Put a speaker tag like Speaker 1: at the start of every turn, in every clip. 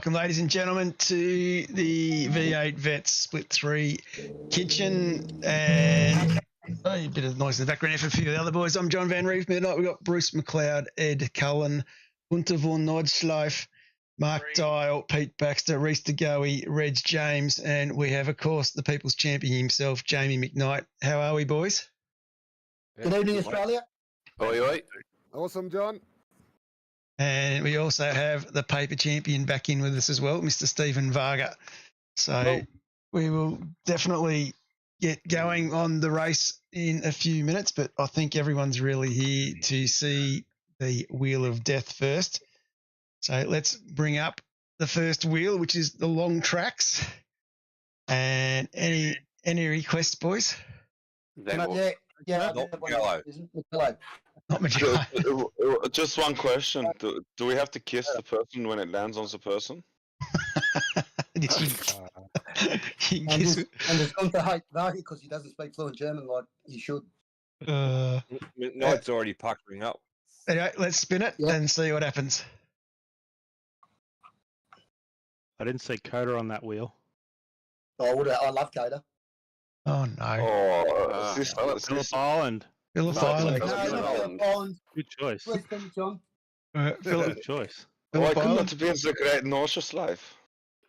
Speaker 1: Welcome, ladies and gentlemen, to the V8 Vets Split 3 kitchen. And a bit of noise in the background for a few of the other boys. I'm John Van Reef. Tonight we've got Bruce McLeod, Ed Cullen, Gunter von Nordschleife, Mark Dial, Pete Baxter, Reece DeGoey, Reg James, and we have, of course, the people's champion himself, Jamie McKnight. How are we, boys?
Speaker 2: Good evening, Australia.
Speaker 3: Oi, oi.
Speaker 2: Awesome, John.
Speaker 1: And we also have the paper champion back in with us as well, Mr. Stephen Varga. So we will definitely get going on the race in a few minutes, but I think everyone's really here to see the Wheel of Death first. So let's bring up the first wheel, which is the long tracks. And any requests, boys?
Speaker 3: Mugello.
Speaker 1: Not Mugello.
Speaker 3: Just one question. Do we have to kiss the person when it lands on the person?
Speaker 1: And
Speaker 2: it's going to hate Varga because he doesn't speak fluent German like he should.
Speaker 4: Knight's already puckering up.
Speaker 1: Anyway, let's spin it and see what happens.
Speaker 5: I didn't see Coda on that wheel.
Speaker 2: I love Coda.
Speaker 1: Oh, no.
Speaker 3: Oh,
Speaker 5: Phillip Island.
Speaker 1: Phillip
Speaker 3: No,
Speaker 1: Island.
Speaker 2: Island.
Speaker 5: Good choice.
Speaker 2: Let's finish, John.
Speaker 1: Phillip
Speaker 5: Good choice.
Speaker 3: why couldn't
Speaker 1: Island.
Speaker 3: it be the Great Nauseous Life?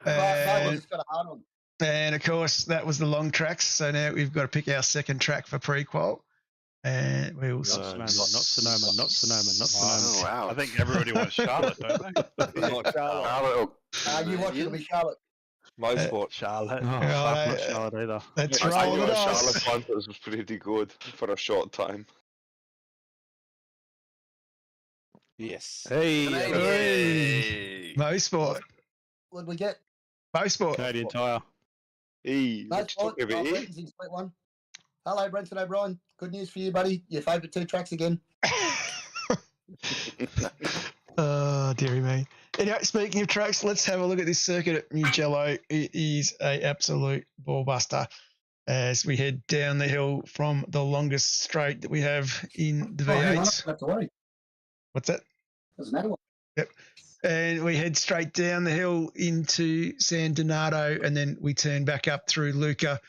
Speaker 2: Varga's got a hard one.
Speaker 1: And of course, that was the long tracks. So now we've got to pick our second track for pre-qual. And we will.
Speaker 5: Not Sonoma, not Sonoma.
Speaker 3: Oh, wow.
Speaker 4: I think everybody wants Charlotte, don't they?
Speaker 3: Charlotte.
Speaker 2: You watch it with Charlotte.
Speaker 3: Motorsport.
Speaker 5: Charlotte.
Speaker 1: Oh,
Speaker 5: Not Charlotte either.
Speaker 1: Let's
Speaker 3: I
Speaker 1: roll the
Speaker 3: think
Speaker 1: dice.
Speaker 3: Charlotte was pretty good for a short time.
Speaker 4: Yes.
Speaker 5: Hey,
Speaker 1: Hey. Mosport.
Speaker 2: What did we get?
Speaker 1: Mosport.
Speaker 5: Canadian Tire.
Speaker 3: Hey,
Speaker 2: No
Speaker 3: what you talking about, eh?
Speaker 2: Brenton's in split one. Hello, Brenton O'Brien. Good news for you, buddy. Your favourite two tracks again.
Speaker 1: Oh, dearie me. Anyway, speaking of tracks, let's have a look at this circuit at Mugello. It is an absolute ball buster as we head down the hill from the longest straight that we have in the V8s.
Speaker 2: Don't have to worry.
Speaker 1: What's that?
Speaker 2: Doesn't matter what.
Speaker 1: Yep. And we head straight down the hill into San Donato, and then we turn back up through Lucca,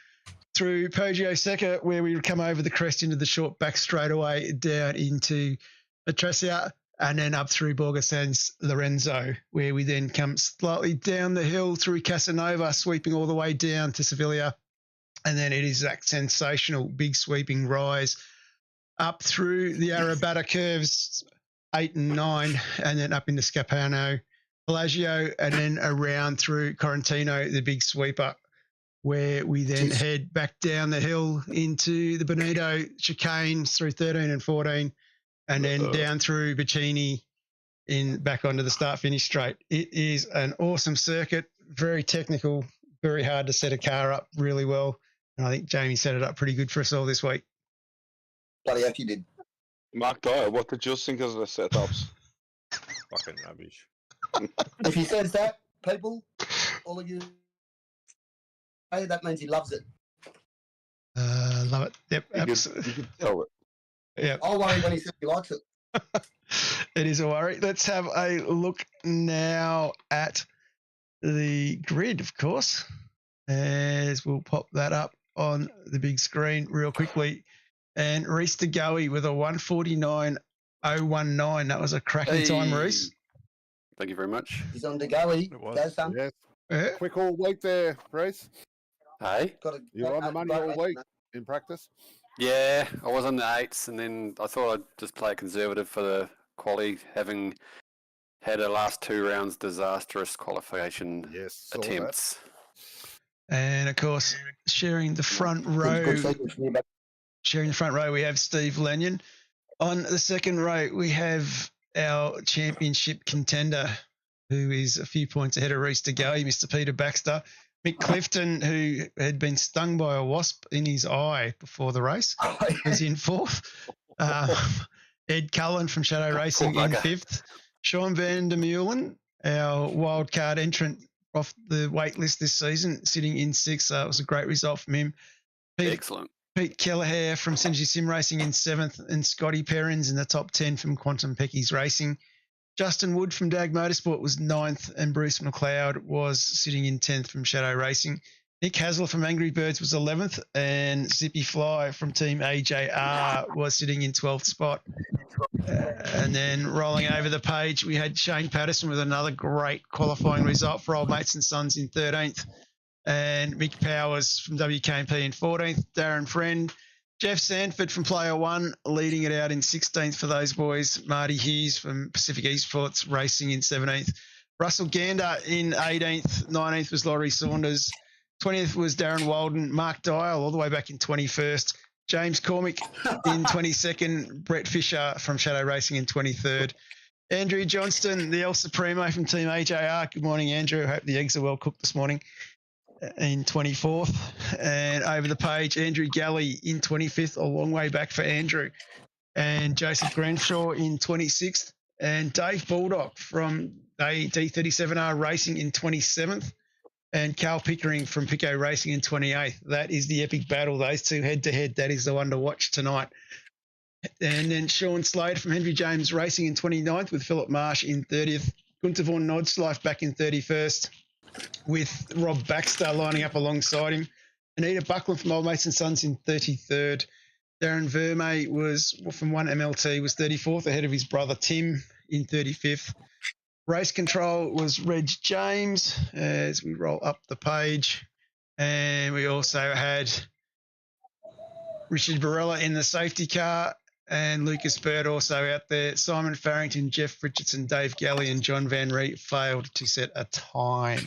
Speaker 1: through Poggio Secca, where we come over the crest into the short back straightaway down into Matresia, and then up through Borgo San Lorenzo, where we then come slightly down the hill through Casanova, sweeping all the way down to Sevilla. And then it is that sensational big sweeping rise up through the Arabata curves, 8 and 9, and then up into Scapano, Pelagio, and then around through Correntino, the big sweeper, where we then head back down the hill into the Benito chicanes through 13 and 14, and then down through Bacini back onto the start-finish straight. It is an awesome circuit, very technical, very hard to set a car up really well, and I think Jamie set it up pretty good for us all this week.
Speaker 2: Bloody heck, you did.
Speaker 3: Mark Dyer, what did you think of the setups?
Speaker 4: Fucking rubbish.
Speaker 2: If he says that, people, all of you, hey, that means he loves it.
Speaker 1: Love it. Yep,
Speaker 3: You
Speaker 1: absolutely.
Speaker 3: could tell it.
Speaker 1: Yep.
Speaker 2: I'll worry when he says he likes it.
Speaker 1: It is a worry. Let's have a look now at the grid, of course, as we'll pop that up on the big screen real quickly. And Reece DeGoey with a 149.019. That was a cracking time, Reece.
Speaker 6: Thank you very much.
Speaker 2: He's on the go.
Speaker 4: It was.
Speaker 2: Go, son.
Speaker 7: Yes.
Speaker 1: Yeah.
Speaker 7: Quick all week there, Reece.
Speaker 6: Hey?
Speaker 7: You're on the money all week in practice.
Speaker 6: Yeah, I was on the 8s, and then I thought I'd just play conservative for the quali, having had a last 2 rounds disastrous qualification
Speaker 7: Yes. Saw that.
Speaker 6: attempts.
Speaker 1: And, of course, sharing the front row.
Speaker 2: Good sequence for you, but
Speaker 1: Sharing the front row, we have Steve Lanyon. On the second row, we have our championship contender, who is a few points ahead of Reece DeGoey, Mr. Peter Baxter. Mick Clifton, who had been stung by a wasp in his eye before the race, was in fourth. Ed Cullen from Shadow Racing in fifth. Sean Van der Meulen, our wildcard entrant off the wait list this season, sitting in sixth. It was a great result from him.
Speaker 6: Excellent.
Speaker 1: Pete Kelleher from Synergy Sim Racing in seventh, and Scotty Perrins in the top 10 from Quantum Peckies Racing. Justin Wood from Dag Motorsport was 9th, and Bruce McLeod was sitting in 10th from Shadow Racing. Nick Hasler from Angry Birds was 11th, and Zippy Fly from Team AJR was sitting in 12th spot. And then rolling over the page, we had Shane Patterson with another great qualifying result for Old Mates and Sons in 13th, and Mick Powers from WKMP in 14th, Darren Friend, Jeff Sanford from Player One leading it out in 16th for those boys. Marty Hughes from Pacific Esports Racing in 17th. Russell Gander in 18th. 19th was Laurie Saunders. 20th was Darren Walden. Mark Dial all the way back in 21st. James Cormick in 22nd. Brett Fisher from Shadow Racing in 23rd. Andrew Johnston, the El Supremo from Team AJR. Good morning, Andrew. Hope the eggs are well cooked this morning. In 24th, and over the page, Andrew Galley in 25th, a long way back for Andrew, and Joseph Grenshaw in 26th, and Dave Baldock from D37R Racing in 27th, and Carl Pickering from Pico Racing in 28th. That is the epic battle, those two head-to-head. That is the one to watch tonight. And then Sean Slade from Henry James Racing in 29th, with Philip Marsh in 30th, Gunther von Nodslife back in 31st, with Rob Baxter lining up alongside him. Anita Buckland from Old Mates and Sons in 33rd. Darren Vermey was from 1MLT, was 34th, ahead of his brother Tim in 35th. Race control was Reg James as we roll up the page. And we also had Richard Barella in the safety car, and Lucas Bird also out there. Simon Farrington, Jeff Richardson, Dave Galley and John Van Ree failed to set a time.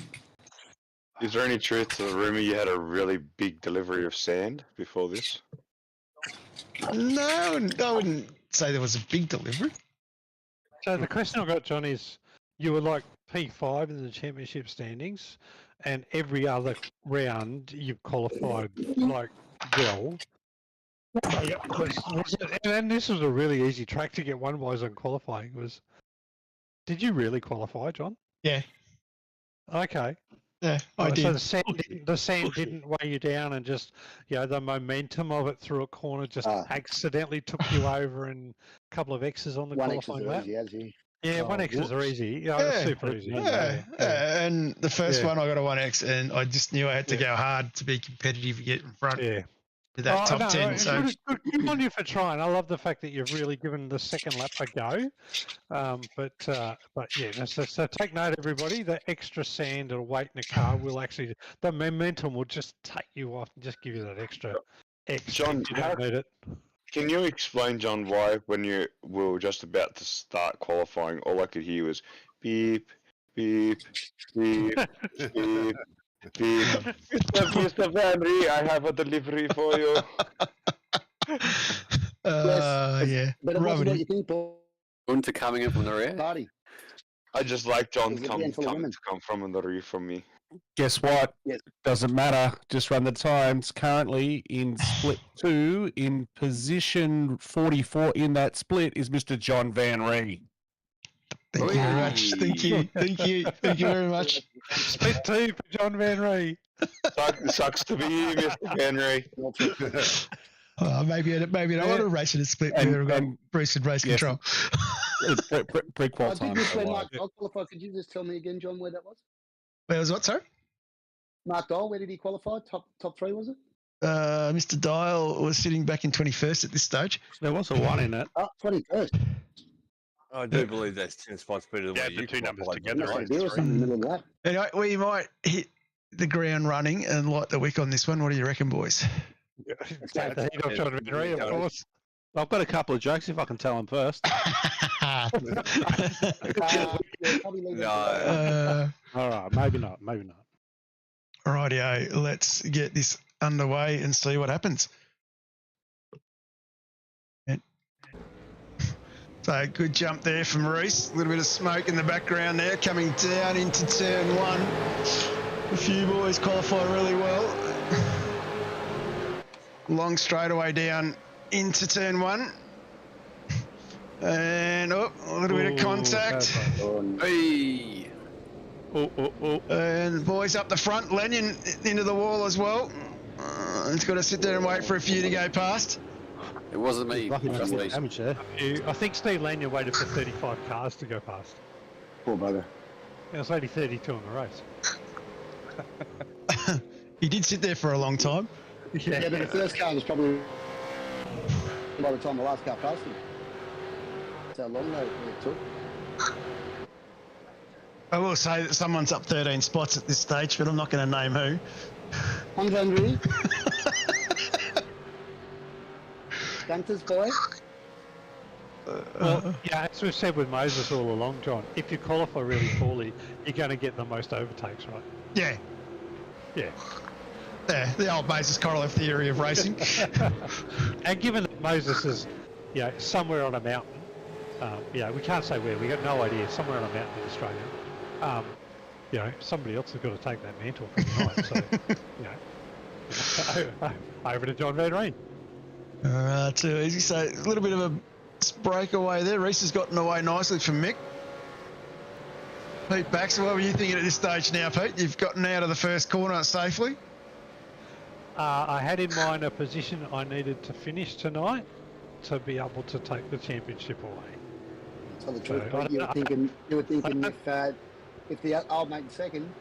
Speaker 3: Is there any truth to the rumor you had a really big delivery of sand before this?
Speaker 1: No, I wouldn't say there was a big delivery.
Speaker 5: So the question I got, John, is you were like P5 in the championship standings, and every other round you've qualified like well. And this was a really easy track to get one wise on qualifying. Did you really qualify, John?
Speaker 1: Yeah.
Speaker 5: Okay.
Speaker 1: Yeah, I did.
Speaker 5: So the sand didn't weigh you down, and just the momentum of it through a corner just accidentally took you over, and a couple of X's on the qualifying lap. Yeah, 1 X's are easy. Yeah, it's super easy.
Speaker 1: Yeah. And the first one I got a 1X, and I just knew I had to go hard to be competitive to get in front.
Speaker 5: Yeah.
Speaker 1: With that top 10. So
Speaker 5: good on you for trying. I love the fact that you've really given the second lap a go. But yeah, so take note, everybody. The extra sand or weight in the car will actually, the momentum will just take you off and just give you that extra.
Speaker 3: John,
Speaker 5: you don't need it.
Speaker 3: Can you explain, John, why when we were just about to start qualifying, all I could hear was beep, beep, beep, beep. Mr. Van Ree, I have a delivery for you.
Speaker 1: Yeah.
Speaker 2: But it wasn't what you think, Paul.
Speaker 6: Gunter coming in from the rear.
Speaker 2: Party.
Speaker 3: I just like John
Speaker 2: Is it
Speaker 3: come
Speaker 2: again full of women?
Speaker 3: from in the rear from me.
Speaker 8: Guess what?
Speaker 2: Yes.
Speaker 8: Doesn't matter. Just run the times. Currently in split 2, in position 44 in that split is Mr. John Van Ree.
Speaker 1: Thank you very much. Thank you. Thank you. Thank you very much.
Speaker 5: Split 2 for John Van Ree.
Speaker 3: Sucks to be you, Mr. Van Ree.
Speaker 1: Maybe I want to race in a split where we've got Bruce and race control.
Speaker 8: Pre-qual
Speaker 2: I did
Speaker 8: time.
Speaker 2: just say Mark Dahl qualified. Could you just tell me again, John, where that was?
Speaker 1: Where was what, sorry?
Speaker 2: Mark Dahl, where did he qualify? Top 3, was it?
Speaker 1: Mr. Dial was sitting back in 21st at this stage.
Speaker 5: There was a 1 in it.
Speaker 2: Oh, 21st.
Speaker 4: I do believe that's 10 spots better than Yeah, what the you two numbers qualified. together,
Speaker 2: Must
Speaker 4: right?
Speaker 2: be there or something in the middle of the lap.
Speaker 1: Anyway, we might hit the ground running and light the wick on this one. What do you reckon, boys?
Speaker 5: Take the heat off John Van Ree, of course.
Speaker 9: I've got a couple of jokes if I can tell them first.
Speaker 2: Yeah, probably leave it
Speaker 5: All right, maybe not.
Speaker 1: Rightio, let's get this underway and see what happens. So good jump there from Reese. A little bit of smoke in the background there, coming down into turn 1. A few boys qualify really well. Long straightaway down into turn 1. And a little bit of contact.
Speaker 6: Hey!
Speaker 1: And boys up the front, Lennon into the wall as well. He's got to sit there and wait for a few to go past.
Speaker 6: It wasn't me.
Speaker 9: Lucky not
Speaker 6: Trust
Speaker 9: to
Speaker 6: me.
Speaker 9: get damage there.
Speaker 5: I think Steve Lanier waited for 35 cars to go past.
Speaker 2: Poor bugger.
Speaker 5: It was only 32 in the race.
Speaker 1: He did sit there for a long time.
Speaker 2: Yeah, but the first car was probably by the time the last car passed him. That's how long it took.
Speaker 1: I will say that someone's up 13 spots at this stage, but I'm not going to name who.
Speaker 2: Andre. Gunter's boy.
Speaker 5: Well, yeah, as we've said with Moses all along, John, if you qualify really poorly, you're going to get the most overtakes, right?
Speaker 1: Yeah.
Speaker 5: Yeah.
Speaker 1: Yeah, the old Moses Korolev theory of racing.
Speaker 5: And given that Moses is, somewhere on a mountain, we can't say where, we got no idea, somewhere on a mountain in Australia, somebody else has got to take that mantle from tonight. So, over to John Van Reen.
Speaker 1: Too easy. So a little bit of a breakaway there. Reese has gotten away nicely from Mick. Pete Baxter, what were you thinking at this stage now, Pete? You've gotten out of the first corner safely.
Speaker 5: I had in mind a position I needed to finish tonight to be able to take the championship away.
Speaker 2: Tell the truth, but you were thinking if the old mate second,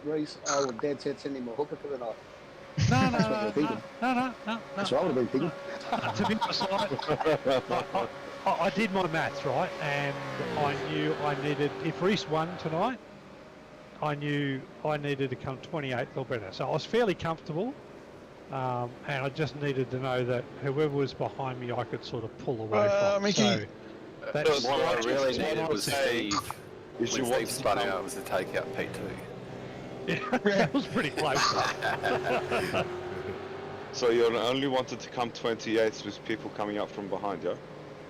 Speaker 2: Reese, I would dead set send him a hooker for the night.
Speaker 5: No.
Speaker 2: That's what I would have been thinking.
Speaker 5: To be honest, I did my maths, right, and I knew I needed, if Reese won tonight, I knew I needed to come 28th or better. So I was fairly comfortable, and I just needed to know that whoever was behind me, I could sort of pull away from.
Speaker 1: Mickey,
Speaker 5: So that's
Speaker 6: What I really needed was
Speaker 3: say
Speaker 6: Steve. When
Speaker 3: is you
Speaker 6: Steve
Speaker 3: want
Speaker 6: spun
Speaker 3: to
Speaker 6: out, it was to take out P2.
Speaker 5: that was pretty close.
Speaker 3: So you only wanted to come 28th with people coming up from behind, yeah?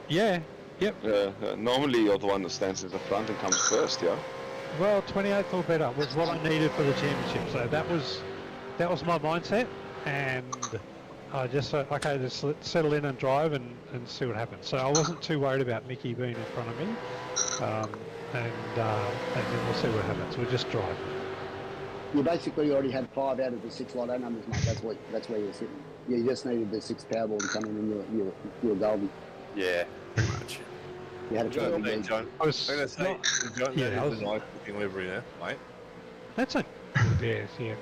Speaker 5: Yeah. Yep.
Speaker 3: Normally you're the one that stands in the front and comes first, yeah?
Speaker 5: Well, 28th or better was what I needed for the championship. So that was my mindset, and I just thought, okay, let's settle in and drive and see what happens. So I wasn't too worried about Mickey being in front of me, and then we'll see what happens. We'll just drive.
Speaker 2: You basically already had 5 out of the 6 lotto numbers, mate. That's where you're sitting. You just needed the 6 Powerball to come in, and you were golden.
Speaker 6: Yeah, pretty much.
Speaker 2: You had a
Speaker 4: John,
Speaker 2: trophy.
Speaker 4: John.
Speaker 5: I was
Speaker 4: I'm going to say, John,
Speaker 5: yeah,
Speaker 4: that
Speaker 5: I
Speaker 4: is
Speaker 5: was-
Speaker 4: a nice looking livery there, mate.
Speaker 5: That's a yes, yeah.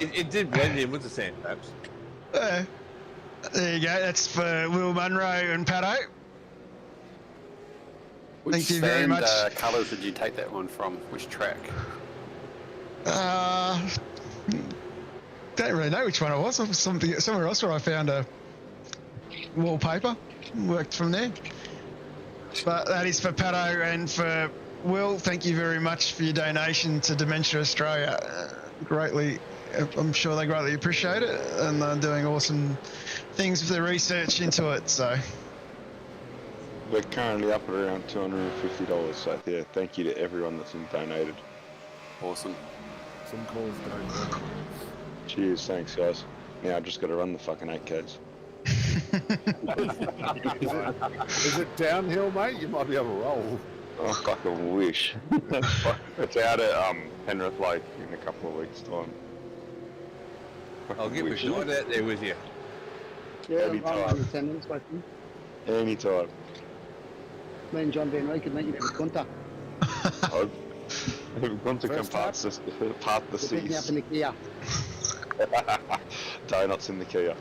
Speaker 4: It did blend in with the sand traps.
Speaker 1: there you go. That's for Will Munro and Pato.
Speaker 6: Which
Speaker 1: Thank you very much.
Speaker 6: colours did you take that one from? Which track?
Speaker 1: Don't really know which one it was. It was somewhere else where I found a wallpaper. Worked from there. But that is for Pato and for Will. Thank you very much for your donation to Dementia Australia. I'm sure they greatly appreciate it, and they're doing awesome things with their research into it. So
Speaker 3: We're currently up at around $250, so yeah, thank you to everyone that's donated.
Speaker 6: Awesome.
Speaker 7: Some calls don't.
Speaker 3: Cheers, thanks guys. Now I just got to run the fucking 8Ks.
Speaker 7: Is it downhill, mate? You might be able to roll.
Speaker 3: I fucking wish. It's out at Penrith Lake in a couple of weeks' time.
Speaker 4: I'll get
Speaker 3: Wish.
Speaker 4: McKnight out there with you.
Speaker 2: Yeah,
Speaker 3: Anytime.
Speaker 2: I'm 10 minutes away from you.
Speaker 3: Anytime.
Speaker 2: Me and John Van Reen could meet you for Conquer.
Speaker 3: We've gone to come
Speaker 7: First
Speaker 3: past the
Speaker 2: We're picking up
Speaker 3: seas.
Speaker 2: in the Kia.
Speaker 3: Donuts in the Kia.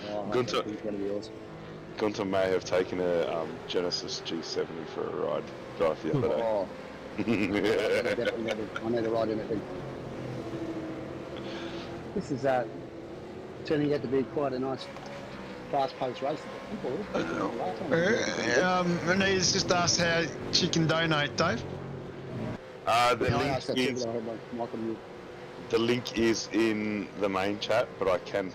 Speaker 2: Oh,
Speaker 3: Gunter.
Speaker 2: It's going to be awesome.
Speaker 3: Gunter may have taken a Genesis G70 for a drive the other day.
Speaker 2: Oh, I need to ride in it then. This is turning out to be quite a nice fast-paced race.
Speaker 1: Anita's just asked how she can donate, Dave.
Speaker 3: The link is in the main chat, but I can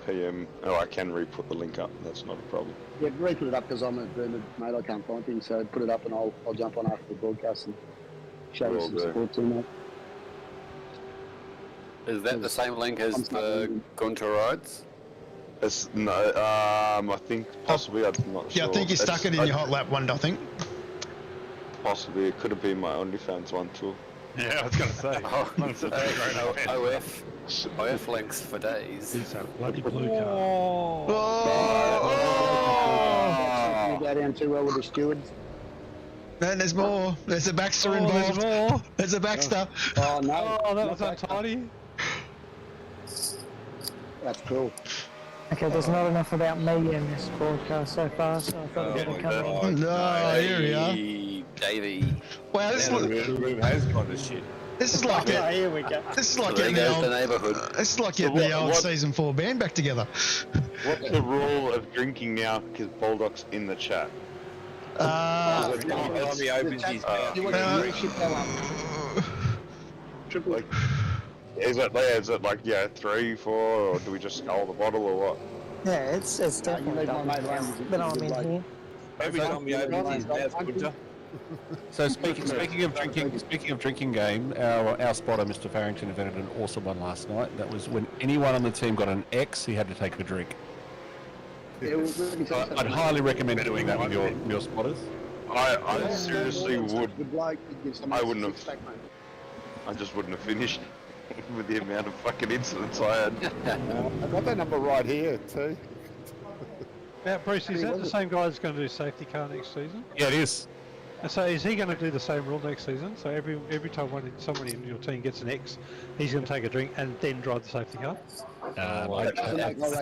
Speaker 3: I can re-put the link up. That's not a problem.
Speaker 2: Yeah, re-put it up because I'm a Bernard, mate. I can't find things, so put it up and I'll jump on after the broadcast and show you some support too, mate.
Speaker 6: Is that the same link as the Gunter rides?
Speaker 3: It's no, I think possibly. I'm not sure.
Speaker 1: Yeah, I think you stuck it in your hot lap one, I think.
Speaker 3: Possibly, it could have been my OnlyFans one too.
Speaker 9: Yeah, I was going to say.
Speaker 6: OF links for days.
Speaker 5: He's a bloody blue car.
Speaker 2: You go down too well with the stewards.
Speaker 1: Man, there's more. There's a Baxter involved.
Speaker 5: There's more.
Speaker 1: There's a Baxter.
Speaker 2: Oh no!
Speaker 5: Oh, that
Speaker 2: not
Speaker 5: was
Speaker 2: Baxter.
Speaker 5: untidy.
Speaker 2: That's cool.
Speaker 10: Okay, there's not enough about me in this broadcast so far, so I thought I'd come in.
Speaker 1: No, here we are.
Speaker 6: Davey.
Speaker 1: Wow, this
Speaker 4: has gone to shit.
Speaker 1: is like
Speaker 10: Oh, here we go.
Speaker 1: this is like
Speaker 6: There
Speaker 1: getting the
Speaker 6: goes the
Speaker 1: old.
Speaker 6: neighbourhood.
Speaker 1: This is like getting the old season 4 band back together.
Speaker 3: What's the rule of drinking now? Because Bulldog's in the chat.
Speaker 4: Every time he opens his mouth.
Speaker 2: You want
Speaker 1: Uh,
Speaker 2: to shit go up? Triple.
Speaker 3: Like, is it 3, 4, or do we just scull the bottle or what?
Speaker 10: Yeah, it's definitely
Speaker 2: leave my
Speaker 10: done
Speaker 2: mate
Speaker 10: now,
Speaker 2: alone.
Speaker 10: but I'm in here.
Speaker 4: Every time he opens his mouth, Winter.
Speaker 8: So speaking of drinking game, our spotter, Mr. Farrington, invented an awesome one last night. That was when anyone on the team got an X, he had to take a drink.
Speaker 2: Yeah, well, let me tell you
Speaker 8: I'd
Speaker 2: something.
Speaker 8: highly recommend doing that with your spotters.
Speaker 3: I seriously would.
Speaker 2: The bloke that gives somebody
Speaker 3: I wouldn't
Speaker 2: a
Speaker 3: have.
Speaker 2: six-pack, mate.
Speaker 3: I just wouldn't have finished with the amount of fucking incidents I had.
Speaker 7: I got that number right here too.
Speaker 5: Now, Bruce, is that the same guy that's going to do safety car next season?
Speaker 8: Yeah, it is.
Speaker 5: And so is he going to do the same rule next season? So every time somebody in your team gets an X, he's going to take a drink and then drive the safety car?
Speaker 8: I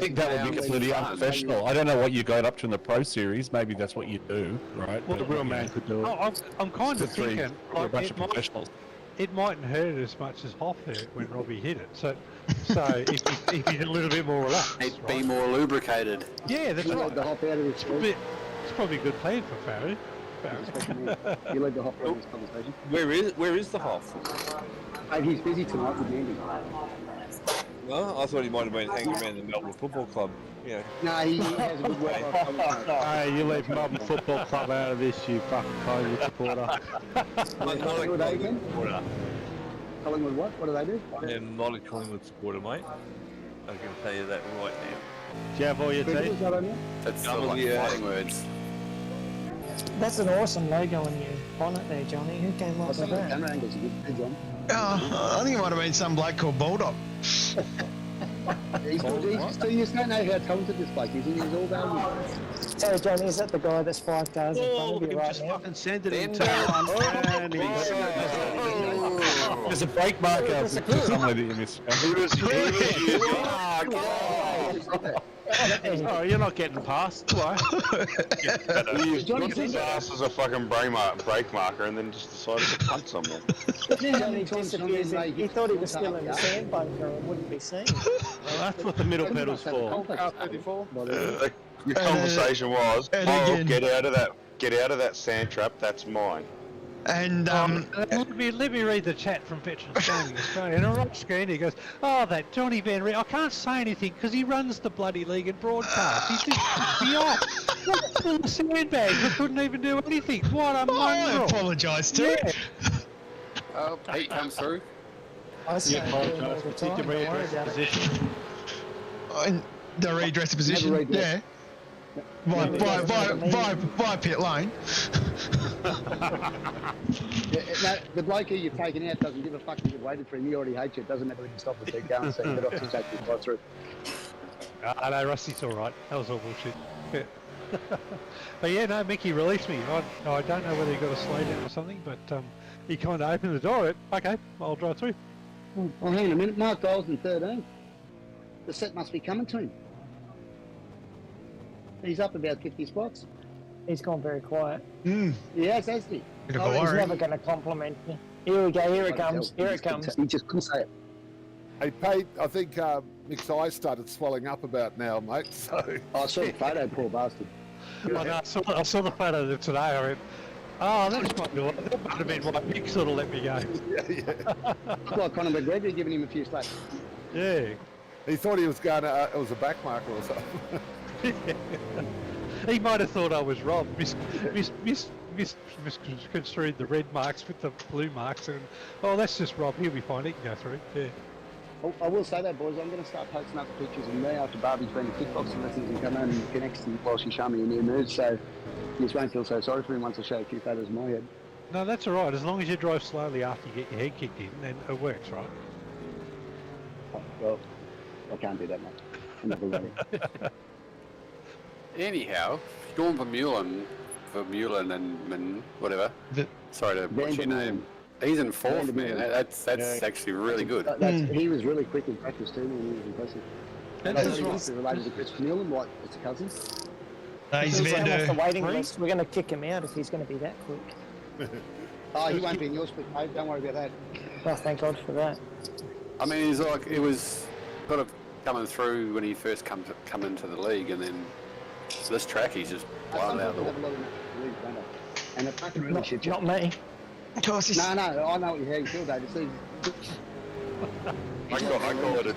Speaker 8: think that would be completely unprofessional. I don't know what you got up to in the Pro Series. Maybe that's what you do, right?
Speaker 9: Well, the real man could do it.
Speaker 5: I'm kind of
Speaker 8: Three,
Speaker 5: thinking
Speaker 8: you're a bunch
Speaker 5: it
Speaker 8: of
Speaker 5: might,
Speaker 8: professionals.
Speaker 5: it mightn't hurt as much as Hoff hurt when Robbie hit it. So if he's a little bit more relaxed,
Speaker 6: It'd be
Speaker 5: right?
Speaker 6: more lubricated.
Speaker 5: Yeah, that's
Speaker 2: You
Speaker 5: right.
Speaker 2: let the hop out of this.
Speaker 5: It's probably a good plan for Farry.
Speaker 2: You let the hop out of this conversation.
Speaker 4: Where is the Hoff?
Speaker 2: Mate, he's busy tonight with Andy.
Speaker 4: No, I thought he might have been hanging around the Melbourne Football Club. Yeah.
Speaker 2: No, he has a good work-life balance, mate.
Speaker 9: Hey, you leave Melbourne Football Club out of this, you fucking Collingwood supporter.
Speaker 2: Collingwood again? Collingwood what? What do they do?
Speaker 4: I'm not a Collingwood supporter, mate. I can tell you that right now.
Speaker 9: Do you have all your
Speaker 2: Cricketers,
Speaker 9: teeth?
Speaker 2: I don't know.
Speaker 6: That's sort of like fighting words.
Speaker 10: That's an awesome logo on your bonnet there, Johnny. Who came up
Speaker 2: I
Speaker 10: with
Speaker 2: think the
Speaker 10: that?
Speaker 2: camera angle's a good John.
Speaker 1: I think it might have been some bloke called Bulldog.
Speaker 2: He's good. So you don't know how talented this bloke is. He's all valuable.
Speaker 10: So, Johnny, is that the guy that's 5 cars in front of you right now?
Speaker 9: fucking send it
Speaker 6: Then
Speaker 9: in turn.
Speaker 8: There's a brake marker somewhere that you missed.
Speaker 9: Oh, you're not getting past, do I?
Speaker 3: He used
Speaker 2: Johnny
Speaker 3: his
Speaker 2: said-
Speaker 3: ass as a fucking brake marker and then just decided to punt someone.
Speaker 10: Johnny disappears. He thought he was still in the sandbunker and wouldn't be seen.
Speaker 9: Well, that's what the middle pedal's for.
Speaker 3: The conversation was,
Speaker 1: and
Speaker 3: "Oh,
Speaker 1: again-
Speaker 3: get out of that sand trap. That's mine."
Speaker 1: And
Speaker 5: Let me read the chat from Veterans Gaming Australia. And on right screen he goes, "Oh, that Johnny Van Rieck. I can't say anything because he runs the bloody league and broadcast. He just pissed me off. What's in the sandbags? I couldn't even do anything. What a
Speaker 1: I
Speaker 5: mongrel."
Speaker 1: apologise too.
Speaker 6: Oh, Pete comes through.
Speaker 10: I say
Speaker 9: You
Speaker 10: it all
Speaker 9: apologise.
Speaker 10: the
Speaker 9: Need
Speaker 10: time,
Speaker 9: to
Speaker 10: don't worry
Speaker 9: readdress the
Speaker 10: about it.
Speaker 9: position.
Speaker 1: And the redress position.
Speaker 2: Never redress.
Speaker 1: Yeah. By pit lane.
Speaker 2: No, the bloke who you've taken out doesn't give a fuck if you've waited for him. He already hates you. It doesn't matter when you stop the seat going, so you better off to take this right through.
Speaker 5: I know, Rusty's all right. That was all bullshit. Yeah. But yeah, no, Mickey released me. I don't know whether he got a slow down or something, but he kind of opened the door. Okay, I'll drive through.
Speaker 2: Well, hang on a minute. Mark Dole's in 13. The set must be coming to him. He's up about 50 spots.
Speaker 10: He's gone very quiet.
Speaker 2: Yes, has he?
Speaker 1: Bit of a
Speaker 2: Oh,
Speaker 10: He's
Speaker 1: worry.
Speaker 10: never going to compliment me. Here we go, here it comes, here it comes.
Speaker 2: He just couldn't say it.
Speaker 7: Hey, Pete, I think Mick's eyes started swelling up about now, mate. So
Speaker 2: I saw the photo, poor bastard.
Speaker 5: I saw the photo of it today. I went, oh, that might have been why Mick sort of let me go.
Speaker 2: Looked like Conor McGregor giving him a few slaps.
Speaker 5: Yeah.
Speaker 7: he thought he was going to, it was a back marker or something.
Speaker 5: He might have thought I was Rob. Misconstrued the red marks with the blue marks, and oh, that's just Rob. He'll be fine. He can go through. Yeah.
Speaker 2: I will say that, boys. I'm going to start posting up pictures of me after Barbie's been to kickboxing lessons and come home and connects while she's showing me a new move. So you just won't feel so sorry for him once I show a few photos of my head.
Speaker 5: No, that's all right. As long as you drive slowly after you get your head kicked in, then it works, right?
Speaker 2: Well, I can't do that much. I'm not running.
Speaker 6: Anyhow, Sean Vermeulen and whatever. Sorry to watch your name. He's in fourth, man. That's actually really good.
Speaker 2: He was really quick in practice too, and he was impressive.
Speaker 5: That's
Speaker 2: He's related to Chris Vermeulen, like it's a cousin.
Speaker 1: He's
Speaker 10: He's
Speaker 1: been
Speaker 10: off the waiting
Speaker 5: three?
Speaker 10: list. We're going to kick him out if he's going to be that quick.
Speaker 2: Oh, he won't be in your split, mate. Don't worry about that.
Speaker 10: Oh, thank God for that.
Speaker 6: I mean, he's like, it was sort of coming through when he first come into the league, and then this track he's just blown out.
Speaker 2: And it fucking really shit.
Speaker 10: Not me.
Speaker 1: Of course, he's...
Speaker 2: No, I know how you feel, David. See,
Speaker 3: I call it a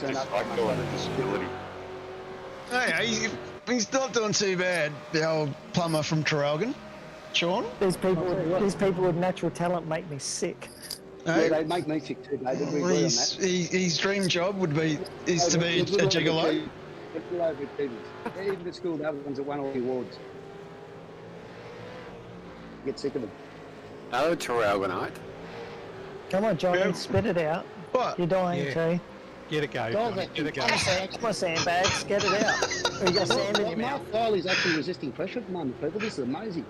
Speaker 3: disability.
Speaker 1: Hey, he's not doing too bad, the old plumber from Traralgon. Sean?
Speaker 10: These people with natural talent make me sick.
Speaker 2: yeah, they make me sick too, David. We agree on that.
Speaker 1: His dream job is to be a gigolo.
Speaker 2: Even at school, the other ones that won all the awards. Get sick of them.
Speaker 6: Hello, Traralgonite.
Speaker 10: Come on, Johnny,
Speaker 1: Yeah.
Speaker 10: spit it out.
Speaker 1: What?
Speaker 10: You're dying too.
Speaker 5: Get a go. Johnny, Get a go.
Speaker 10: Come on, sandbags, get it out. Or you got sand in your mouth.
Speaker 2: Mark Kyle is actually resisting pressure at the moment, people. This is amazing.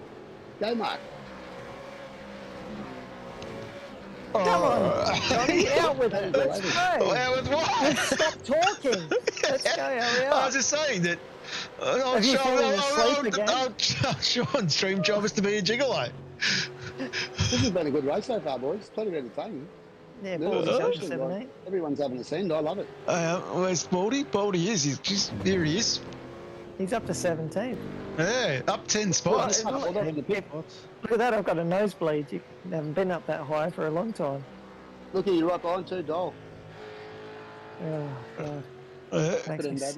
Speaker 2: Go, Mark.
Speaker 10: Come on, Johnny, out with it. Let's go.
Speaker 1: Out with what?
Speaker 10: Let's stop talking. Let's go, hurry
Speaker 1: I
Speaker 10: up.
Speaker 1: was just saying that.
Speaker 10: Have you fallen asleep again?
Speaker 1: Sean's dream job is to be a gigolo.
Speaker 2: This has been a good race so far, boys. Plenty of entertaining.
Speaker 10: Yeah, Baldy's up to 17.
Speaker 2: Everyone's having a send. I love it.
Speaker 1: Where's Baldy? Baldy is. Here he is.
Speaker 10: He's up to 17.
Speaker 1: Yeah, up 10 spots.
Speaker 2: Look
Speaker 10: Look at that, I've got a nosebleed. You haven't been up that high for a long time.
Speaker 2: at you right behind too, Dole.
Speaker 10: Oh, God.
Speaker 2: Put
Speaker 10: Makes
Speaker 2: in
Speaker 10: me sick.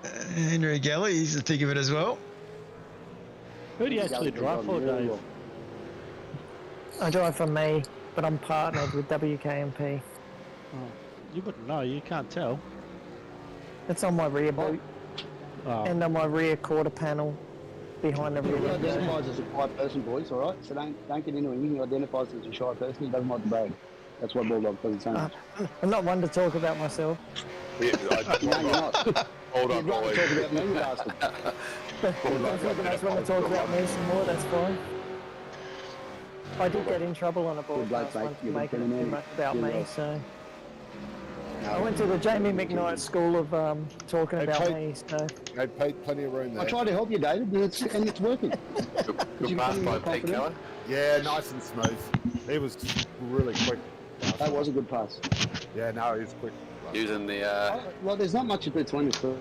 Speaker 2: badly.
Speaker 1: Henry Galley, he's the thick of it as well.
Speaker 9: Who do you actually drive for, Dave?
Speaker 10: I drive for me, but I'm partnered with WKMP.
Speaker 9: Oh, you wouldn't know, you can't tell.
Speaker 10: It's on my rear boot
Speaker 9: Oh.
Speaker 10: and on my rear quarter panel behind the
Speaker 2: He
Speaker 10: rear.
Speaker 2: identifies as a shy person, boys, alright? So don't get into anything. He identifies as a shy person. He doesn't like the brag. That's why Bulldog doesn't say much.
Speaker 10: I'm not one to talk about myself.
Speaker 2: No, you're not.
Speaker 3: Hold on,
Speaker 2: You'd rather
Speaker 3: boy.
Speaker 2: talk about me, you bastard.
Speaker 10: If you guys want to talk about me some more, that's fine. I did get in trouble on a broadcast
Speaker 2: mate.
Speaker 10: once for
Speaker 2: You're
Speaker 10: making it
Speaker 2: good,
Speaker 10: too
Speaker 2: mate.
Speaker 10: much about
Speaker 2: You're
Speaker 10: me,
Speaker 2: right.
Speaker 10: so... I went to the Jamie McKnight School of talking about
Speaker 7: Okay.
Speaker 10: me, so...
Speaker 7: They paid plenty of room there.
Speaker 2: I tried to help you, David, and it's working.
Speaker 6: Good pass by Pete Keller.
Speaker 7: Yeah, nice and smooth. He was really quick.
Speaker 2: That was a good pass.
Speaker 7: Yeah, no, he's quick.
Speaker 6: Using the
Speaker 2: Well, there's not much between us, but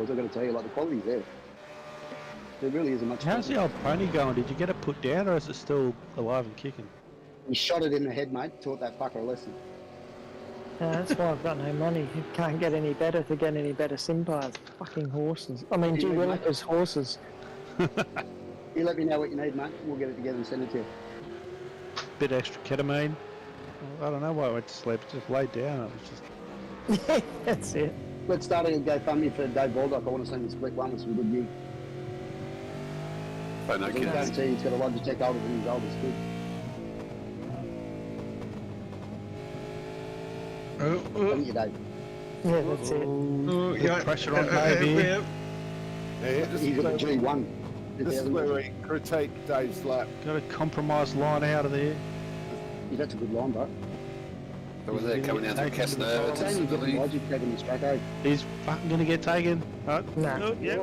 Speaker 2: I've got to tell you, like, the quality's there. There really isn't much.
Speaker 9: How's the old pony going? Did you get it put down or is it still alive and kicking?
Speaker 2: He shot it in the head, mate. Taught that fucker a lesson.
Speaker 10: that's why I've got no money. You can't get any better to get any better sim parts. Fucking horses. I mean, G. Willikers horses.
Speaker 2: You let me know what you need, mate. We'll get it together and send it to you.
Speaker 9: Bit extra ketamine. I don't know why I went to sleep. Just laid down. It was just.
Speaker 10: That's it.
Speaker 2: Let's start a GoFundMe for Dave Baldock. I want to see him split one with some good gear.
Speaker 6: I no
Speaker 2: I
Speaker 6: kidding.
Speaker 2: guarantee he's got a Logitech older than his oldest kid. Haven't you, Dave?
Speaker 10: Yeah, that's it.
Speaker 1: Yeah,
Speaker 9: pressure on Dave here.
Speaker 7: Yeah, this
Speaker 2: He's
Speaker 7: is
Speaker 2: got a
Speaker 7: where
Speaker 2: G1.
Speaker 7: this is where we critique Dave's lap.
Speaker 9: Got a compromised line out of there.
Speaker 2: Yeah, that's a good line, bro.
Speaker 6: So was that coming down through Casino
Speaker 2: I'm
Speaker 6: to
Speaker 2: saying you get the
Speaker 6: Sicily?
Speaker 2: Logitech in his track, eh?
Speaker 9: He's fucking gonna get taken.
Speaker 10: Nah.
Speaker 9: Oh, yeah.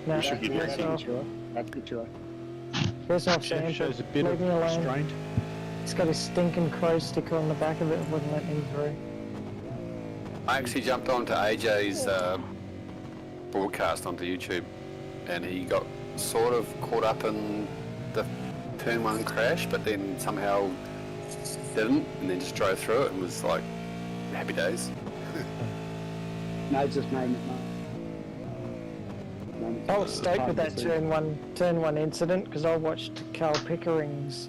Speaker 10: No,
Speaker 3: should be
Speaker 10: that's
Speaker 3: taken.
Speaker 10: off.
Speaker 2: That's good, sure.
Speaker 10: That's off,
Speaker 9: Chef
Speaker 10: Sam.
Speaker 9: shows a bit
Speaker 10: Leave
Speaker 9: of
Speaker 10: me alone.
Speaker 9: restraint.
Speaker 10: It's got a stinking crow sticker on the back of it. It wouldn't let me through.
Speaker 6: I actually jumped onto AJ's broadcast onto YouTube, and he got sort of caught up in the turn one crash, but then somehow didn't, and then just drove through it and was like, happy days.
Speaker 2: No, it's just name it, mate.
Speaker 10: I was stoked with that turn one incident because I watched Carl Pickering's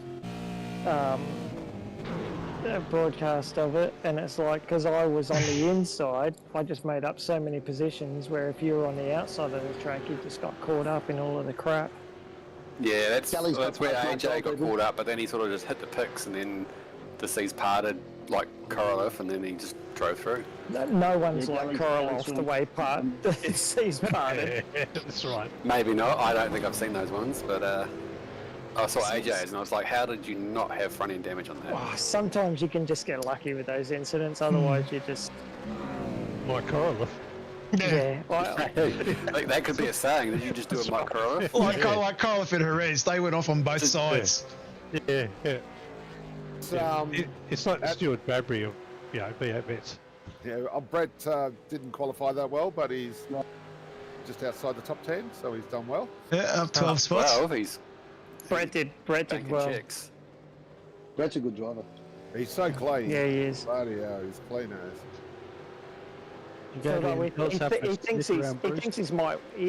Speaker 10: broadcast of it, and it's like, because I was on the inside, I just made up so many positions where if you were on the outside of the track, you just got caught up in all of the crap.
Speaker 6: Yeah, that's
Speaker 2: Kelly's got
Speaker 6: where
Speaker 2: both
Speaker 6: AJ got
Speaker 2: people.
Speaker 6: caught up, but then he sort of just hit the picks, and then the seas parted like Korolev, and then he just drove through.
Speaker 10: No one's
Speaker 2: Yeah,
Speaker 10: like
Speaker 2: Kelly's
Speaker 10: Korolev
Speaker 2: fine.
Speaker 10: the way part the seas parted.
Speaker 5: Yeah, that's right.
Speaker 6: Maybe not. I don't think I've seen those ones, but I saw AJ's, and I was like, how did you not have front end damage on that?
Speaker 10: Oh, sometimes you can just get lucky with those incidents. Otherwise, you just
Speaker 5: Like Korolev.
Speaker 10: yeah.
Speaker 6: That could be a saying. Did you just do a Mike Korolev?
Speaker 1: Like Koloff and Jerez, they went off on both sides.
Speaker 5: Yeah, yeah.
Speaker 7: It's,
Speaker 5: It's like Stuart Babry of, V8 Vets.
Speaker 7: yeah, Brett didn't qualify that well, but he's just outside the top 10, so he's done well.
Speaker 1: Yeah, up 12 spots.
Speaker 6: Well, he's
Speaker 10: Brett did
Speaker 6: banking
Speaker 10: well.
Speaker 6: checks.
Speaker 2: Brett's a good driver.
Speaker 7: He's so clean.
Speaker 10: Yeah, he is.
Speaker 7: Bloody hell, he's clean as.
Speaker 9: You
Speaker 10: So
Speaker 9: go down,
Speaker 10: he
Speaker 9: does have to
Speaker 10: thinks
Speaker 9: sniff
Speaker 10: he's
Speaker 9: around
Speaker 10: he
Speaker 9: Bruce.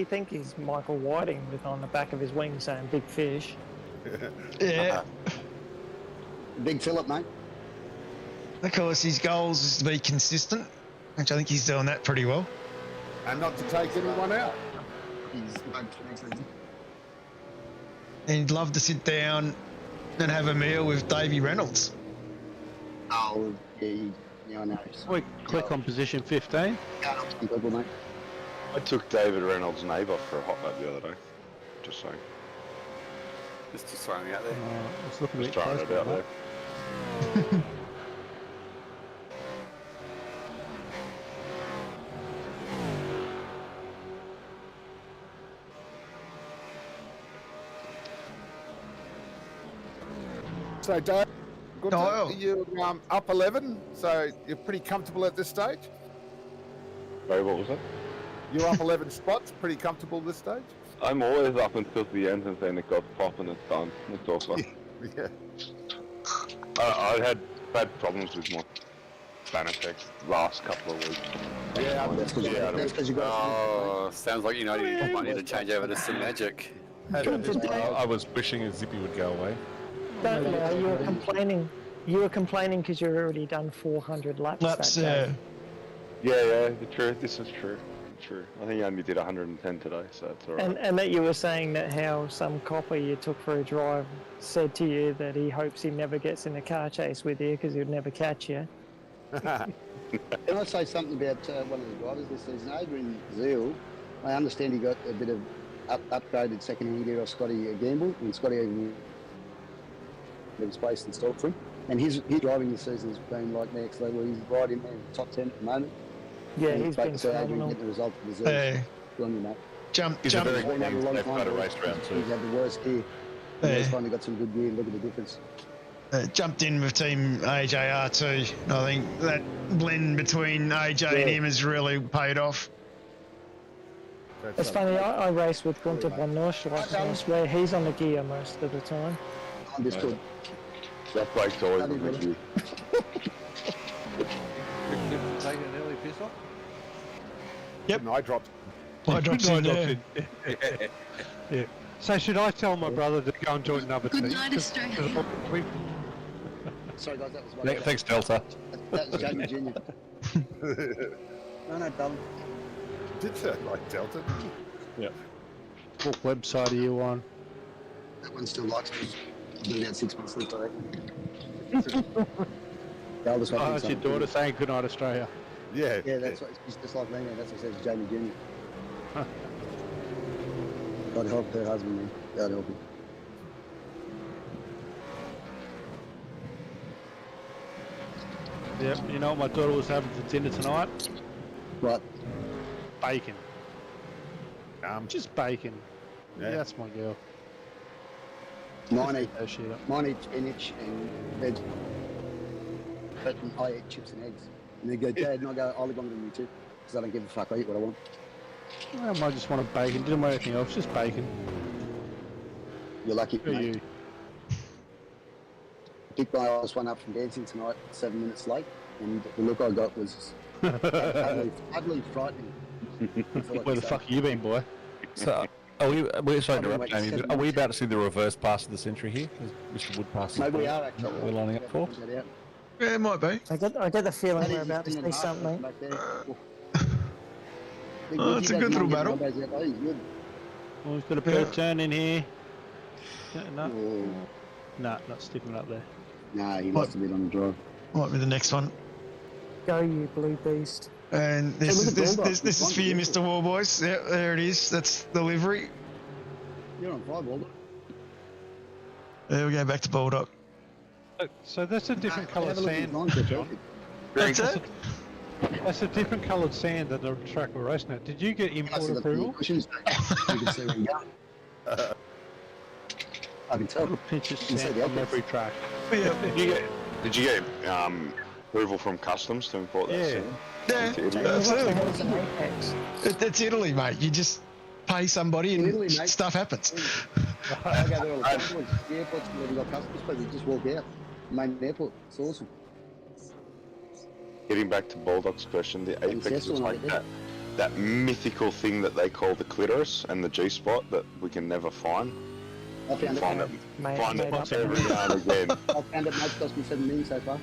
Speaker 10: thinks he's Michael Whiting with on the back of his wing saying "big fish."
Speaker 1: Yeah.
Speaker 2: Big Phillip, mate.
Speaker 1: Of course, his goals is to be consistent, which I think he's doing that pretty well.
Speaker 7: And not to take anyone out.
Speaker 2: He's
Speaker 1: And he'd love to sit down and have a meal with Davey Reynolds.
Speaker 2: oh, yeah, I know.
Speaker 9: Click on position 15.
Speaker 2: Can't help some people, mate.
Speaker 3: I took David Reynolds' neighbour for a hot lap the other day. Just saying.
Speaker 6: Just throwing it out there.
Speaker 9: It's looking a
Speaker 3: Just
Speaker 9: bit
Speaker 3: throwing
Speaker 9: close
Speaker 3: it out
Speaker 9: to
Speaker 3: there.
Speaker 7: So, Dave, good
Speaker 1: Oh.
Speaker 7: to you up 11, so you're pretty comfortable at this stage?
Speaker 3: Sorry, what was that?
Speaker 7: You're up 11 spots, pretty comfortable this stage?
Speaker 3: I'm always up until the end and then it got pop and it's done. It's over.
Speaker 7: Yeah.
Speaker 3: I had bad problems with my Fanatec last couple of weeks.
Speaker 7: Yeah,
Speaker 2: That's because you got.
Speaker 6: Oh, sounds like you might need to change over to some magic.
Speaker 8: I was wishing a Zippy would go away.
Speaker 10: Don't lie, you were complaining. You were complaining because you've already done 400 laps.
Speaker 1: Laps,
Speaker 10: that day.
Speaker 3: Yeah, the truth. This is true. True. I think I only did 110 today, so it's alright.
Speaker 10: And that you were saying that how some copper you took for a drive said to you that he hopes he never gets in a car chase with you because he'd never catch you.
Speaker 2: Can I say something about one of the drivers this season? Adrian Zeal, I understand he got a bit of upgraded second-hand gear off Scotty Gamble, and Scotty even was placed and stalled for him. And his driving this season has been like next level. He's right in there, top 10 at the moment.
Speaker 10: Yeah,
Speaker 2: And
Speaker 10: he's
Speaker 2: great
Speaker 10: been
Speaker 2: to see Adrian
Speaker 10: phenomenal.
Speaker 2: get the result of the Zeal.
Speaker 1: Hey,
Speaker 2: Good on you, mate.
Speaker 1: jump.
Speaker 8: He's a very
Speaker 2: He's been having a long
Speaker 8: they've
Speaker 2: time,
Speaker 8: got a
Speaker 2: but
Speaker 8: race round
Speaker 2: He's
Speaker 8: too.
Speaker 2: had the worst gear.
Speaker 1: Yeah.
Speaker 2: He's finally got some good gear. Look at the difference.
Speaker 1: Jumped in with Team AJR too. I think that blend between AJ and him has really paid off.
Speaker 10: It's funny, I race with Gunther von Norschloss where he's on the gear most of the time.
Speaker 2: Understood.
Speaker 3: That breaks always
Speaker 2: Bloody
Speaker 3: with you.
Speaker 4: Taking an early piss off?
Speaker 7: And I dropped.
Speaker 1: I dropped in there.
Speaker 5: Yeah. So should I tell my brother to go and join another team?
Speaker 11: Good night, Australia.
Speaker 2: Sorry, guys, that was one.
Speaker 8: Thanks, Delta.
Speaker 2: That was Jamie Jr. No, Dom.
Speaker 7: Did sound like Delta.
Speaker 9: What website are you on?
Speaker 2: That one still likes me. Been about 6 months left, I reckon. The oldest one
Speaker 9: Oh,
Speaker 2: thinks
Speaker 9: it's your
Speaker 2: I'm
Speaker 9: daughter saying good night, Australia.
Speaker 7: Yeah.
Speaker 2: Yeah, that's what it's just like me, man. That's what it says, Jamie Jr. God help her husband, man. God help him.
Speaker 9: Yep. You know what my daughter was having for dinner tonight?
Speaker 2: Right.
Speaker 9: Bacon. Just bacon.
Speaker 7: Yeah.
Speaker 9: Yeah, that's my girl.
Speaker 2: Mine eat,
Speaker 9: Oh, shit up.
Speaker 2: mine eat spinach and veg. But I eat chips and eggs. And they go, Dad, and I go, I'll live longer than you too. Because I don't give a fuck. I eat what I want.
Speaker 9: I might just want a bacon. Didn't want anything else. Just bacon.
Speaker 2: You're lucky,
Speaker 9: For
Speaker 2: mate.
Speaker 9: you.
Speaker 2: Picked my last one up from dancing tonight, 7 minutes late. And the look I got was utterly frightening. That's all I
Speaker 9: Where
Speaker 2: can
Speaker 9: the
Speaker 2: say.
Speaker 9: fuck you been, boy?
Speaker 8: So, we're sorry to interrupt,
Speaker 2: Wait,
Speaker 8: Jamie,
Speaker 2: 7
Speaker 8: but are we
Speaker 2: minutes.
Speaker 8: about to see the reverse pass of the century here? Is Mr. Wood passing?
Speaker 2: Maybe we are actually.
Speaker 8: What we're lining up for?
Speaker 2: Check that out.
Speaker 1: Yeah, it might be.
Speaker 10: I get the feeling
Speaker 2: That
Speaker 10: we're
Speaker 2: is
Speaker 10: about to
Speaker 2: just
Speaker 10: see
Speaker 2: in
Speaker 10: something.
Speaker 2: back there.
Speaker 1: Oh, it's a good little battle.
Speaker 2: He's good.
Speaker 9: Oh, we've got a bit of turn in here. No,
Speaker 2: Oh,
Speaker 9: no, not sticking up there.
Speaker 2: no, he lost a bit on the drive.
Speaker 1: Might be the next one.
Speaker 10: Go, you blue beast.
Speaker 1: And
Speaker 2: Hey,
Speaker 1: this
Speaker 2: look
Speaker 1: is
Speaker 2: at Bulldog.
Speaker 1: this is for you,
Speaker 2: He's
Speaker 1: Mr. Warboys. Yeah, there it is. That's the livery.
Speaker 2: You're on fire, Bulldog.
Speaker 1: There we go, back to Bulldog.
Speaker 5: So that's a different coloured sand,
Speaker 2: Lines, they're
Speaker 5: John.
Speaker 2: perfect.
Speaker 1: That's it?
Speaker 5: That's a different coloured sand than the track we're racing at. Did you get import
Speaker 2: Plus,
Speaker 5: approval?
Speaker 2: cushions, you can see where you're going. I can tell.
Speaker 9: Pinch of
Speaker 2: You can see
Speaker 9: sand
Speaker 2: the
Speaker 9: from
Speaker 2: outputs.
Speaker 9: every track.
Speaker 3: Did you get approval from customs to import that?
Speaker 5: Yeah.
Speaker 3: sand?
Speaker 1: Yeah,
Speaker 3: Into Italy?
Speaker 1: absolutely.
Speaker 10: What's an apex?
Speaker 1: It's Italy, mate. You just pay somebody and
Speaker 2: In Italy, mate.
Speaker 1: stuff happens.
Speaker 2: I go there all the time. The airport's where we got customers, but you just walk out. Main airport. It's awesome.
Speaker 3: Getting back to Bulldog's question, the apex
Speaker 2: yes or
Speaker 3: is
Speaker 2: no,
Speaker 3: like
Speaker 2: yeah.
Speaker 3: that mythical thing that they call the clitoris and the G-spot that we can never find.
Speaker 2: I found
Speaker 3: Find
Speaker 2: it.
Speaker 3: it,
Speaker 10: Made,
Speaker 3: find
Speaker 10: made
Speaker 3: it
Speaker 10: up.
Speaker 3: every now and again.
Speaker 2: I found it, mate. Cost me 7 million so far.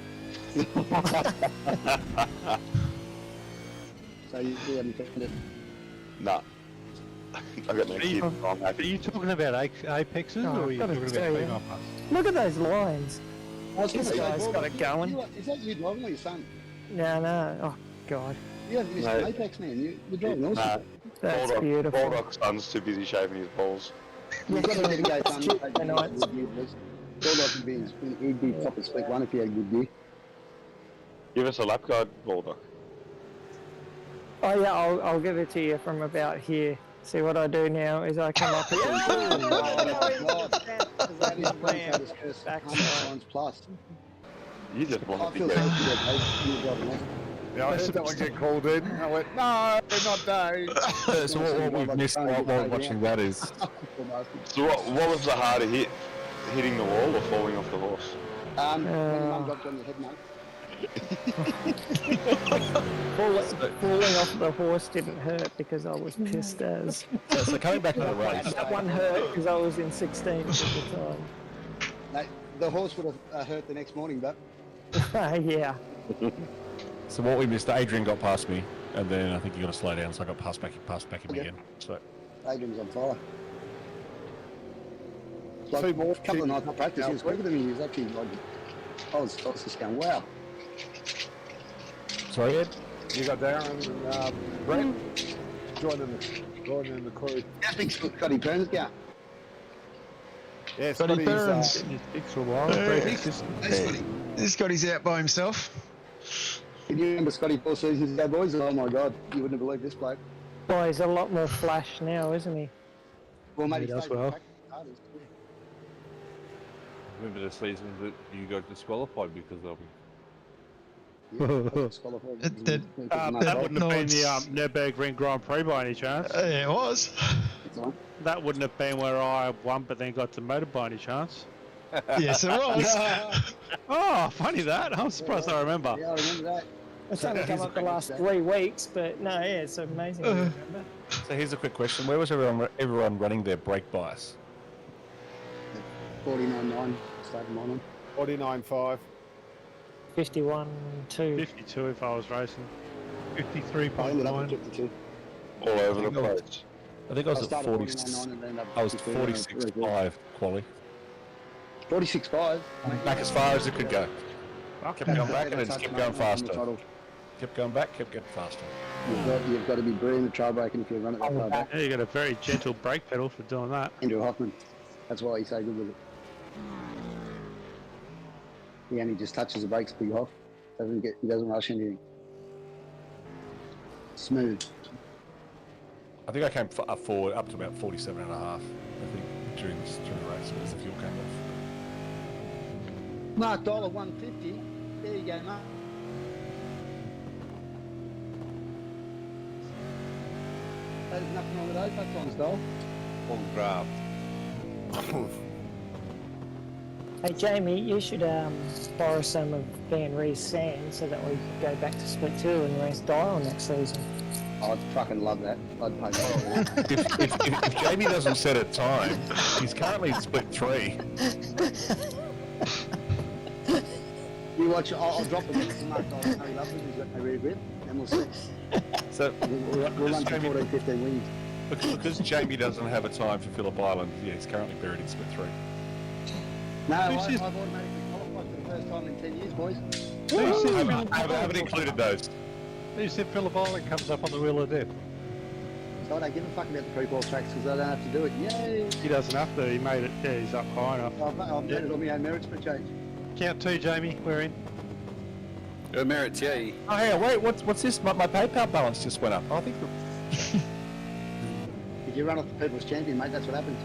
Speaker 2: So you haven't found it.
Speaker 3: Nah. I got no kid. I'm
Speaker 5: Are
Speaker 3: happy.
Speaker 5: you talking about apexes
Speaker 10: Oh,
Speaker 5: or are you
Speaker 10: I've
Speaker 5: talking
Speaker 10: gotta
Speaker 5: about
Speaker 10: tell you.
Speaker 5: female parts?
Speaker 10: Look at those lines.
Speaker 2: I was
Speaker 10: This
Speaker 2: gonna say,
Speaker 10: guy's
Speaker 2: Bulldog,
Speaker 10: got it going.
Speaker 2: Is that you driving or your son?
Speaker 10: No. Oh, God.
Speaker 2: You haven't missed
Speaker 3: No.
Speaker 2: an Apex, man. You're driving awesome.
Speaker 3: Nah,
Speaker 10: That's beautiful.
Speaker 3: Bulldog's son's too busy shaving his balls.
Speaker 2: You've got to let him go, son.
Speaker 10: Stupid nights.
Speaker 2: Bulldog he'd be top of split one if he had good gear.
Speaker 3: Give us a lap guide, Bulldog.
Speaker 10: Oh, yeah, I'll give it to you from about here. See what I do now is I come up here.
Speaker 2: That is playing times plus.
Speaker 3: You just
Speaker 2: I
Speaker 3: want to
Speaker 2: feel
Speaker 3: be
Speaker 2: so
Speaker 3: getting...
Speaker 2: good at you're driving awesome.
Speaker 7: Yeah, I heard that one get called in. I went, no, not Dave.
Speaker 8: So what we've missed while watching that is
Speaker 3: So what was the harder hit? Hitting the wall or falling off the horse?
Speaker 2: When your mum dropped on your head, mate.
Speaker 10: Falling off the horse didn't hurt because I was pissed as.
Speaker 8: so coming back to the race.
Speaker 10: That one hurt because I was in 16 at the time.
Speaker 2: No, the horse would have hurt the next morning, but
Speaker 10: Yeah.
Speaker 8: So what we missed, Adrian got past me, and then I think you got to slow down, so I got past back him
Speaker 2: Okay.
Speaker 8: again. So
Speaker 2: Adrian's on fire. Like,
Speaker 7: Two more
Speaker 2: a couple of nights of practice, he was
Speaker 7: Yeah.
Speaker 2: working with me. He was actually like, I was just going, wow.
Speaker 8: sorry, Ed.
Speaker 7: You got Darren and Brent joining the crew.
Speaker 2: How big Scotty Burns go?
Speaker 7: Yeah,
Speaker 1: Scotty Burns.
Speaker 9: Getting his picks for a while.
Speaker 1: Hey.
Speaker 9: Very consistent.
Speaker 2: Hey, Scotty.
Speaker 1: This Scotty's out by himself.
Speaker 2: Can you remember Scotty 4 seasons ago, boys? Oh my God, you wouldn't have believed this bloke.
Speaker 10: Boy, he's a lot more flash now, isn't he?
Speaker 2: Well,
Speaker 9: He
Speaker 2: maybe
Speaker 9: does well.
Speaker 4: Remember the season that you got disqualified because of him?
Speaker 1: That
Speaker 9: That wouldn't have been the
Speaker 1: it's-
Speaker 9: Nürburgring Grand Prix by any chance.
Speaker 1: Yeah, it was.
Speaker 9: That wouldn't have been where I won, but then got demoted by any chance.
Speaker 1: Yes, it was.
Speaker 9: Oh, funny that. I'm surprised I remember.
Speaker 2: Yeah, I remember that.
Speaker 10: It's only come up the last 3 weeks, but no, yeah, it's amazing. to remember.
Speaker 8: So here's a quick question: where was everyone running their brake bias?
Speaker 2: 49.9, starting mine on.
Speaker 7: 49.5.
Speaker 10: 51-2.
Speaker 9: 52 if I was racing.
Speaker 2: I ended up at
Speaker 5: 53.9.
Speaker 2: 52.
Speaker 3: All over the place.
Speaker 8: I think I was at
Speaker 2: started
Speaker 8: 40.
Speaker 2: 49.9 and ended up
Speaker 8: I was
Speaker 2: 52,
Speaker 8: 46.5 quali.
Speaker 2: 46.5.
Speaker 8: Back as far as it could go. Kept going back and it just kept going faster. Kept going back, kept getting faster.
Speaker 2: You've got to be brilliant at trail braking if you run it that far back.
Speaker 9: Yeah, you got a very gentle brake pedal for doing that.
Speaker 2: Andrew Hoffman. That's why he's so good with it. He only just touches the brakes pretty off. He doesn't rush anything. Smooth.
Speaker 8: I think I came forward up to about 47 and a half. I think during the race as the fuel came off.
Speaker 2: Mark Dollar 150. There you go, Mark. There's nothing wrong with those. That's on Dole.
Speaker 4: On draft.
Speaker 10: Hey, Jamie, you should borrow some of Van Ree's sand so that we could go back to Split 2 and race Dial next season.
Speaker 2: I'd fucking love that. I'd pay that.
Speaker 8: if Jamie doesn't set a time, he's currently in split 3.
Speaker 2: You watch, I'll drop a link to Mark Dollar. No, he loves it. He's got no rear grip. And we'll see.
Speaker 8: So
Speaker 2: We'll run for 14, 15 wins.
Speaker 8: Because Jamie doesn't have a time for Phillip Island, yeah, he's currently buried in split 3.
Speaker 2: No, I've automatically qualified for the first time in 10 years, boys.
Speaker 8: I haven't included those.
Speaker 5: Who said Phillip Island comes up on the wheel of death?
Speaker 2: So I don't give a fuck about the pre-qual tracks because I don't have to do it. Yay!
Speaker 9: He doesn't have to. He made it. Yeah, he's up high enough.
Speaker 2: I've made it on my own merits for a change.
Speaker 5: Count 2, Jamie. We're in.
Speaker 6: Your merits, yeah.
Speaker 8: Oh, hang on, wait, what's this? My PayPal balance just went up. I think.
Speaker 2: If you run off the People's Champion, mate, that's what happens.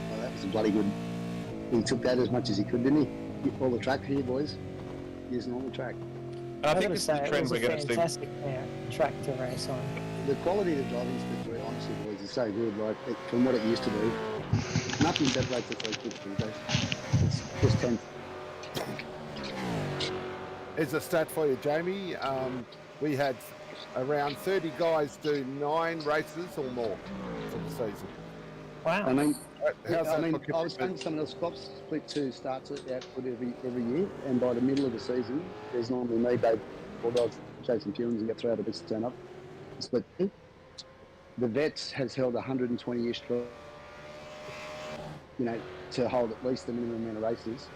Speaker 2: Well, that was a bloody good. He took that as much as he could, didn't he? Get all the track here, boys. Using all the track.
Speaker 8: I think this is the trend we're going to see.
Speaker 10: Fantastic track to race on.
Speaker 2: The quality of the driving split 3, honestly, boys, is so good. Like from what it used to be, nothing separates the 3 split 3 days. It's just 10.
Speaker 7: Here's a stat for you, Jamie. We had around 30 guys do 9 races or more for the season.
Speaker 10: Wow.
Speaker 2: I mean,
Speaker 7: How's that for
Speaker 2: I was saying to someone else, Cops split 2 starts at output every year, and by the middle of the season, there's normally me, Dave, Bulldogs, chasing Purins and get 3 other bits to turn up. Split 2. The Vets has held 120-ish, to hold at least the minimum amount of races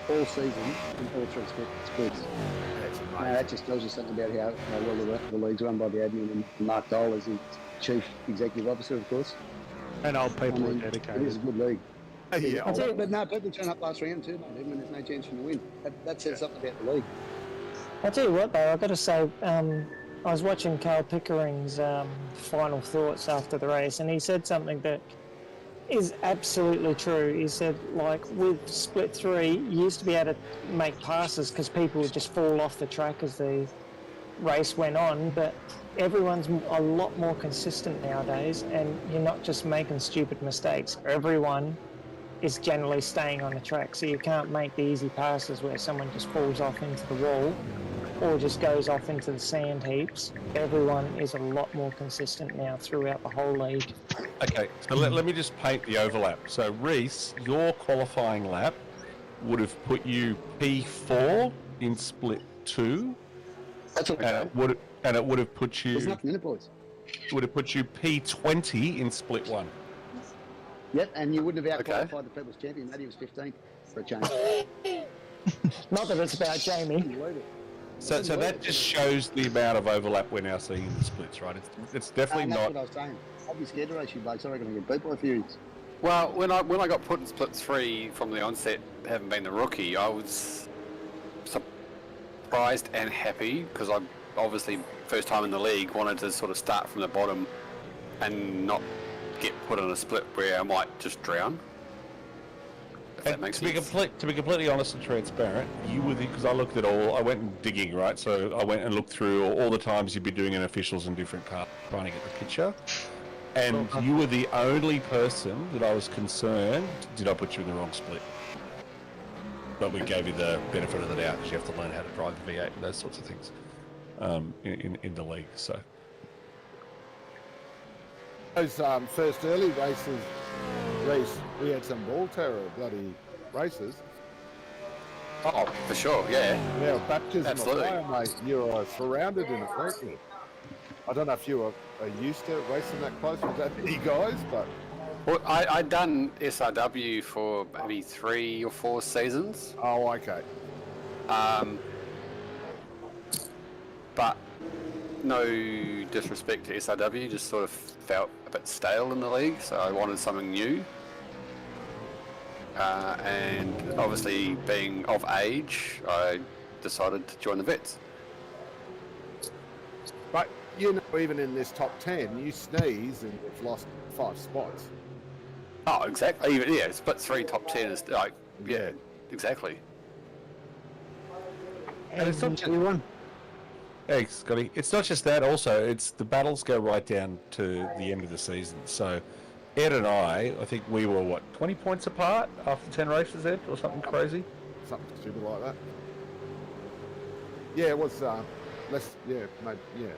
Speaker 2: all season in all 3 splits. Now, that just tells you something about how well the league's run by the admin and Mark Dole as the Chief Executive Officer, of course.
Speaker 9: And old people are
Speaker 2: It
Speaker 9: dedicated.
Speaker 2: is a good league.
Speaker 7: Yeah,
Speaker 2: But no, people turn up last round too, mate, even when there's no chance for them to win. That says something about the league.
Speaker 10: I'll tell you what, though, I've got to say, I was watching Carl Pickering's final thoughts after the race, and he said something that is absolutely true. He said, like, with split 3, you used to be able to make passes because people would just fall off the track as the race went on, but everyone's a lot more consistent nowadays, and you're not just making stupid mistakes. Everyone is generally staying on the track, so you can't make the easy passes where someone just falls off into the wall or just goes off into the sand heaps. Everyone is a lot more consistent now throughout the whole league.
Speaker 8: Okay, so let me just paint the overlap. So, Reese, your qualifying lap would have put you P4 in split 2.
Speaker 2: That's what
Speaker 8: And it would have put you.
Speaker 2: There's nothing in it, boys.
Speaker 8: It would have put you P20 in split 1.
Speaker 2: Yep, and you wouldn't have out-qualified the People's Champion. Maybe he was 15 for a change.
Speaker 10: Not that it's about Jamie.
Speaker 8: So that just shows the amount of overlap we're now seeing in the splits, right? It's definitely
Speaker 2: that's
Speaker 8: not.
Speaker 2: what I was saying. I'd be scared to race you blokes. I reckon I get beat by a few.
Speaker 6: Well, when I got put in split 3 from the onset, having been the rookie, I was surprised and happy because I obviously first time in the league wanted to sort of start from the bottom and not get put in a split where I might just drown. If that makes sense.
Speaker 8: To be completely honest and transparent, you were because I looked at all. I went digging, right? So I went and looked through all the times you'd be doing in officials in different cars, trying to get the picture. And you were the only person that I was concerned. Did I put you in the wrong split? But we gave you the benefit of the doubt because you have to learn how to drive the V8 and those sorts of things in the league. So
Speaker 7: those first early races, we had some ball terror bloody races.
Speaker 6: Oh, for sure, yeah.
Speaker 7: Yeah, baptism
Speaker 6: Absolutely.
Speaker 7: of fire, mate. You were surrounded in it, weren't you? I don't know if you are used to racing that close with that many guys, but...
Speaker 6: Well, I'd done SRW for maybe 3 or 4 seasons.
Speaker 7: Oh, okay.
Speaker 6: But no disrespect to SRW, just sort of felt a bit stale in the league, so I wanted something new. And obviously being of age, I decided to join the Vets.
Speaker 7: But, you know, even in this top 10, you sneeze and you've lost 5 spots.
Speaker 6: Oh, exactly. Even, yeah, split 3 top 10 is like, yeah, exactly.
Speaker 8: and it's not just, hey, Scotty, it's not just that. Also, it's the battles go right down to the end of the season. So Ed and I think we were, what, 20 points apart after 10 races, Ed, or something crazy?
Speaker 7: Something stupid like that. Yeah, it was less, yeah, maybe, yeah,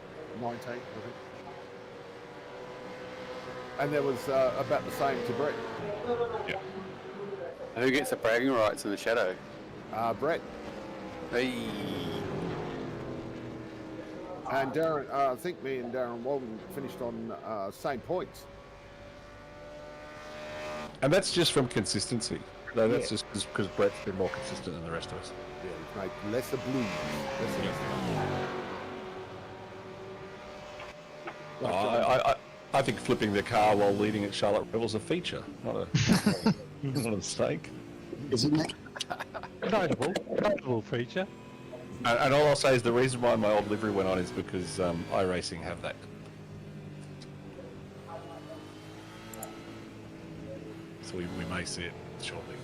Speaker 7: 19, I think. And there was about the same to Brett.
Speaker 8: Yeah.
Speaker 6: Who gets the bragging rights in the shadow?
Speaker 7: Brett.
Speaker 6: Hey.
Speaker 7: And Darren, I think me and Darren Walden finished on same points.
Speaker 8: And that's just from consistency. No, that's just because Brett's been more consistent than the rest of us.
Speaker 7: Yeah, he's made lesser blues.
Speaker 8: I think flipping the car while leading at Charlotte Rebel's a feature, not a mistake.
Speaker 2: Isn't it?
Speaker 5: Notable feature.
Speaker 8: And all I'll say is the reason why my old livery went on is because iRacing have that. So we may see it shortly.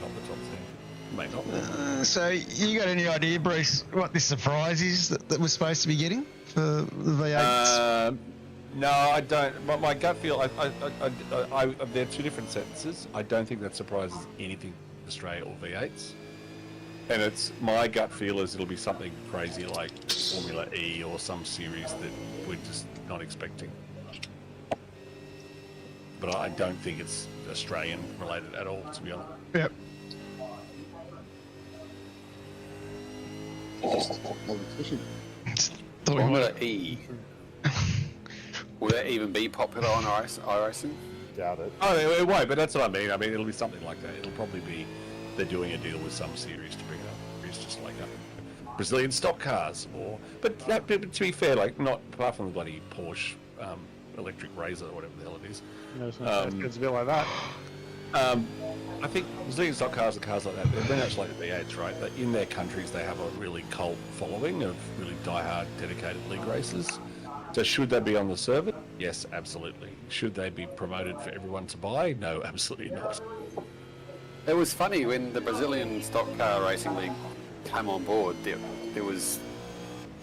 Speaker 8: Not the top 10. May not.
Speaker 1: So you got any idea, Bruce, what this surprise is that we're supposed to be getting for the V8s?
Speaker 8: No, I don't. My gut feel, they're two different sentences. I don't think that surprises anything Australia or V8s. And it's my gut feel is it'll be something crazy like Formula E or some series that we're just not expecting. But I don't think it's Australian related at all, to be honest.
Speaker 1: Yep.
Speaker 2: Politician.
Speaker 6: Formula E. Will that even be popular on iRacing?
Speaker 7: Doubt it.
Speaker 8: Oh, it won't, but that's what I mean. I mean, it'll be something like that. It'll probably be they're doing a deal with some series to bring it up. It's just like Brazilian stock cars, or but to be fair, like not apart from the bloody Porsche electric Razor or whatever the hell it is.
Speaker 9: No, it's not it's a bit like that.
Speaker 8: I think Brazilian stock cars and cars like that, they're very much like the V8s, right? That in their countries they have a really cult following of really diehard, dedicated league racers. So should they be on the server? Yes, absolutely. Should they be promoted for everyone to buy? No, absolutely not.
Speaker 6: It was funny when the Brazilian Stock Car Racing League came on board. There was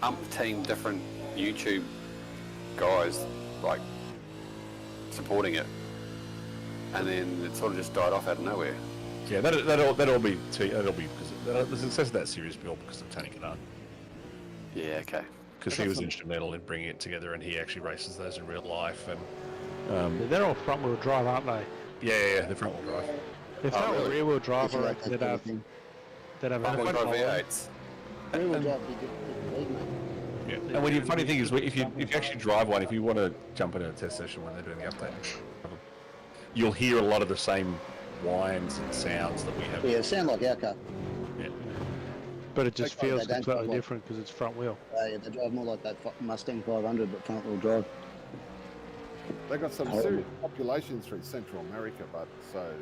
Speaker 6: umpteen different YouTube guys like supporting it, and then it sort of just died off out of nowhere.
Speaker 8: Yeah, that'll be because the success of that series built because of Tony Canard.
Speaker 6: Yeah, okay.
Speaker 8: Because he was instrumental in bringing it together, and he actually races those in real life. And
Speaker 5: They're all front-wheel drive, aren't they?
Speaker 8: yeah, they're front-wheel drive.
Speaker 5: If they were rear-wheel drive,
Speaker 2: It's
Speaker 5: I
Speaker 2: like
Speaker 5: reckon
Speaker 2: that
Speaker 5: they'd
Speaker 2: kind of
Speaker 5: have
Speaker 2: thing.
Speaker 6: Front-wheel drive V8s.
Speaker 2: Rear-wheel drive, you get the lead, mate.
Speaker 8: Yeah. And the funny thing is, if you actually drive one, if you want to jump into a test session when they're doing the update, you'll hear a lot of the same whines and sounds that we have.
Speaker 2: Yeah, sound like our car.
Speaker 8: Yeah.
Speaker 5: But it just
Speaker 2: Okay,
Speaker 5: feels
Speaker 2: they don't
Speaker 5: completely
Speaker 2: drive like-
Speaker 5: different because it's front wheel.
Speaker 2: They drive more like that Mustang 500, but front-wheel drive.
Speaker 7: They got some serious population through Central America, but so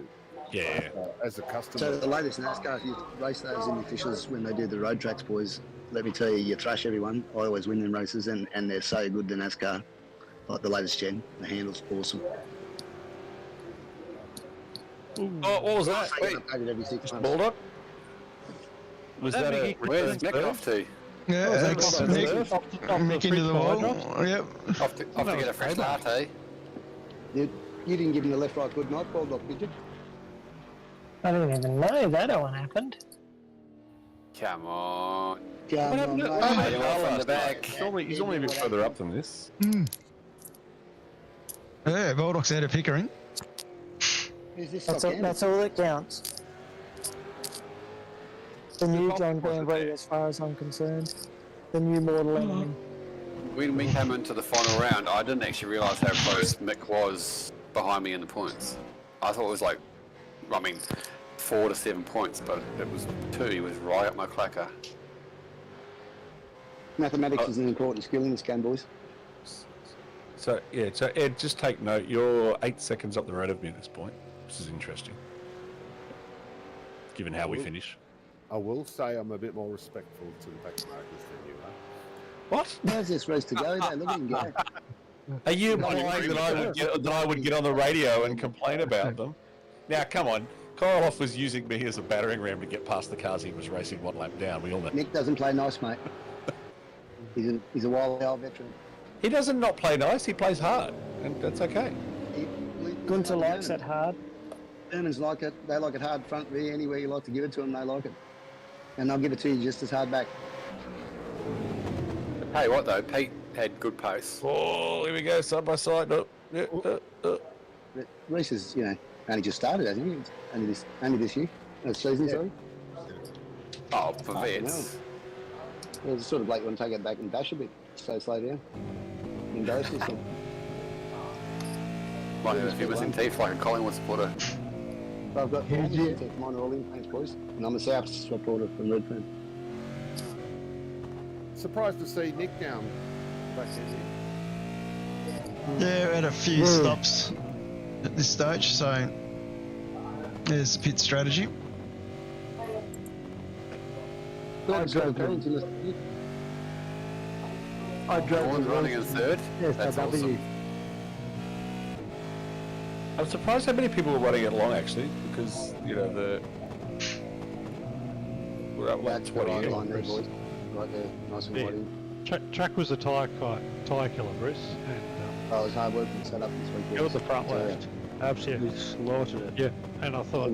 Speaker 8: Yeah.
Speaker 7: as a customer,
Speaker 2: So the latest NASCAR, if you race those in the officials when they do the road tracks, boys, let me tell you, you thrash everyone. I always win them races, and they're so good, the NASCAR. Like the latest gen, the handle's awesome.
Speaker 8: Oh, what was that?
Speaker 2: They get updated every 6 months.
Speaker 8: Bulldog? Was that a...
Speaker 6: Where's Mick off to?
Speaker 1: Yeah, thanks, Mick. Mick into the wall. Yep.
Speaker 6: Off to get a fresh latte.
Speaker 2: You didn't give him the left-right good night, Bulldog, did you?
Speaker 10: I didn't even know that one happened.
Speaker 6: Come on.
Speaker 2: Come on,
Speaker 8: happened?
Speaker 2: mate.
Speaker 6: You're off in the back.
Speaker 8: He's normally a bit further up than this.
Speaker 1: Yeah, Bulldog's out of Pickering.
Speaker 2: Who's this
Speaker 10: That's
Speaker 2: stock
Speaker 10: all,
Speaker 2: handle?
Speaker 10: that's all that counts. The new John BMW, as far as I'm concerned. The new model enemy.
Speaker 6: When we came into the final round, I didn't actually realise how close Mick was behind me in the points. I thought it was like, 4 to 7 points, but it was 2. He was right up my clacker.
Speaker 2: Mathematics is an important skill in this game, boys.
Speaker 8: So Ed, just take note, you're 8 seconds up the road of me at this point. This is interesting. Given how we finish.
Speaker 7: I will say I'm a bit more respectful to the backmarkers than you are.
Speaker 8: What?
Speaker 2: How's this race to go? They look at him go.
Speaker 8: Are you implying that I would get on the radio and complain about them? Now, come on. Korolev was using me as a battering ram to get past the cars he was racing 1 lap down. We all know.
Speaker 2: Nick doesn't play nice, mate. He's a wild owl veteran.
Speaker 8: He doesn't not play nice. He plays hard, and that's okay.
Speaker 10: Gunter likes it hard.
Speaker 2: Germans like it. They like it hard front, rear, anywhere you like to give it to them, they like it. And they'll give it to you just as hard back.
Speaker 6: Hey, what though? Pete had good pace.
Speaker 8: Oh, here we go, side by side.
Speaker 2: Race is, only just started, hasn't he? Only this year. Season, sorry.
Speaker 6: Oh, for vets.
Speaker 2: It's sort of like you want to take it back and dash a bit, so slow down. In doses.
Speaker 6: Might have a few missing teeth like a Collingwood supporter.
Speaker 2: But I've got all missing teeth. Mine are all in paints, boys. And I'm a South supporter from Redfern.
Speaker 7: Surprised to see Nick down back in
Speaker 1: Yeah, we had a few stops at this stage, so there's the pit strategy.
Speaker 2: I drove
Speaker 6: Corn's running in third.
Speaker 9: Yes,
Speaker 6: That's awesome.
Speaker 8: I'm surprised how many people were running it along actually, because you know we're up like 20.
Speaker 2: Right line there, boys. Right there, nice and wide in.
Speaker 5: Track was a tyre killer, Bruce, and
Speaker 2: Oh, it was hard work and set up this week.
Speaker 9: It was the front left. Absolutely slaughtered it.
Speaker 5: yeah, and I thought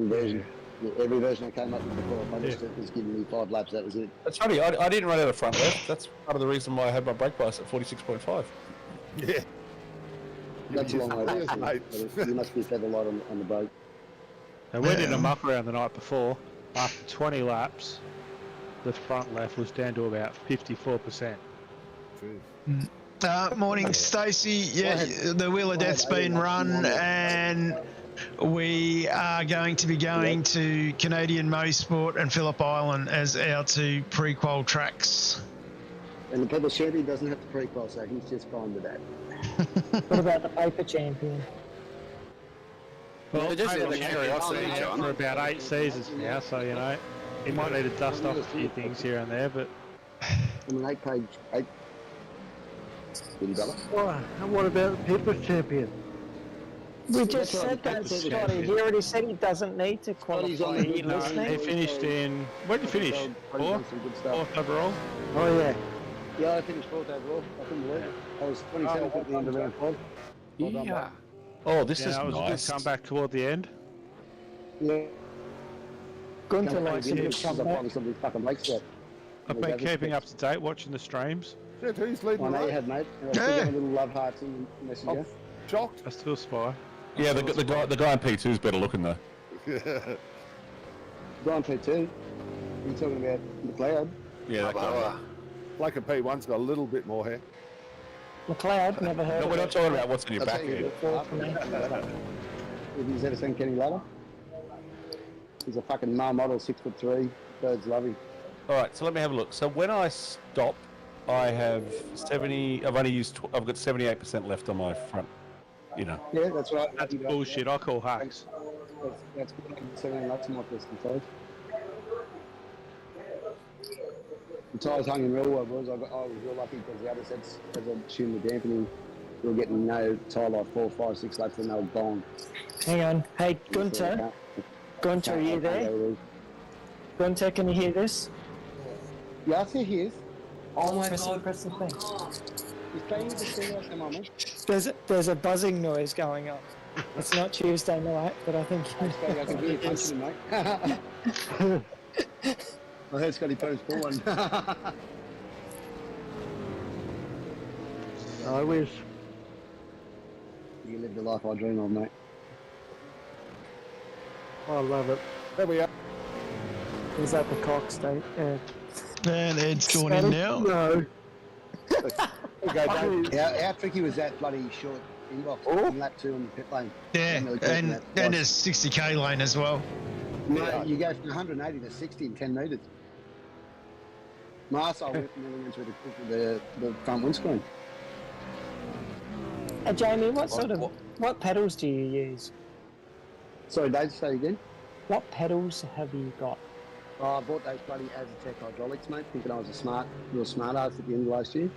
Speaker 2: Every version I came up with before, I just was giving me 5 laps, that was it.
Speaker 8: That's funny. I didn't run out of front left. That's part of the reason why I had my brake bias at 46.5.
Speaker 7: Yeah.
Speaker 2: That's a long way
Speaker 7: Yes,
Speaker 2: back.
Speaker 7: mate.
Speaker 2: You must be feather light on the brake.
Speaker 9: I went in a muck around the night before. After 20 laps, the front left was down to about 54%.
Speaker 1: Morning, Stacey. Yeah, the Wheel of Death's been run, and we are going to be going to Canadian Motorsport and Phillip Island as our 2 pre-qual tracks.
Speaker 2: And the Pebble Champion doesn't have to pre-qual, so he's just fine with that.
Speaker 10: What about the paper champion?
Speaker 6: Well, just out of curiosity, John.
Speaker 9: For about 8 seasons now, so you know, he might need to dust off a few things here and there, but...
Speaker 2: I'm an 8-page... 8...
Speaker 9: What about the paper champion?
Speaker 10: We just said that, Scotty. He already said he doesn't need to qualify. Are you
Speaker 9: He
Speaker 10: listening?
Speaker 9: finished in... Where did he finish? Fourth overall?
Speaker 10: Oh, yeah.
Speaker 2: Yeah, I finished 4th overall. I couldn't believe it. I was 27th at the end of round 5.
Speaker 6: Yeah.
Speaker 8: Oh, this
Speaker 9: Yeah,
Speaker 8: is
Speaker 9: that was
Speaker 8: nice.
Speaker 9: a good comeback toward the end.
Speaker 2: Yeah.
Speaker 10: Gunther likes him to
Speaker 2: Comes
Speaker 10: come
Speaker 2: up
Speaker 10: back.
Speaker 2: on somebody fucking makes that.
Speaker 9: I've been keeping up to date, watching the streams.
Speaker 7: Shit, who's leading
Speaker 2: I know
Speaker 7: the
Speaker 2: you
Speaker 7: race?
Speaker 2: had, mate. And I still got a little love hearts in the messenger.
Speaker 7: I'm shocked.
Speaker 9: I still spy.
Speaker 8: Yeah, the guy in P2 is better looking though.
Speaker 2: Brian P2. You're talking about McLeod.
Speaker 8: Yeah, that guy.
Speaker 7: Blake and P1's got a little bit more hair.
Speaker 10: McLeod, never heard
Speaker 8: No,
Speaker 10: of
Speaker 8: we're
Speaker 10: it.
Speaker 8: not talking about what's in your
Speaker 2: I'll
Speaker 8: back
Speaker 2: tell you
Speaker 8: here.
Speaker 10: Fourth for me.
Speaker 2: Have you ever seen Kenny Ladder? He's a fucking male model, 6'3". Birds love him.
Speaker 8: All right, so let me have a look. So when I stop, I have 70. I've only used. I've got 78% left on my front. You know.
Speaker 2: Yeah, that's right.
Speaker 9: That's bullshit. I call hacks.
Speaker 2: That's good. 17 laps in my first control. The tyres hung in real well, boys. I was real lucky because the other sets, as I tuned the dampening, we were getting no tyre life 4, 5, 6 laps and they were gone.
Speaker 10: Hang on. Hey, Gunther. Gunther, are you there? Gunther, can you hear this?
Speaker 2: Yeah, I see he is.
Speaker 10: Oh my God. Press the thing.
Speaker 2: He's playing with the stereo at the moment.
Speaker 10: There's a buzzing noise going on. It's not Tuesday night, but I think
Speaker 2: I can hear you punching him, mate. I heard Scotty put his full one.
Speaker 9: I wish.
Speaker 2: You live the life I dream of, mate.
Speaker 9: I love it.
Speaker 7: There we are.
Speaker 10: is that the cock state?
Speaker 1: And Ed's gone in now.
Speaker 9: No.
Speaker 2: How tricky was that bloody short inbox in lap 2 on the pit lane?
Speaker 1: Yeah, and there's 60k lane as well.
Speaker 2: Mate, you go from 180 to 60 in 10 metres. My arsehole went into the front windscreen.
Speaker 10: Jamie, what pedals do you use?
Speaker 2: Sorry, Dave, say again?
Speaker 10: What pedals have you got?
Speaker 2: Oh, I bought those bloody Azatec hydraulics, mate, thinking I was a real smart ass at the end of last year.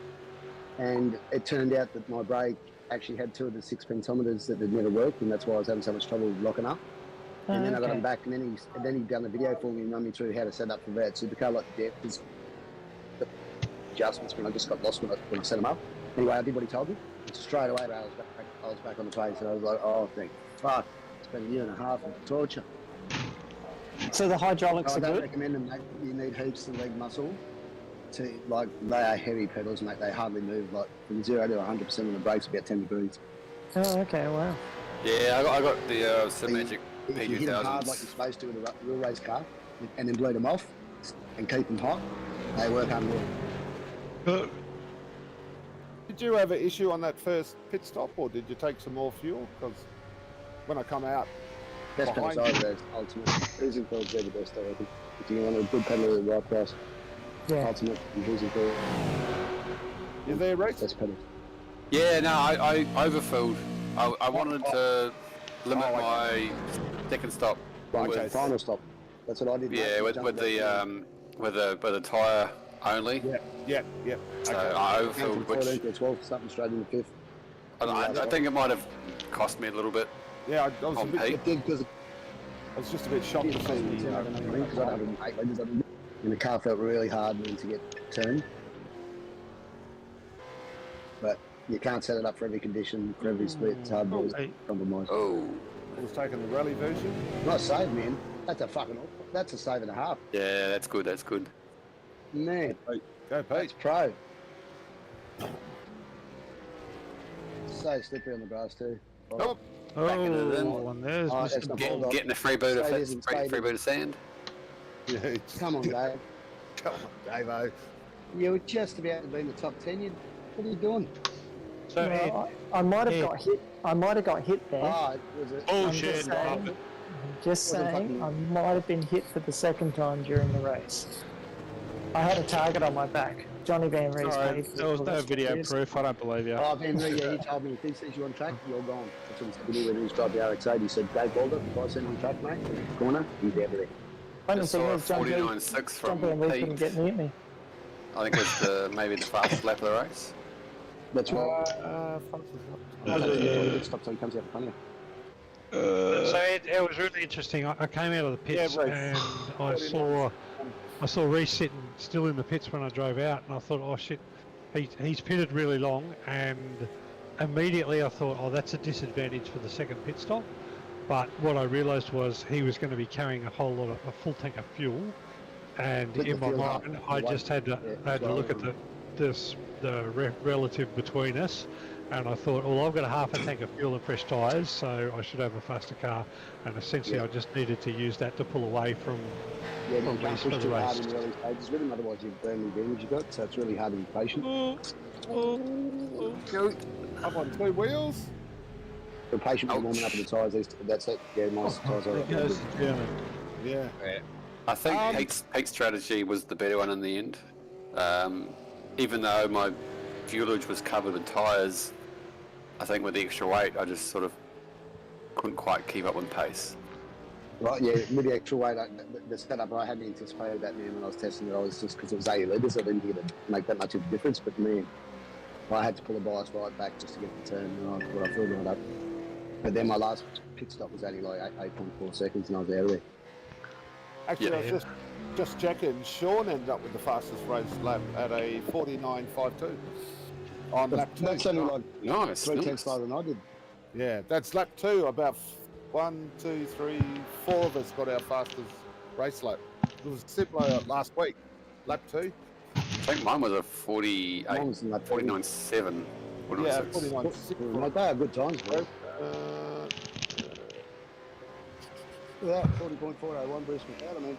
Speaker 2: And it turned out that my brake actually had 2 of the 6 pentometers that had never worked, and that's why I was having so much trouble locking up. And then I got him back, and then he done a video for me and run me through how to set up for that supercar, like the depth, the adjustments when I just got lost when I set them up. Anyway, I did what he told me. Straight away, I was back on the pace, and I was like, oh, thank fuck. It's been a year and a half of torture.
Speaker 10: So the hydraulics
Speaker 2: I
Speaker 10: are
Speaker 2: don't
Speaker 10: good?
Speaker 2: recommend them, mate. You need heaps of leg muscle. They are heavy pedals, mate. They hardly move. Like from 0 to 100% on the brakes, about 10 degrees.
Speaker 10: Oh, okay, wow.
Speaker 6: Yeah, I got the Magic
Speaker 2: If you hit them hard
Speaker 6: P2000s.
Speaker 2: like you're supposed to with a real race car, and then bleed them off and keep them hot, they work unreal.
Speaker 7: Did you have an issue on that first pit stop, or did you take some more fuel? Because when I come out,
Speaker 2: Best
Speaker 7: behind
Speaker 2: pedals
Speaker 7: you-
Speaker 2: are the ultimate. Cruising fields are the best, I reckon. If you want a good pedal at the right price,
Speaker 10: Yeah.
Speaker 2: ultimate and cruising field,
Speaker 7: you there, Reece?
Speaker 2: best pedals.
Speaker 6: Yeah, no, I overfilled. I wanted to limit
Speaker 7: Oh,
Speaker 6: my second stop.
Speaker 2: Right,
Speaker 6: with-
Speaker 2: okay, final stop. That's what I did.
Speaker 6: Yeah, with the tyre only.
Speaker 7: Yeah.
Speaker 6: So
Speaker 7: Okay.
Speaker 6: I
Speaker 2: Came
Speaker 6: overfilled,
Speaker 2: from
Speaker 6: which
Speaker 2: 14 to 12, something straight in the fifth.
Speaker 6: I think it might have cost me a little bit
Speaker 7: Yeah, I was a
Speaker 6: on
Speaker 7: bit,
Speaker 6: peak.
Speaker 2: It did because
Speaker 7: I was just a bit shocked to see
Speaker 2: because I don't have 8 litres, and the car felt really hard when to get turned. But you can't set it up for every condition, for every split. It's hard to compromise.
Speaker 6: Oh,
Speaker 7: I was taking the rally version.
Speaker 2: Not save, man. That's a save and a half.
Speaker 6: yeah, that's good. That's good.
Speaker 2: Man,
Speaker 7: Go,
Speaker 2: that's
Speaker 7: Pete.
Speaker 2: pro. So slippery on the grass too.
Speaker 7: Oh,
Speaker 6: Backing it in.
Speaker 5: And there's
Speaker 2: Oh,
Speaker 5: Mr.
Speaker 2: that's not
Speaker 6: Getting,
Speaker 2: Bulldog.
Speaker 6: getting a free boot of
Speaker 2: Stay in, stay
Speaker 6: free
Speaker 2: in.
Speaker 6: boot of sand.
Speaker 7: yeah, it's-
Speaker 2: Come on, Dave.
Speaker 7: Come on, Davo.
Speaker 2: You were just about to be in the top 10. What are you doing?
Speaker 5: So Ed,
Speaker 10: I might have
Speaker 5: Ed.
Speaker 10: got hit. I might have got hit there.
Speaker 2: Oh, was it?
Speaker 10: I'm
Speaker 5: bullshit.
Speaker 10: just saying, just
Speaker 2: Wasn't
Speaker 10: saying,
Speaker 2: fucking-
Speaker 10: I might have been hit for the second time during the race. I had a target on my back. Johnny Van Rees
Speaker 9: Sorry,
Speaker 10: paid for
Speaker 9: there was
Speaker 10: all
Speaker 9: no
Speaker 10: this
Speaker 9: video
Speaker 10: years.
Speaker 9: proof. I don't believe you.
Speaker 2: Oh, Ben Lee, yeah, he told me if he sees you on track, you're gone. That's what he said when he was driving the RX-8. He said, Dave Balder, if I see him on track, mate, in the corner, he's out of there.
Speaker 10: Funny
Speaker 6: Just
Speaker 10: thing
Speaker 6: saw a
Speaker 10: is, John Van
Speaker 6: 49.6 from
Speaker 10: Rees couldn't
Speaker 6: Pete.
Speaker 10: get near me.
Speaker 6: I think it's maybe the fastest lap of the race.
Speaker 2: That's right.
Speaker 7: Fuck.
Speaker 2: Stop so he comes out in front of you.
Speaker 5: So it was really interesting. I came out of the pits
Speaker 7: Yeah, Reece.
Speaker 5: and I saw Reece sitting still in the pits when I drove out, and I thought, oh shit, he's pitted really long, and immediately I thought, oh, that's a disadvantage for the second pit stop. But what I realised was he was going to be carrying a full tank of fuel, and
Speaker 2: Put
Speaker 5: in
Speaker 2: the
Speaker 5: my
Speaker 2: fuel up.
Speaker 5: mind, I just had to look at the relative between us. And I thought, well, I've got a half a tank of fuel and fresh tyres, so I should have a faster car. And essentially, I just needed to use that to pull away from.
Speaker 2: Yeah, you
Speaker 5: Probably
Speaker 2: can't
Speaker 5: for
Speaker 2: push
Speaker 5: the
Speaker 2: too hard
Speaker 5: race.
Speaker 2: in the early stages with him, otherwise you burn the damage you got, so it's really hard to be patient.
Speaker 7: Up on 2 wheels.
Speaker 2: Be patient with
Speaker 6: Ouch.
Speaker 2: warming up of the tyres, that's it. Yeah, nice tyres are
Speaker 5: There goes the German.
Speaker 7: Yeah.
Speaker 6: I think Pete's strategy was the better one in the end. Even though my fuelage was covered with tyres, I think with the extra weight, I just sort of couldn't quite keep up with pace.
Speaker 2: Right, yeah, with the extra weight, the setup, I hadn't anticipated that, man, when I was testing it. I was just, because it was 80 litres, I didn't think it'd make that much of a difference, but man, I had to pull the bias right back just to get the turn, and I filled it up. But then my last pit stop was only like 8.4 seconds, and I was out of there.
Speaker 7: Actually,
Speaker 6: Yeah.
Speaker 7: I was just checking. Sean ended up with the fastest race lap at a 49.52 on lap 2.
Speaker 2: That's only like
Speaker 6: Nice.
Speaker 2: 3
Speaker 6: nice.
Speaker 2: tenths slower than I did.
Speaker 7: Yeah, that's lap 2. About 1, 2, 3, 4 of us got our fastest race lap. It was similar last week. Lap 2.
Speaker 6: I think mine was a 48,
Speaker 2: Mine was in lap
Speaker 6: 49.7.
Speaker 7: Yeah,
Speaker 6: 49.6.
Speaker 7: 49.6.
Speaker 2: Like, they are good times, bro. Yeah, 40.401 Bruce McLeod, I mean,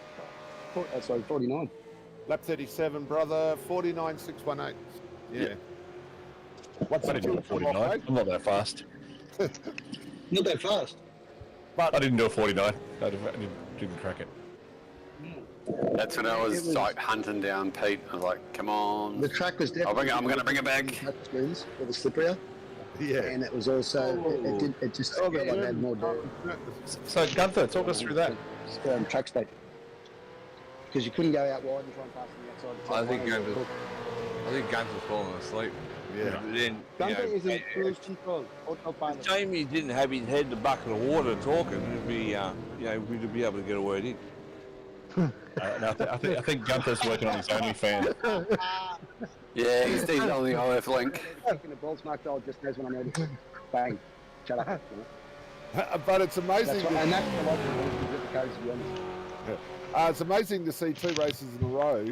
Speaker 2: sorry, 49.
Speaker 7: Lap 37, brother. 49.618. Yeah. What's
Speaker 8: I didn't do a 49. I'm not that fast.
Speaker 2: Not that fast.
Speaker 8: I didn't do a 49. I didn't crack it.
Speaker 6: That's when I was like hunting down Pete. I was like, come on.
Speaker 2: The track was definitely...
Speaker 6: I'm going to bring it back.
Speaker 2: Screens, it was slipperier,
Speaker 7: Yeah.
Speaker 2: and it was also, it just felt like it had more dirt.
Speaker 8: So Gunther, talk us through that.
Speaker 2: Track state. Because you couldn't go out wide and try and pass on the outside. of the
Speaker 11: I
Speaker 2: track
Speaker 11: think
Speaker 2: lane.
Speaker 11: I think Guns was falling asleep.
Speaker 7: Yeah.
Speaker 11: But then,
Speaker 2: Gunther is
Speaker 11: you
Speaker 2: in
Speaker 11: know,
Speaker 2: cruise control. Autopilot.
Speaker 11: if Jamie didn't have his head in the bucket of water talking, it'd be, we'd be able to get a word in.
Speaker 8: No, I think Gunther's working on his OnlyFans.
Speaker 6: Yeah, he's on the OF link.
Speaker 2: Taking the ball smack dog just knows when I'm ready. Bang. Shut up.
Speaker 7: But it's amazing.
Speaker 2: That's right. And that's the logic of the codes, to be honest.
Speaker 7: It's amazing to see 2 races in a row.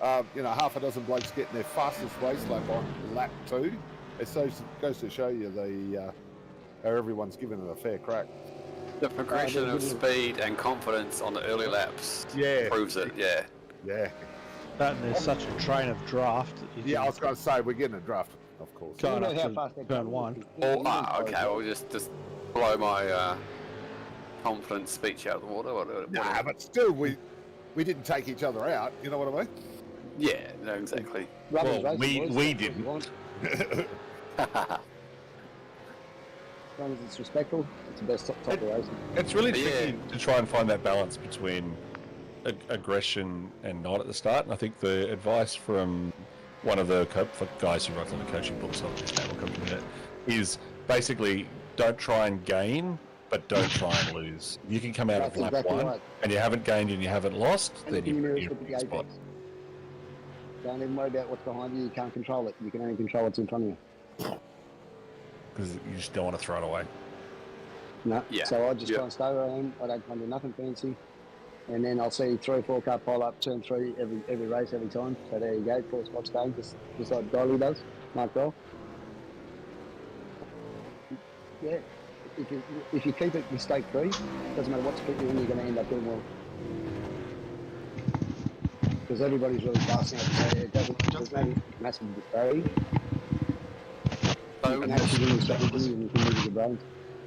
Speaker 7: Half a dozen blokes getting their fastest race lap on lap 2. It goes to show you how everyone's given it a fair crack.
Speaker 6: The progression of speed and confidence on the early laps proves it, yeah.
Speaker 7: Yeah.
Speaker 9: That and there's such a train of draft. That you
Speaker 7: Yeah, I
Speaker 9: can
Speaker 7: was going to say we're getting a draft, of course.
Speaker 9: going up
Speaker 2: how
Speaker 9: to
Speaker 2: fast that
Speaker 9: turn
Speaker 2: goes.
Speaker 9: one.
Speaker 6: Oh, okay. Well, just blow my confident speech out of the water. Whatever.
Speaker 7: Nah, but still, we didn't take each other out. You know what I mean?
Speaker 6: Yeah, no, exactly.
Speaker 2: Rubber's
Speaker 8: Well,
Speaker 2: racing, boys.
Speaker 8: we
Speaker 2: That's what you
Speaker 8: didn't.
Speaker 2: want. As long as it's respectful, it's the best type of racing.
Speaker 8: It's really
Speaker 6: Yeah.
Speaker 8: tricky to try and find that balance between aggression and not at the start. And I think the advice from one of the guys who writes on the coaching books, I'll just name will come to that, is basically don't try and gain, but don't try and lose. You can come out of lap
Speaker 2: exactly
Speaker 8: one
Speaker 2: right.
Speaker 8: and you haven't gained and you haven't lost,
Speaker 2: And
Speaker 8: then
Speaker 2: you
Speaker 8: you're
Speaker 2: mirrors
Speaker 8: in a
Speaker 2: with the
Speaker 8: good spot.
Speaker 2: apex. Don't even worry about what's behind you. You can't control it. You can only control what's in front of you.
Speaker 8: Because you just don't want to throw it away.
Speaker 2: No.
Speaker 6: Yeah.
Speaker 2: So I just try and stay where I am. I don't do nothing fancy. And then I'll see 3 or 4 car pile up, turn 3 every race, every time. So there you go, 4 spots going, just like Dolly does, Mark Doll. Yeah. If you keep it mistake free, doesn't matter what split you're in, you're going to end up doing well. Because everybody's really fast now, so it doesn't. There's no massive disparity. You can actually win your strategy and you can move your brain.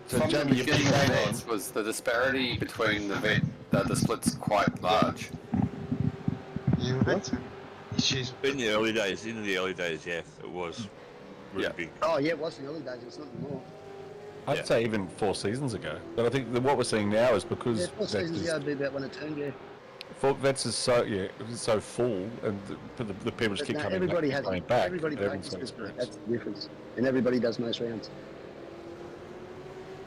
Speaker 8: So,
Speaker 6: From the
Speaker 8: Jamie, you're
Speaker 6: beginning
Speaker 8: putting
Speaker 6: of
Speaker 8: that on.
Speaker 6: vets, was the disparity between the splits quite large?
Speaker 12: You would think so. Issues.
Speaker 11: In the early days, yeah, it was really big.
Speaker 2: Oh yeah, it was in the early days. It's not anymore.
Speaker 8: I'd say even 4 seasons ago. But I think that what we're seeing now is because
Speaker 2: Yeah, 4 seasons ago, I'd be about when it turned. Yeah.
Speaker 8: Vets is so full, and the people just keep coming
Speaker 2: Everybody
Speaker 8: back.
Speaker 2: has
Speaker 8: Coming back.
Speaker 2: everybody
Speaker 8: Everyone's
Speaker 2: practices.
Speaker 8: got experience.
Speaker 2: That's the difference. And everybody does most rounds.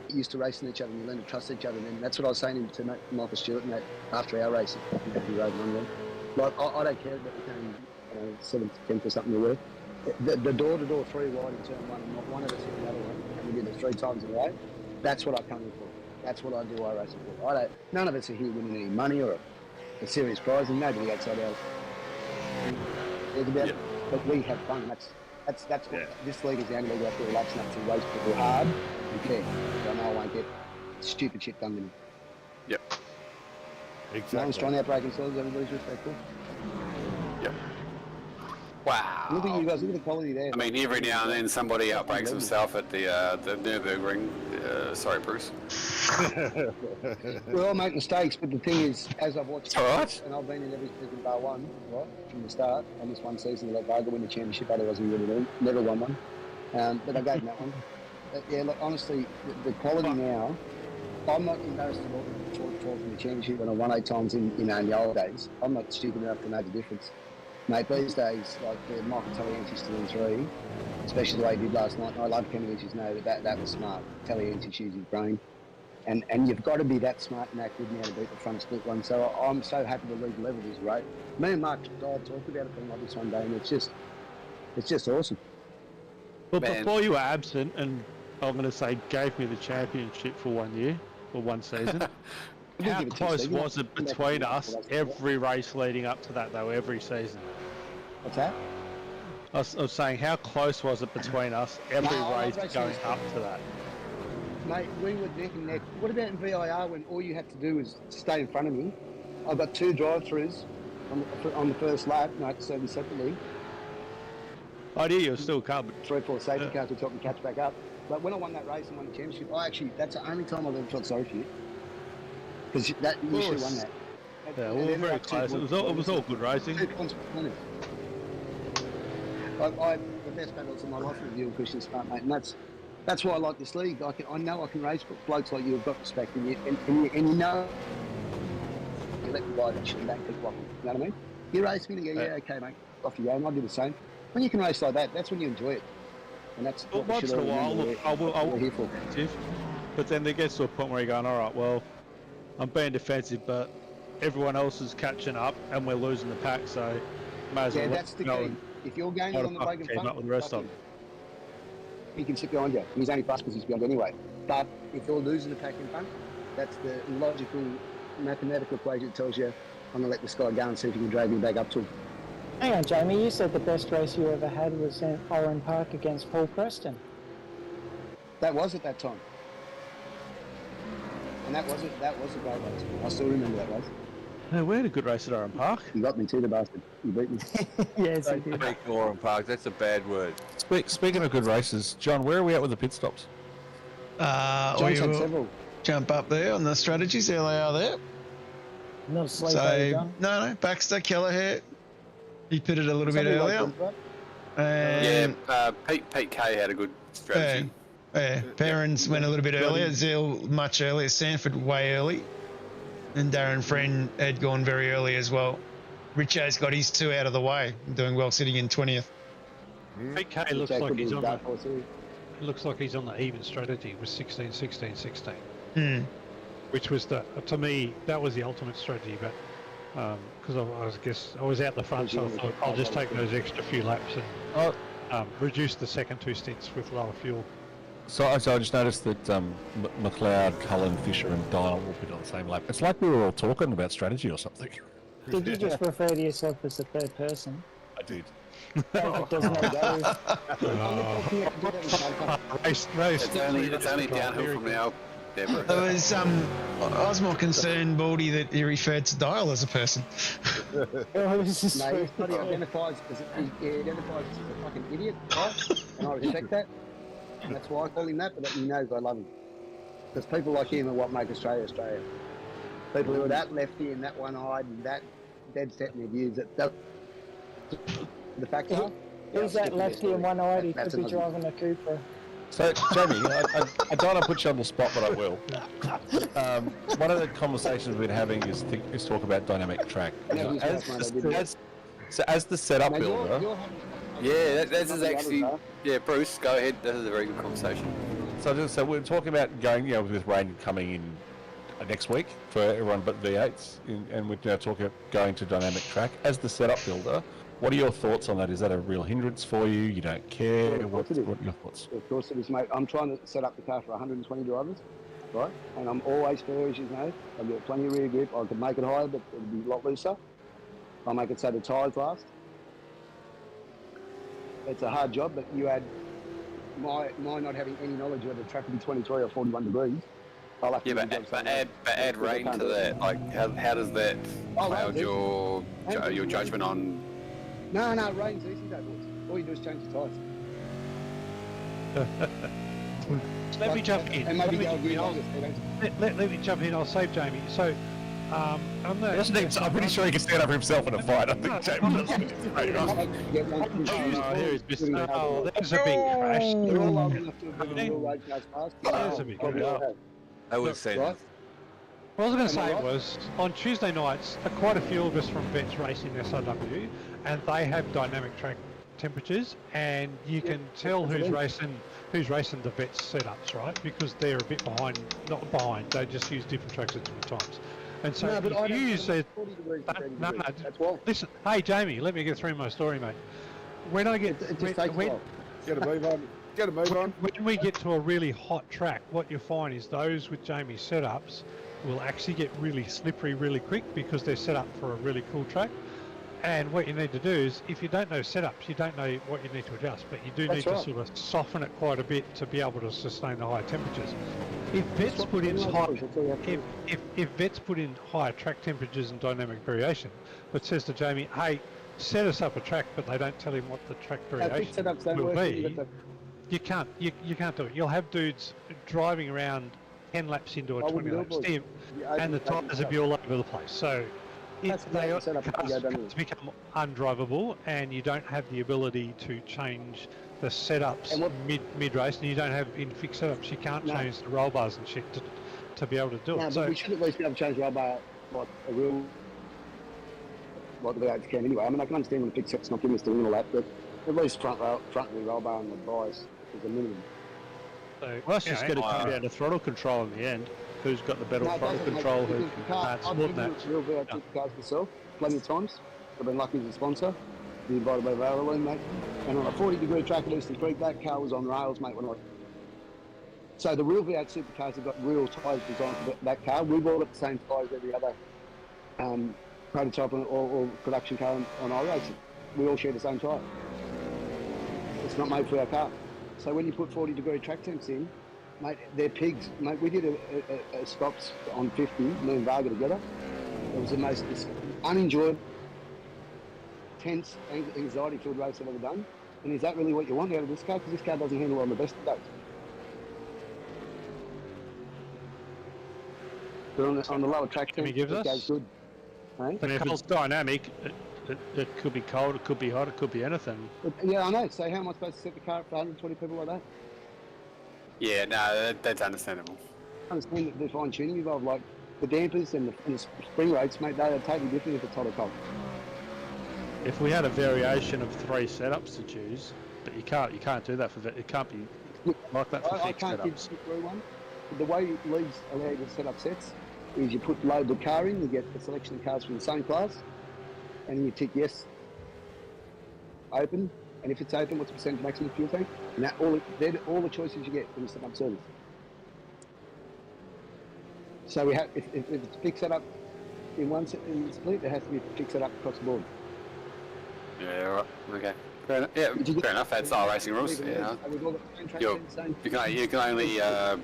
Speaker 2: Used to racing each other and you learn to trust each other. And that's what I was saying to Michael Stewart and that after our race, after we rode one run. Like I don't care that we came 7th, 10th or something. We were the door-to-door 3 wide in turn 1, and not one of us hit another one, and we did it 3 times in a row. That's what I come in for. That's what I do iRacing for. None of us are here winning any money or a serious prize, and nobody outside ours is about it. But we have fun. That's what this league is the only league out there relaxed enough to race people hard and fair. So I know I won't get stupid shit done to me.
Speaker 6: Yep.
Speaker 2: Exactly. No one's trying to outbreak themselves. Everybody's respectful.
Speaker 6: Yep. Wow.
Speaker 2: Look at you guys. Look at the quality there.
Speaker 6: I mean, every now and then somebody outbreaks himself at the Nürburgring. Sorry, Bruce.
Speaker 2: We all make mistakes, but the thing is, as I've watched,
Speaker 6: right.
Speaker 2: And I've been in every season bar one, right, from the start. On this one season, I let Varga win the championship, otherwise he would have never won one. But I gave him that one. Yeah, look, honestly, the quality now, I'm not embarrassed to talk from the championship when I won 8 times in the old days. I'm not stupid enough to know the difference. Mate, these days, like Michael Taliensi still in 3, especially the way he did last night. And I love Kenny Lynch's know that was smart. Taliensi used his brain. And you've got to be that smart and that good now to beat the front split one. So I'm so happy the league level is great. Me and Mark talked about it like this one day, and it's just awesome.
Speaker 9: Well, before you were absent, and I'm going to say gave me the championship for 1 year or 1 season. How close was it between us every race leading up to that, though, every season?
Speaker 2: What's that?
Speaker 9: I was saying, how close was it between us every race going up to that?
Speaker 2: Mate, we were neck and neck. What about in VIR when all you had to do was stay in front of me? I got 2 drive-throughs on the first lap, and I had to service separately.
Speaker 9: I knew you were still covered.
Speaker 2: 3 or 4 safety cars would help me catch back up. But when I won that race and won the championship, that's the only time I've ever felt sorry for you. Because you should have won that.
Speaker 9: Yeah, we were very close. It was all good racing.
Speaker 2: 2 points behind it. The best battles of my life with you and Christian Smart, mate, and that's why I like this league. I know I can race, but blokes like you have got respect, and you know you let me ride that shit and don't keep blocking. You know what I mean? You race me and you go, yeah, okay, mate, off you go, and I'll do the same. When you can race like that, that's when you enjoy it, and that's what we
Speaker 9: once
Speaker 2: should
Speaker 9: in a
Speaker 2: all
Speaker 9: while, I will
Speaker 2: here for.
Speaker 9: But then there gets to a point where you're going, all right, well, I'm being defensive, but everyone else is catching up, and we're losing the pack, so may as well.
Speaker 2: Yeah, that's the key. If you're going on the break in front,
Speaker 9: with the rest of them.
Speaker 2: He can sit behind you. He's only fast because he's behind anyway. But if you're losing the pack in front, that's the logical, mathematical equation that tells you, I'm going to let this guy go and see if he can drag me back up to him.
Speaker 10: Hang on, Jamie, you said the best race you ever had was in Oran Park against Paul Preston.
Speaker 2: That was at that time. And that was a great race. I still remember that race.
Speaker 9: No, we had a good race at Oran Park.
Speaker 2: You got me too, the bastard. You beat me.
Speaker 10: Yes, he did.
Speaker 11: Break Oran Park. That's a bad word.
Speaker 8: Speaking of good races, John, where are we at with the pit stops?
Speaker 1: We
Speaker 2: John's had
Speaker 1: will
Speaker 2: several.
Speaker 1: jump up there on the strategies. There they are there.
Speaker 10: Not asleep,
Speaker 1: So, no, Baxter, Kelleher, he pitted a little bit earlier. And
Speaker 6: Pete K had a good strategy.
Speaker 1: Perrins went a little bit earlier. Zeal much earlier. Sanford way early. And Darren Friend had gone very early as well. Richo's got his 2 out of the way, doing well, sitting in 20th.
Speaker 5: Pete K looks like he's on the even strategy with 16, 16, 16. Which was to me, that was the ultimate strategy. But because I was out the front, so I thought I'll just take those extra few laps and reduce the second 2 stints with lower fuel.
Speaker 8: So I just noticed that McLeod, Cullen, Fisher and Dial will be on the same lap. It's like we were all talking about strategy or something.
Speaker 10: Did you just refer to yourself as the third person?
Speaker 8: I did.
Speaker 10: David does not go.
Speaker 6: It's only downhill from now.
Speaker 1: I was more concerned, Baldy, that he referred to Dial as a person.
Speaker 2: No, he identifies as a fucking idiot, right? And I respect that. And that's why I call him that, but he knows I love him. Because people like him are what make Australia Australia. People who are that lefty and that one-eyed and that dead set in their views, the facts are...
Speaker 10: Who's that lefty and one-eyed? He could be driving a Cooper.
Speaker 8: So, Jamie, I don't want to put you on the spot, but I will. One of the conversations we're having is talk about dynamic track. As the setup builder...
Speaker 6: Yeah, this is actually... Yeah, Bruce, go ahead. This is a very good conversation.
Speaker 8: So we're talking about going, with rain coming in next week for everyone but V8s, and we're now talking about going to dynamic track. As the setup builder, what are your thoughts on that? Is that a real hindrance for you? You don't care? What are your thoughts?
Speaker 2: Of course it is, mate. I'm trying to set up the car for 120 drivers, right? And I'm always fair, as you know. I've got plenty of rear grip. I could make it higher, but it'll be a lot looser. I'll make it so the tyres last. It's a hard job, but you add my not having any knowledge whether the track will be 23 or 41 degrees. I'll have to
Speaker 6: add rain to that. Like, how does that cloud your judgment on?
Speaker 2: No, rain's easy though, boys. All you do is change the tyres.
Speaker 5: Let me jump in.
Speaker 2: And maybe
Speaker 5: let me jump in. I'll save Jamie. So, I'm
Speaker 8: pretty sure he can stand up for himself in a fight. I think Jamie does.
Speaker 5: There's a big crash.
Speaker 2: They're all old enough to have been real road cars past.
Speaker 5: There's a big crash.
Speaker 11: I would say that.
Speaker 5: What I was going to say was, on Tuesday nights, quite a few of us from Vets Racing SRW, and they have dynamic track temperatures, and you can tell who's racing the Vets setups, right? Because they're a bit behind, not behind, they just use different tracks at different times. And so if you use it, listen, hey Jamie, let me get through my story, mate. When I get, when we get to a really hot track, what you find is those with Jamie's setups will actually get really slippery really quick because they're set up for a really cool track. And what you need to do is, if you don't know setups, you don't know what you need to adjust, but you do need to sort of soften it quite a bit to be able to sustain the higher temperatures. If Vets put in if Vets put in higher track temperatures and dynamic variation, but says to Jamie, hey, set us up a track, but they don't tell him what the track variation will be, you can't do it. You'll have dudes driving around 10 laps into a 20 lap stim, and the tyres will be all over the place. So cars become undrivable, and you don't have the ability to change the setups mid race, and you don't have in fixed setups. You can't change the roll bars and shit to be able to do it.
Speaker 2: So we should at least be able to change roll bar like a real, like the V8s can anyway. I mean, I can understand when the fixed set's not giving us the win all that, but at least front rear roll bar on the bias is a minimum.
Speaker 9: So that's just going to come down to throttle control in the end. Who's got the better throttle control? Who can support that?
Speaker 2: Real V8 cars myself, plenty of times. I've been lucky as a sponsor. Been invited by Valorine, mate. And on a 40-degree track at Eastern Creek, that car was on rails, mate. So the real V8 supercars have got real tyres designed for that car. We've all got the same tyres every other prototype or production car on our racing. We all share the same tyre. It's not made for our car. So when you put 40-degree track temps in, mate, they're pigs. Mate, we did a stops on 50, me and Varga together. It was the most unenjoyable, tense, anxiety-filled race I've ever done. And is that really what you want out of this car? Because this car doesn't handle on the best of days. But on the lower track, it goes good. Right?
Speaker 9: But if it's dynamic, it could be cold, it could be hot, it could be anything.
Speaker 2: But, yeah, I know. So how am I supposed to set the car up for 120 people like that?
Speaker 6: Yeah, no, that's understandable.
Speaker 2: I understand the fine tuning involved, like the dampers and the spring rates, mate, they are totally different if it's hot or cold.
Speaker 9: If we had a variation of 3 setups to choose, but you can't do that for it can't be like that for fixed
Speaker 2: I can't
Speaker 9: setups.
Speaker 2: give through one. The way leagues allow you to set up sets is you load the car in, you get a selection of cars from the same class, and you tick yes, open, and if it's open, what's the percentage maximum fuel tank? And they're all the choices you get when you set up service. So we have, if it's fixed setup in one in split, there has to be fixed setup across the board.
Speaker 6: Yeah, right. Okay. Fair enough. Yeah, fair enough. That's our racing rules. Yeah. You can only. I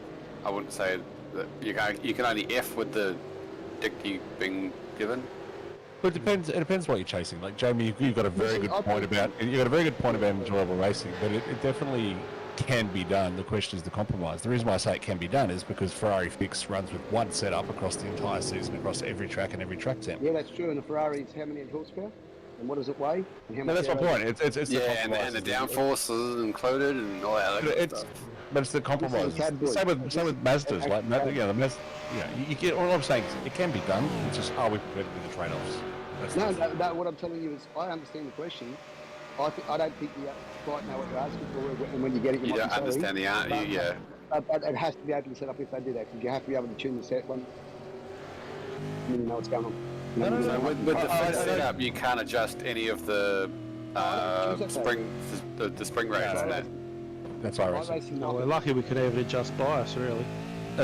Speaker 6: wouldn't say that you can only F with the dick you've been given.
Speaker 8: But it depends what you're chasing. Like Jamie, you've got a very good point about enjoyable racing, but it definitely can be done. The question is the compromise. The reason why I say it can be done is because Ferrari Fix runs with one setup across the entire season, across every track and every track temp.
Speaker 2: Yeah, that's true. And the Ferrari is how many horsepower? And what does it weigh? And how much
Speaker 8: that's my point. It's
Speaker 6: and the downforce is included and all that other stuff.
Speaker 8: But it's the compromise. Same with Mazdas. Like, the Mazda, you get. All I'm saying is it can be done. It's just are we prepared to do the trade-offs?
Speaker 2: No. What I'm telling you is I understand the question. I don't think you quite know what you're asking for, and when you get it,
Speaker 6: you don't understand the answer. Yeah.
Speaker 2: But it has to be able to set up if they do that, because you have to be able to tune the set one. You know what's going on.
Speaker 6: So with the fixed setup, you can't adjust any of the spring rates in that.
Speaker 8: That's why racing.
Speaker 9: No, we're lucky we could even adjust bias, really.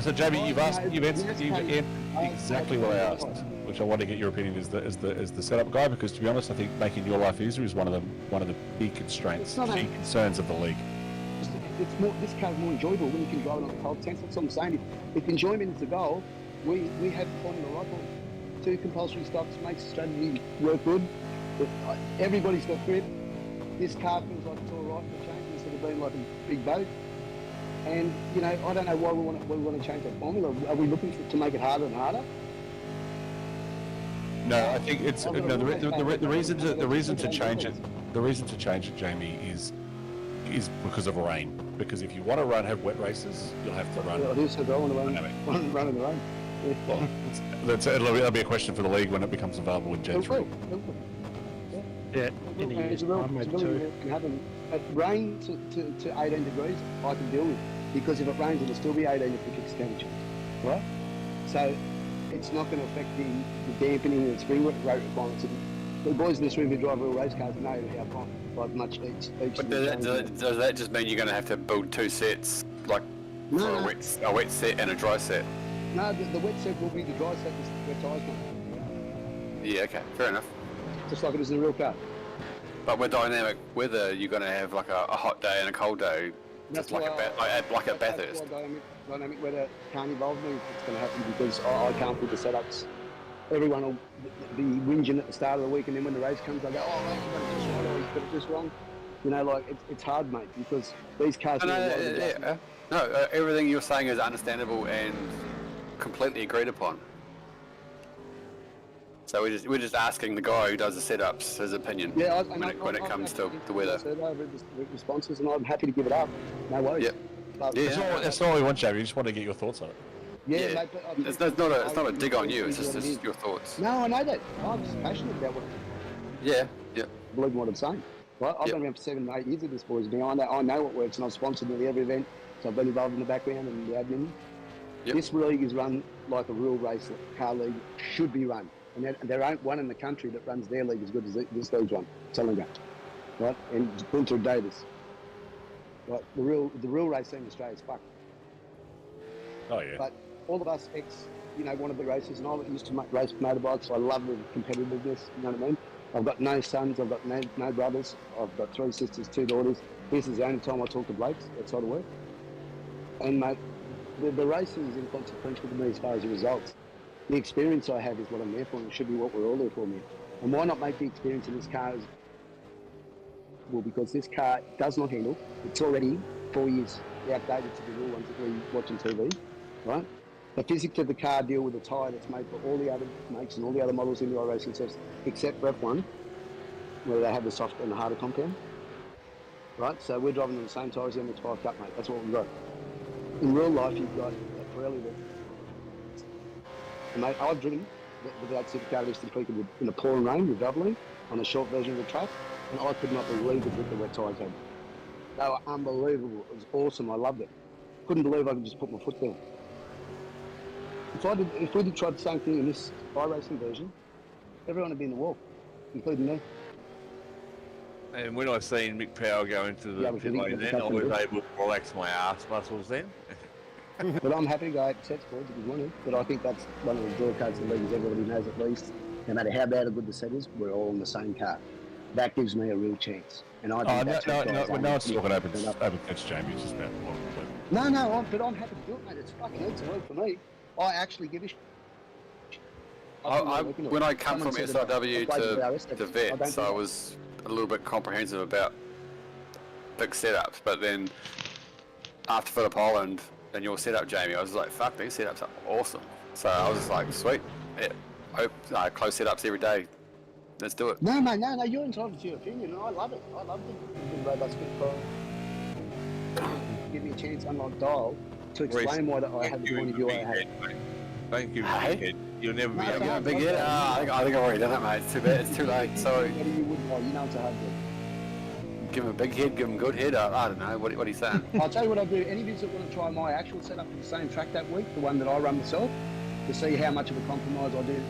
Speaker 8: So Jamie, you've answered exactly what I asked, which I want to get your opinion as the setup guy, because to be honest, I think making your life easier is one of the big constraints, key concerns of the league.
Speaker 2: This car's more enjoyable when you can drive it on the cold tanks. That's what I'm saying. If enjoyment is the goal, we have Formula right on. 2 compulsory stops makes the strategy work good. Everybody's got grip. This car feels like it's all right for change instead of being like a big boat. And I don't know why we want to change that formula. Are we looking to make it harder and harder?
Speaker 8: No, I think it's the reason to change it. The reason to change it, Jamie, is because of rain. Because if you want to have wet races, you'll have to run.
Speaker 2: I do so. I want to run in the rain.
Speaker 8: Well, that'll be a question for the league when it becomes available in Gen 3.
Speaker 9: Yeah, in a year's time, maybe 2.
Speaker 2: Rain to 18 degrees, I can deal with, because if it rains, it'll still be 18 if we fix temperature, right? So it's not going to affect the dampening and spring rate requirements. The boys in this room who drive real race cars know how much each.
Speaker 6: But does that just mean you're going to have to build 2 sets, like a wet set and a dry set?
Speaker 2: No, the wet set will be the dry set where tyres come.
Speaker 6: Yeah, okay, fair enough.
Speaker 2: Just like it is in a real car.
Speaker 6: But with dynamic weather, you're going to have like a hot day and a cold day, just like at Bathurst.
Speaker 2: That's why dynamic weather can't involve me if it's going to happen, because I can't put the setups. Everyone will be whinging at the start of the week, and then when the race comes, they go, "Oh, mate, you got it just right, or you got it just wrong." It's hard, mate, because these cars.
Speaker 6: No, everything you're saying is understandable and completely agreed upon. So we're just asking the guy who does the setups his opinion when it comes to the weather.
Speaker 2: Responses, and I'm happy to give it up. No worries.
Speaker 6: Yep.
Speaker 8: That's not what we want, Jamie. We just want to get your thoughts on it.
Speaker 2: Yeah, mate,
Speaker 6: it's not a dig on you. It's just your thoughts.
Speaker 2: No, I know that. I'm just passionate about what.
Speaker 6: Yeah.
Speaker 2: Believe in what I'm saying. Right? I've been around for 7 or 8 years with this, boys. I know what works, and I've sponsored nearly every event, so I've been involved in the background and the admin. Yep. This league is run like a real race car league should be run. And there ain't one in the country that runs their league as good as this league's run. Telling you, right? And Gunther Davis. Right? The real race scene in Australia is fucked.
Speaker 8: Oh yeah.
Speaker 2: But all of us want to be racers, and I used to race motorbikes. So I love the competitiveness. You know what I mean? I've got no sons. I've got no brothers. I've got 3 sisters, 2 daughters. This is the only time I talk to blokes outside of work. And mate, the racing is inconsequential to me as far as the results. The experience I have is what I'm there for, and it should be what we're all there for, man. And why not make the experience in this car as well? Because this car does not handle. It's already 4 years outdated to the real ones that we watch on TV, right? The physics of the car deal with a tyre that's made for all the other makes and all the other models in the iRacing test, except for F1, where they have the soft and the harder compound, right? So we're driving on the same tyres in the tyre cut, mate. That's what we've got. In real life, you've got a Pirelli that, mate, I've driven without supercar this in the pouring rain with Dublin on a short version of the track, and I could not believe the grip the wet tyres had. They were unbelievable. It was awesome. I loved it. Couldn't believe I could just put my foot down. If we did try the same thing in this iRacing version, everyone would be in the wall, including me.
Speaker 11: And when I seen Mick Power go into the pit lane then, I was able to relax my ass muscles then.
Speaker 2: But I'm happy to go 8 sets forward if you wanted. But I think that's one of the draw codes of the league, everybody knows at least. No matter how bad or good the set is, we're all in the same car. That gives me a real chance. And I think that's
Speaker 8: no, it's not open catch, Jamie. It's just about
Speaker 2: No, but I'm happy to do it, mate. It's fucking easy work for me. I actually give a shit.
Speaker 6: When I come from SRW to Vets, I was a little bit comprehensive about big setups, but then after Phillip Island and your setup, Jamie, I was like, fuck, these setups are awesome. So I was just like, sweet, close setups every day. Let's do it.
Speaker 2: No, you're entitled to your opinion. I love it. I love the robust bit. Give me a chance, unlike Dial, to explain why I have the point of view I have.
Speaker 11: Thank you, big head. You'll never be able to.
Speaker 6: Big head? I think I've already done it, mate. It's too bad. It's too late. Sorry.
Speaker 2: You know it's a hard bit.
Speaker 6: Give him a big head, give him a good head. I don't know. What are you saying?
Speaker 2: I'll tell you what I do. Any viewers that want to try my actual setup for the same track that week, the one that I run myself, to see how much of a compromise I do,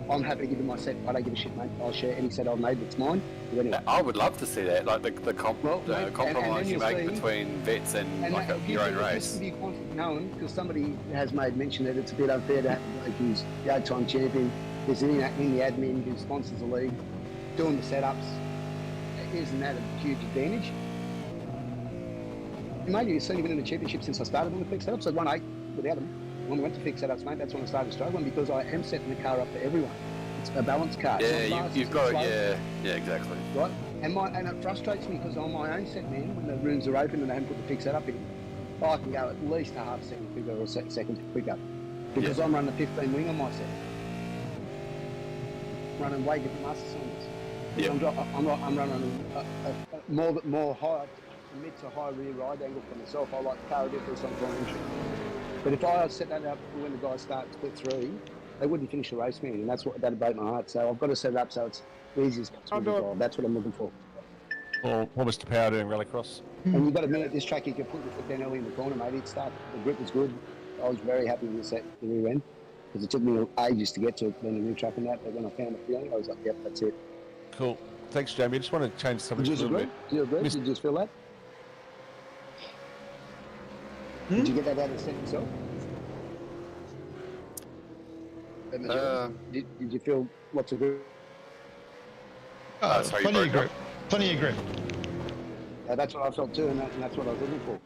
Speaker 2: I'm happy to give you my set. I don't give a shit, mate. I'll share any set I've made that's mine. Anyway.
Speaker 6: I would love to see that, like the compromise you make between Vets and your own race.
Speaker 2: Just to be known, because somebody has made mention that it's a bit unfair to have a bloke who's the 8-time champion, who's in the admin, who sponsors the league, doing the setups. Isn't that a huge advantage? Mate, you've seen even in the championship since I started on the fixed setups. I won 8 without them. When we went to fix setups, mate, that's when I started struggling, because I am setting the car up for everyone. It's a balanced car.
Speaker 6: Yeah, you've got it. Yeah, exactly.
Speaker 2: Right, and it frustrates me because on my own set, man, when the rooms are open and they haven't put the fix setup in, I can go at least a half second quicker or a second quicker, because I'm running a 15 wing on my set, running way different master cylinders. Yeah. I'm running a more high, mid to high rear ride angle for myself. I like the car difference on entry. But if I set that up when the guys start split 3, they wouldn't finish the race, man, and that'd break my heart. So I've got to set it up so it's easy as possible. That's what I'm looking for.
Speaker 8: Or Mr. Power doing rallycross.
Speaker 2: And you've got to admit, at this track, you can put your foot down early in the corner, mate. The grip was good. I was very happy with the rear end, because it took me ages to get to it, being a new track and that. But when I found the feeling, I was like, yep, that's it.
Speaker 8: Cool. Thanks, Jamie. I just want to change something a little bit.
Speaker 2: Did you agree? Did you just feel that? Did you get that out of the set yourself? Did you feel lots of grip?
Speaker 1: Plenty of grip. Plenty of grip.
Speaker 2: That's what I felt too, and that's what I was looking for.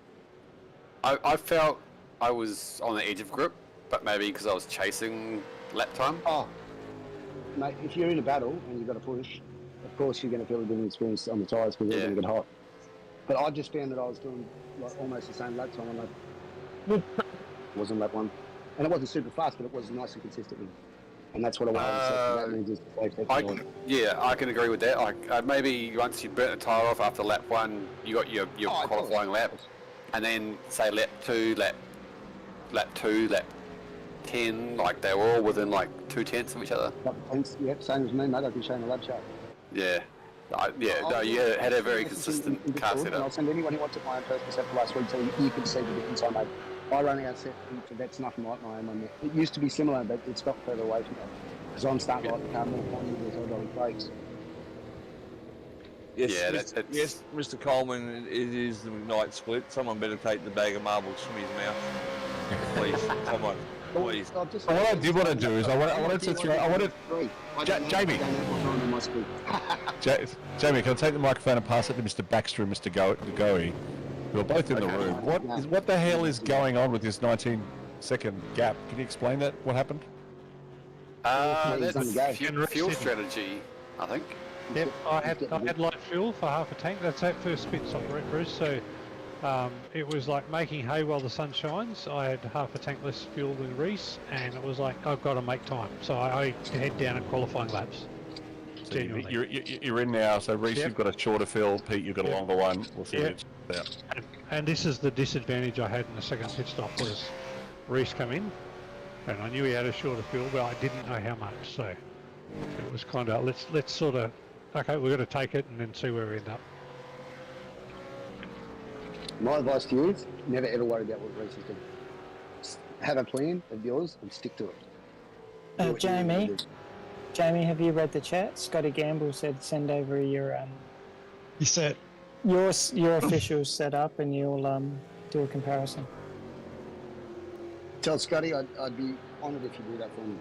Speaker 6: I felt I was on the edge of grip, but maybe because I was chasing lap time.
Speaker 2: Oh, mate, if you're in a battle and you've got to push, of course you're going to feel a different experience on the tyres because they're going to get hot. But I just found that I was doing like almost the same lap time on that. Wasn't lap 1. And it wasn't super fast, but it was nice and consistent. And that's what I wanted to say.
Speaker 6: I can agree with that. Like maybe once you burnt the tyre off after lap 1, you got your qualifying lap, and then say lap 2, lap 10, like they were all within like 2/10 of each other.
Speaker 2: Yep, same as me, mate. I can show you the lap chart.
Speaker 6: Yeah. You had a very consistent car setup.
Speaker 2: I'll send anyone who wants it my own personal set for last week, so you can see the difference I made. I run out set for that's nothing like my own one. It used to be similar, but it's got further away from that. Because I'm starting to like the car more pointy with hydraulic brakes.
Speaker 11: Yes, yes, Mr. Coleman, it is the McKnight split. Someone better take the bag of marbles from his mouth. Please, someone. Please.
Speaker 8: What I did want to do is I wanted to throw. Jamie. Jamie, can I take the microphone and pass it to Mr. Baxter and Mr. Goey, who are both in the room? What the hell is going on with this second gap. Can you explain that? What happened?
Speaker 6: That's fuel strategy, I think.
Speaker 5: Yep, I had light fuel for half a tank. That's that first spit stop, right, Bruce? So it was like making hay while the sun shines. I had half a tank less fuel than Reese, and it was like, I've got to make time. So I head down at qualifying laps.
Speaker 8: So you're in now. So Reese, you've got a shorter fill. Pete, you've got a longer one. We'll see it out.
Speaker 5: And this is the disadvantage I had in the second pit stop was Reese come in, and I knew he had a shorter fuel, but I didn't know how much. So it was kind of let's sort of okay, we're going to take it and then see where we end up.
Speaker 2: My advice to you is never ever worry about what Reese is doing. Just have a plan of yours and stick to it.
Speaker 10: Jamie, have you read the chat? Scotty Gamble said send over your
Speaker 1: You said
Speaker 10: your officials set up and you'll do a comparison.
Speaker 2: Tell Scotty I'd be honoured if you do that for me.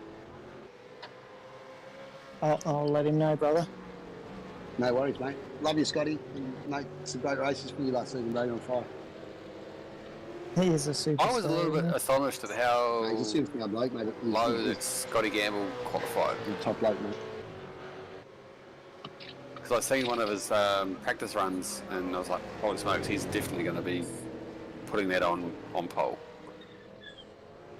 Speaker 10: I'll let him know, brother.
Speaker 2: No worries, mate. Love you, Scotty. And, mate, some great races for you last season, on fire.
Speaker 10: He is a superstar.
Speaker 6: I was a little bit astonished at how
Speaker 2: he's a superstar bloke, mate.
Speaker 6: low that Scotty Gamble qualified.
Speaker 2: He's a top bloke, mate.
Speaker 6: Because I've seen one of his practice runs, and I was like, holy smokes, he's definitely going to be putting that on pole.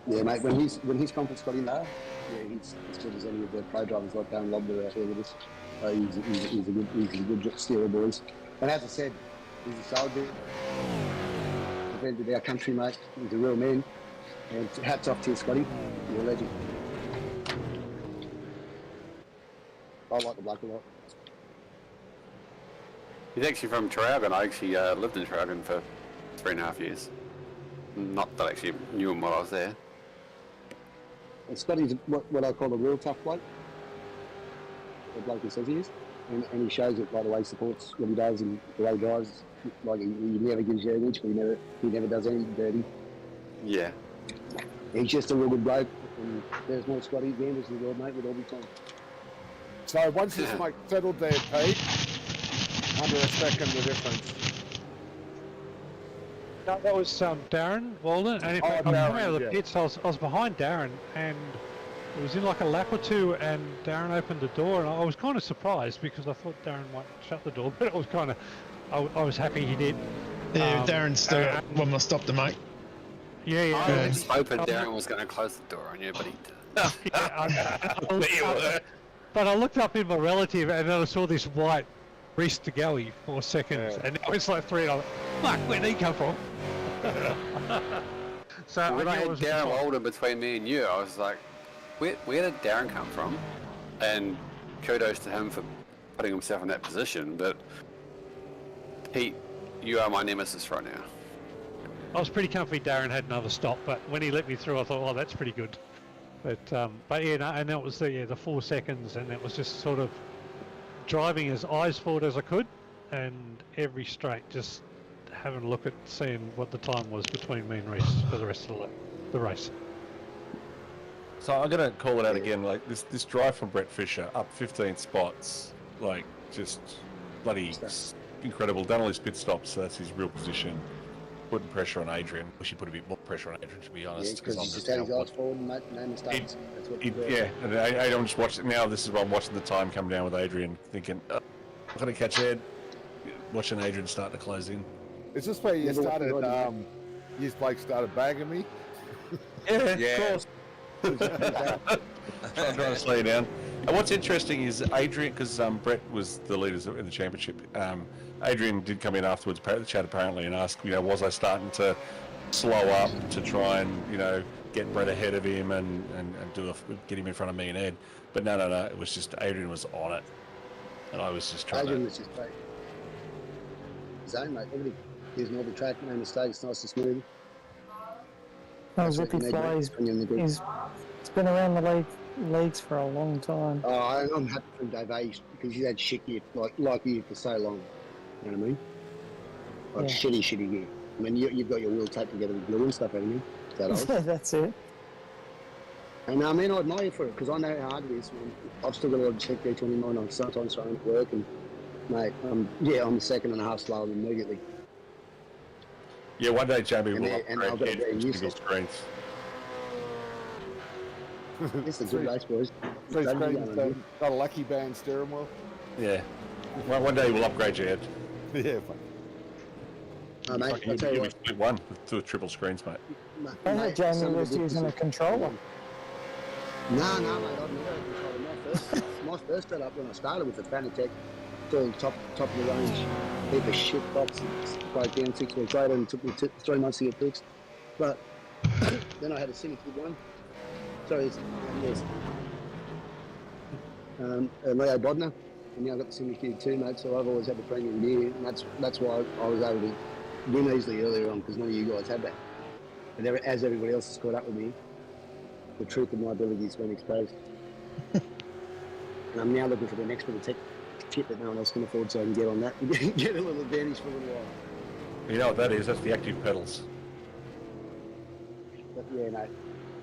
Speaker 2: Yeah, mate. When his conference got in there, yeah, he's as good as any of the pro drivers like Darren Lobder out here with us. He's a good steerer, boys. And as I said, he's a soldier. Defended our country, mate. He's a real man. And hats off to you, Scotty. You're a legend. I like the bloke a lot.
Speaker 6: He's actually from Traralgon. I actually lived in Traralgon for 3.5 years. Not that I actually knew him while I was there.
Speaker 2: And Scotty's what I call a real tough bloke. The bloke he says he is. And he shows it by the way he supports what he does and the way he drives. Like he never gives you an inch, but he never does anything dirty.
Speaker 6: Yeah.
Speaker 2: He's just a real good bloke. And there's more Scotty Gambers in the world, mate, with all the time.
Speaker 7: So once the smoke settled there, Pete, under a second the difference.
Speaker 5: No, that was Darren Walden, and if I come out of the pits, I was behind Darren, and it was in like a lap or two, and Darren opened the door, and I was kind of surprised because I thought Darren might shut the door, but it was kind of, I was happy he did.
Speaker 1: Yeah, Darren still one more stopped the mate.
Speaker 6: I was hoping Darren was going to close the door on you, but he didn't.
Speaker 5: But I looked up in my relative, and then I saw this white Reese to Goey for seconds, and now it's like 3, and I'm like, fuck, where'd he come from? So
Speaker 6: when I had Darren Walden between me and you, I was like, where did Darren come from? And kudos to him for putting himself in that position, but Pete, you are my nemesis right now.
Speaker 5: I was pretty comfy Darren had another stop, but when he let me through, I thought, oh, that's pretty good. But yeah, no, and that was the 4 seconds, and it was just sort of driving as eyes forward as I could, and every straight just having a look at seeing what the time was between me and Reese for the rest of the race.
Speaker 8: So I'm going to call it out again, like this drive from Brett Fisher up 15 spots, like just bloody incredible. Done all his pit stops, so that's his real position. Putting pressure on Adrian. Wish he put a bit more pressure on Adrian, to be honest.
Speaker 2: Yeah, because he just had his eyes forward and made no mistakes. That's what
Speaker 8: yeah, and I'm just watching now. This is where I'm watching the time come down with Adrian, thinking, I'm going to catch Ed. Watching Adrian starting to close in.
Speaker 7: Is this where you started, you Blake started bagging me?
Speaker 8: Yeah, of course. I'm trying to slow you down. And what's interesting is Adrian, because Brett was the leaders in the championship. Adrian did come in afterwards, the chat apparently, and ask, was I starting to slow up to try and, get Brett ahead of him and get him in front of me and Ed. But no. It was just Adrian was on it, and I was just trying
Speaker 2: Adrian was just great. Zone, mate. Everything. He's an the track, no mistakes, nice and smooth.
Speaker 10: I was looking for he's been around the leagues for a long time.
Speaker 2: Oh, I'm happy for Dave Ace because he's had shit gear like you for so long. You know what I mean? Like shitty gear. I mean, you've got your wheel taped together with glue and stuff, haven't you? Is that old?
Speaker 10: That's it.
Speaker 2: And I mean, I admire you for it because I know how hard it is. I've still got a lot of check D29 on sometimes trying to work, and mate, I'm a second and a half slower immediately.
Speaker 8: Yeah, one day Jamie will
Speaker 2: upgrade Ed's
Speaker 8: single screens.
Speaker 2: This is a good race, boys.
Speaker 7: Three
Speaker 2: Strategy
Speaker 7: screens,
Speaker 2: going on
Speaker 7: got a lucky band steering wheel.
Speaker 8: Yeah. Well, one day we'll upgrade your head.
Speaker 7: Yeah, fine.
Speaker 2: Oh, mate, I'll tell you
Speaker 8: You'll be
Speaker 2: what.
Speaker 8: split one with 2 triple screens, mate.
Speaker 10: I heard Jamie was using a controller.
Speaker 2: No, mate, I've never had a controller. My first setup when I started with the Fanatec, doing top of the range, heap of shit box, broke down 6 weeks later, and it took me 3 months to get fixed. But then I had a Syndicate one. Sorry, yes. Leo Bodner, and now I've got the Syndicate 2, mate. So I've always had the premium gear, and that's why I was able to win easily earlier on, because none of you guys had that. And as everybody else has caught up with me, the truth of my ability has been exposed. And I'm now looking for the next bit of tech kit that no one else can afford, so I can get on that and get a little advantage for a little while.
Speaker 8: You know what that is? That's the active pedals.
Speaker 2: But yeah, no,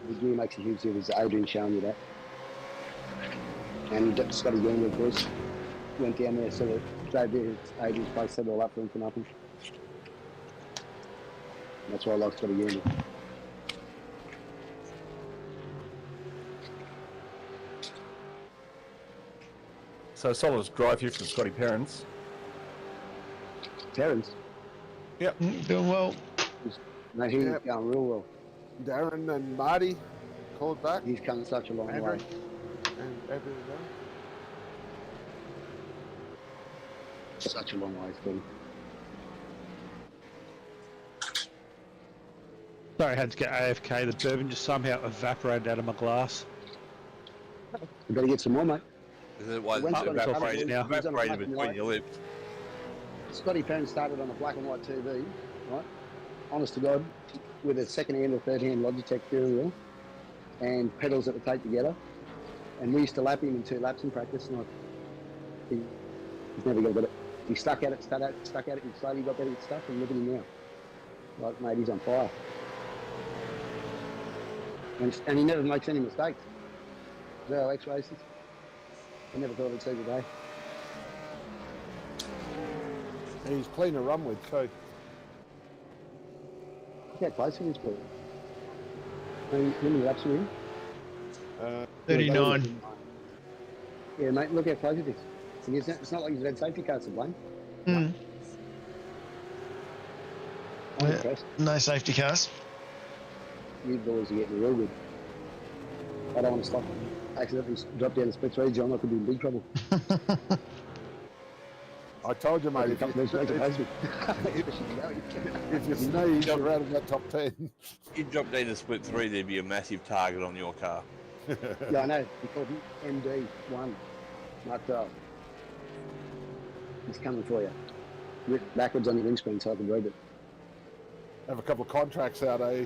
Speaker 2: the gear makes a huge difference. Adrian showing you that. And Scotty Gamble, of course, went down there, sort of drove there, Adrian's place, set it all up for him for nothing. And that's why I like Scotty Gamble.
Speaker 8: So solid drive here from Scotty Perrins.
Speaker 2: Terrence?
Speaker 8: Yep.
Speaker 1: Doing well.
Speaker 2: Mate, he's going real well.
Speaker 7: Darren and Marty called back.
Speaker 2: He's come such a long
Speaker 7: Andrew.
Speaker 2: way.
Speaker 7: And Andrew as well.
Speaker 2: Such a long way, Scotty.
Speaker 9: Sorry, I had to get AFK. The bourbon just somehow evaporated out of my glass.
Speaker 2: You better get some more, mate.
Speaker 11: Is it why
Speaker 2: When's
Speaker 11: it's
Speaker 2: it gonna
Speaker 11: evaporated,
Speaker 2: now?
Speaker 11: evaporated between your lips?
Speaker 2: Scotty Perrin started on a black and white TV, right? Honest to God, with a second hand or third hand Logitech steering wheel and pedals that would take together. And we used to lap him in 2 laps in practice, and he's never got it. He stuck at it, and slowly got better with stuff, and look at him now. Like, mate, he's on fire. And he never makes any mistakes. 0 X races. I never thought I'd see the day.
Speaker 7: And he's clean to run with too.
Speaker 2: Look how close he is, Paul. How many laps are we in?
Speaker 1: 39.
Speaker 2: Yeah, mate, look how close it is. And it's not like he's had safety cars to blame.
Speaker 1: Mm.
Speaker 2: I'm
Speaker 1: Yeah.
Speaker 2: impressed.
Speaker 1: No safety cars.
Speaker 2: You boys are getting real good. I don't want to stop. Accidentally drop down the split 3, John. I could be in big trouble.
Speaker 7: I told you, mate, if you sneeze, you're out of that top 10.
Speaker 11: You dropped down to split 3, there'd be a massive target on your car.
Speaker 2: Yeah, I know. He called him MD1. Mark 12. He's coming for you. Rip backwards on your windscreen so I can read it.
Speaker 7: Have a couple of contracts out, eh?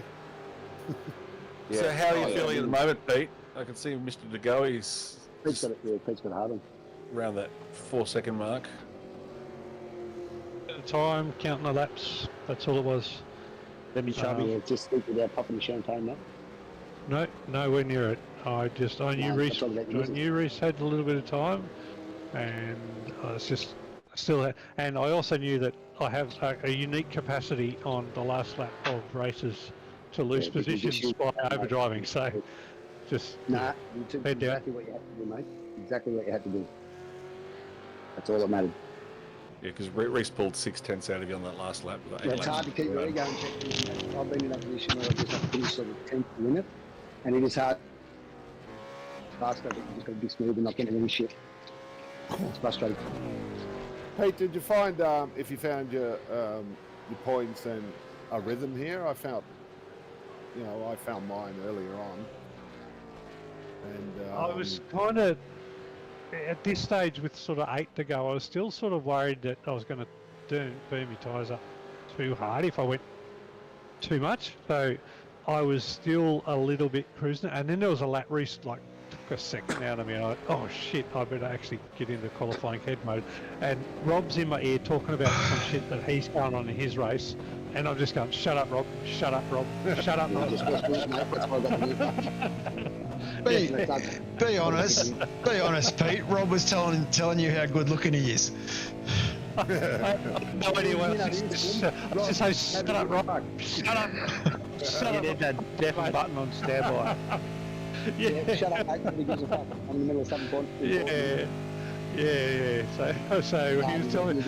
Speaker 8: Yeah. So how are you feeling at the moment, Pete? I can see Mr. DeGo, he's
Speaker 2: Pete's got a hard one.
Speaker 8: around that 4-second mark.
Speaker 5: At the time, counting the laps, that's all it was.
Speaker 9: Let me chubby.
Speaker 2: Yeah, just think without popping the champagne, mate.
Speaker 5: No, nowhere near it. I knew Reece had a little bit of time, and I was just still had, and I also knew that I have a unique capacity on the last lap of races to lose positions by overdriving. So just
Speaker 2: you took exactly what you had to do, mate. Exactly what you had to do. That's all that mattered.
Speaker 8: Yeah, because Reece pulled 6/10 out of you on that last lap.
Speaker 2: It's hard to keep your ego in check. I've been in that position where I just have to finish sort of 10th to win it, and it is hard. Faster, but you just got to be smooth and not get any shit. It's frustrating.
Speaker 7: Pete, did you find if you found your points and a rhythm here? I found mine earlier on, and
Speaker 5: I was kind of at this stage with sort of 8 to go. I was still sort of worried that I was going to burn my tyres up too hard if I went too much. So I was still a little bit cruising, and then there was a lap Reece took a second out of me. I oh shit, I better actually get into qualifying head mode. And Rob's in my ear talking about some shit that he's going on in his race, and I'm just going, shut up, Rob, shut up, Rob, shut up, Rob.
Speaker 1: Be honest, Pete. Rob was telling you how good looking he is.
Speaker 5: I have no idea what I just say, shut up, Rob, shut up, shut up.
Speaker 9: You need that death button on standby.
Speaker 2: Yeah, shut up, mate. Nobody gives a fuck. I'm in the middle of something important.
Speaker 5: Yeah. So he was telling.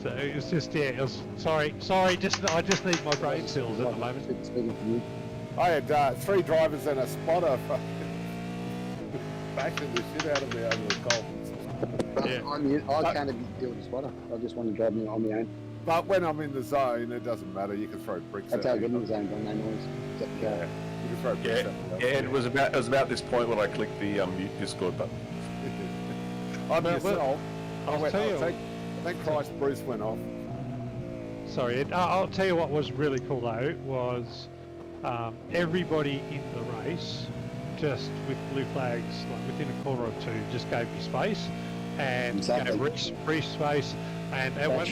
Speaker 5: So it was just it was sorry. I just need my brain cells at the moment.
Speaker 7: I had 3 drivers and a spotter bashing the shit out of me over the Coltons.
Speaker 5: Yeah.
Speaker 2: I can't deal with the spotter. I just want to drive me on my own.
Speaker 7: But when I'm in the zone, it doesn't matter. You can throw bricks.
Speaker 2: That's how I get in the zone, but no noise.
Speaker 7: Yeah, you can throw bricks.
Speaker 8: It was about this point when I clicked the mute Discord button.
Speaker 7: I'm yourself.
Speaker 5: Thank
Speaker 7: Christ Bruce went off.
Speaker 5: Sorry, I'll tell you what was really cool though was everybody in the race, just with blue flags, like within a quarter or two, just gave me space and gave Reese space. And at one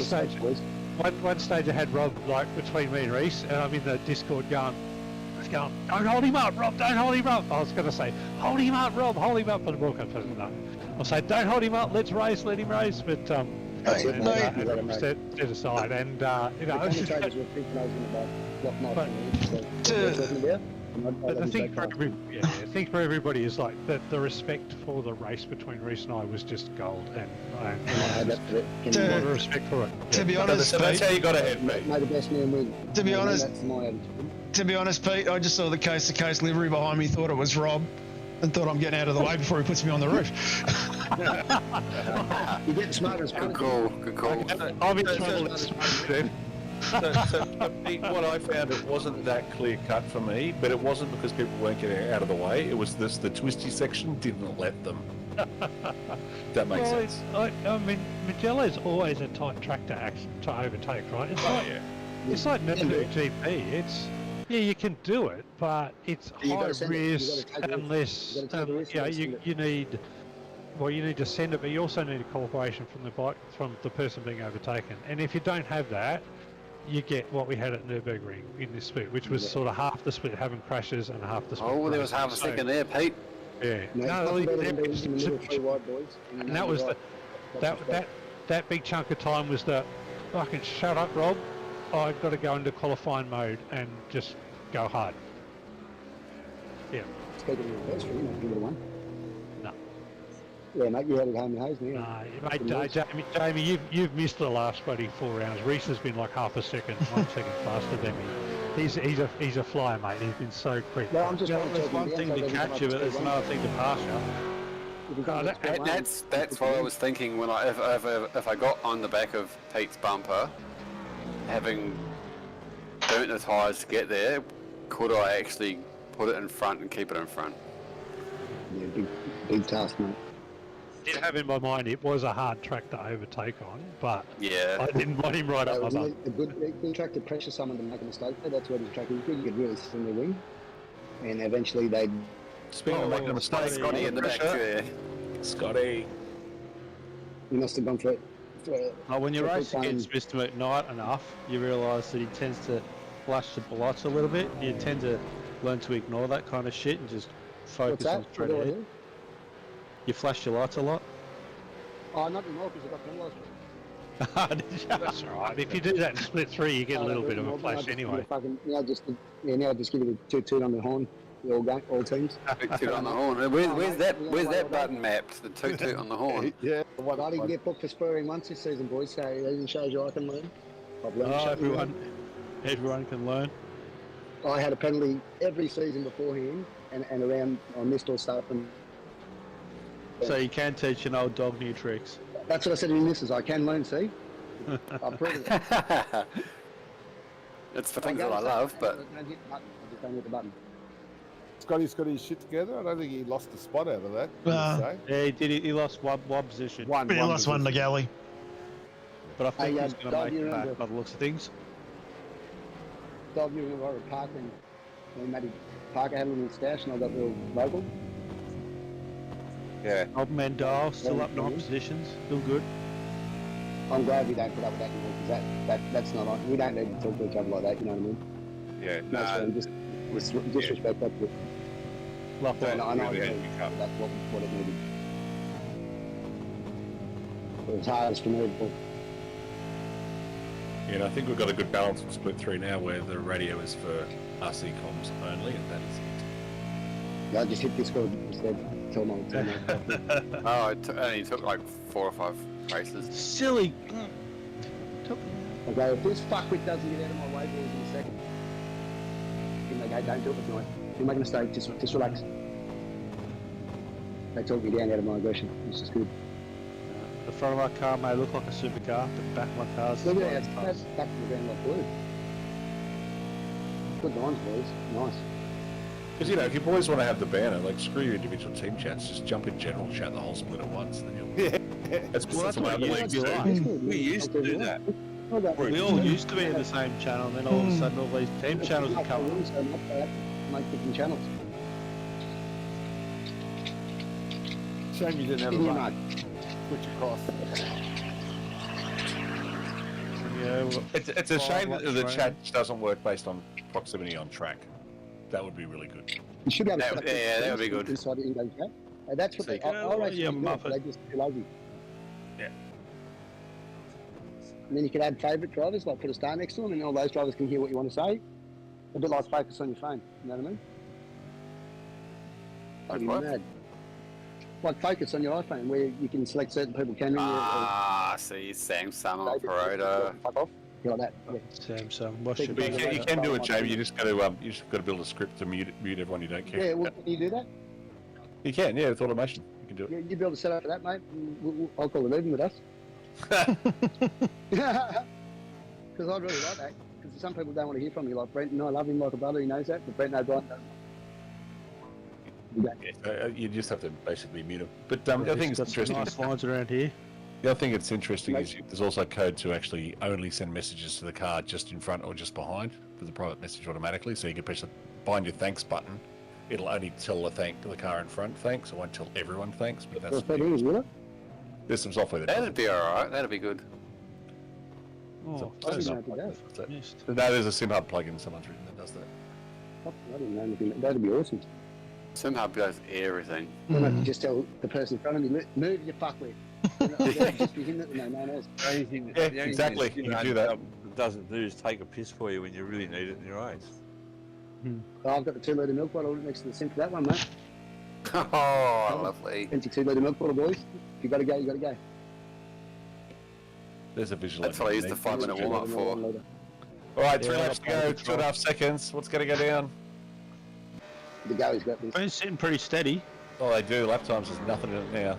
Speaker 5: stage I had Rob like between me and Reese, and I'm in the Discord going, don't hold him up, Rob, don't hold him up. I was going to say, hold him up, Rob, hold him up, but the broadcast person, no. I'll say, don't hold him up, let's race, let him race, but set aside, and you know. But the thing for everybody is like that the respect for the race between Reese and I was just gold, and a lot of respect for it.
Speaker 1: To be honest,
Speaker 8: so that's how you got ahead, mate.
Speaker 2: May the best man win.
Speaker 1: To be honest,
Speaker 2: that's my attitude.
Speaker 1: To be honest, Pete, I just saw the coast-to-coast livery behind me, thought it was Rob, and thought I'm getting out of the way before he puts me on the roof.
Speaker 2: You're getting smarter as
Speaker 6: Good call.
Speaker 5: I'm in trouble.
Speaker 8: So Pete, what I found, it wasn't that clear cut for me, but it wasn't because people weren't getting out of the way. It was the twisty section didn't let them. That makes sense.
Speaker 5: I mean, Mugello's always a tight track to overtake, right? It's like Nürburgring GP. You can do it, but it's high risk unless you need. Well, you need to send it, but you also need a cooperation from the person being overtaken. And if you don't have that, you get what we had at Nürburgring in this split, which was sort of half the split having crashes and half the split.
Speaker 6: Oh, there was half a second there, Pete.
Speaker 5: Yeah. And that was that big chunk of time was the fucking shut up, Rob. I've got to go into qualifying mode and just go hard. Yeah.
Speaker 2: Speaking of the anniversary, you might give it a one.
Speaker 5: No.
Speaker 2: Yeah, mate, you had it home and hose,
Speaker 5: mate, Jamie, you've missed the last 4 rounds. Reese has been like half a second, 1 second faster than me. He's a flyer, mate. He's been so quick.
Speaker 2: No, I'm just
Speaker 9: there's one thing to catch you, but there's another thing to pass you.
Speaker 6: That's what I was thinking when if I got on the back of Pete's bumper, having burnt the tyres to get there, could I actually put it in front and keep it in front?
Speaker 2: Yeah, big task, mate.
Speaker 5: I did have in my mind it was a hard track to overtake on, but
Speaker 6: yeah,
Speaker 5: I didn't want him right up my butt.
Speaker 2: A good track to pressure someone to make a mistake. That's where the track is good. You could really spin their wing, and eventually they'd.
Speaker 8: Speaking of making a mistake,
Speaker 6: Scotty in the back there.
Speaker 8: Scotty.
Speaker 2: You must have gone for it.
Speaker 9: When you race against Mr. McKnight enough, you realise that he tends to flush the blots a little bit. You tend to learn to ignore that kind of shit and just focus on straight ahead. You flash your lights a lot?
Speaker 2: Oh, not anymore because I got penalised.
Speaker 5: That's all right. If you do that in split 3, you get a little bit of a flash anyway.
Speaker 2: Now I just give you the toot on the horn. All teams.
Speaker 6: Toot on the horn. Where's that button mapped? The toot on the horn.
Speaker 7: Yeah.
Speaker 2: I didn't get booked for spurring once this season, boys. So it shows you I can learn.
Speaker 9: Everyone can learn.
Speaker 2: I had a penalty every season beforehand, and around I missed all stuff. And
Speaker 9: so you can teach an old dog new tricks.
Speaker 2: That's what I said to the missus. I can learn. See, I've proven it.
Speaker 6: It's the things that I love, but
Speaker 2: I just don't hit the button.
Speaker 7: Scotty's got his shit together. I don't think he lost a spot out of that.
Speaker 9: Yeah, he did. He lost one position.
Speaker 1: He lost one to Galley.
Speaker 9: But I think he's going to make it back by the looks of things.
Speaker 2: Dog, you remember I was Parker and Matty Parker had him in the stash, and I got real vocal.
Speaker 6: Yeah.
Speaker 9: Old man Dial still up 9 positions, still good.
Speaker 2: I'm glad we don't put up with that anymore because that's not on. We don't need to talk to each other like that. You know what I mean?
Speaker 6: Yeah.
Speaker 2: No. Just disrespect. That's it.
Speaker 9: I know
Speaker 2: that's what it needed. It was hardest for me.
Speaker 8: Yeah, and I think we've got a good balance in split 3 now, where the radio is for RC comms only, and that is it.
Speaker 2: I just hit Discord instead. Tell my
Speaker 6: Oh, it only took like 4 or 5 races.
Speaker 9: Silly.
Speaker 2: Okay, if this fuckwit doesn't get out of my way, boys, in a second. Okay, don't do it tonight. If you make a mistake, just relax. They talk me down out of my aggression, which is good.
Speaker 9: The front of my car may look like a supercar, but the back of my car's
Speaker 2: Look at that, that's back to the ground like blue. Good lines, boys. Nice.
Speaker 8: Because, you know, if you boys want to have the banner, like, screw your individual team chats, just jump in general chat the whole split at once, then you'll...
Speaker 7: Yeah.
Speaker 8: That's
Speaker 9: Well, that's what
Speaker 8: the
Speaker 9: you
Speaker 8: leagues
Speaker 9: do.
Speaker 8: do.
Speaker 11: We used to do that.
Speaker 9: We all used to be in the same channel, and then all of a sudden all these team channels are coming.
Speaker 2: Make different channels.
Speaker 7: Shame you didn't have a run. Switch across.
Speaker 9: Yeah, well,
Speaker 8: It's a shame that the chat doesn't work based on proximity on track. That would be really good.
Speaker 2: You should be able to
Speaker 6: that would be good.
Speaker 2: inside the in-game chat. That's what they just too lazy.
Speaker 8: Yeah.
Speaker 2: And then you could add favourite drivers, like put a star next to them, and all those drivers can hear what you want to say. A bit like focus on your phone, you know what I mean? That'd be mad. Like focus on your iPhone, where you can select certain people camera.
Speaker 6: See, Samsung operator.
Speaker 2: Fuck off. You like that? Yeah.
Speaker 9: Samsung, what's your
Speaker 8: But you can do it, Jamie. You just got to build a script to mute everyone you don't care.
Speaker 2: Yeah, well, can you do that?
Speaker 8: You can, yeah, with automation. You can do it.
Speaker 2: Yeah, you'd be able to set up for that, mate. I'll call it even with us. Because I'd really like that. Because some people don't want to hear from you, like Brent, and I love him like a brother, he knows that, but Brent O'Brien doesn't.
Speaker 8: You just have to basically mute them. But the other thing that's interesting.
Speaker 9: Nice lines around here.
Speaker 8: The other thing that's interesting is there's also code to actually only send messages to the car just in front or just behind for the private message automatically. So you can press the bind your thanks button. It'll only tell the car in front thanks. It won't tell everyone thanks. But that's there's some software
Speaker 6: That'd be alright. That'd be good.
Speaker 9: Oh,
Speaker 8: no, there's a SimHub plugin someone's written that does that.
Speaker 2: I didn't know anything. That'd be awesome.
Speaker 6: SimHub does everything.
Speaker 2: Then I can just tell the person in front of me, move your fuckwit. Just be him that no one else.
Speaker 8: Exactly. You can do that.
Speaker 11: It doesn't do is take a piss for you when you really need it in your race.
Speaker 2: Oh, I've got the 2 litre milk bottle next to the sink for that one, mate.
Speaker 6: Oh, lovely.
Speaker 2: Empty 2 litre milk bottle, boys. If you got to go, you got to go.
Speaker 8: There's a visual.
Speaker 6: That's what I used the 5-minute warm up for.
Speaker 8: All right, 3 laps to go, 2.5 seconds. What's going to go down?
Speaker 2: The go's got this.
Speaker 9: It's sitting pretty steady.
Speaker 8: Oh, they do. Lap times, there's nothing in it now.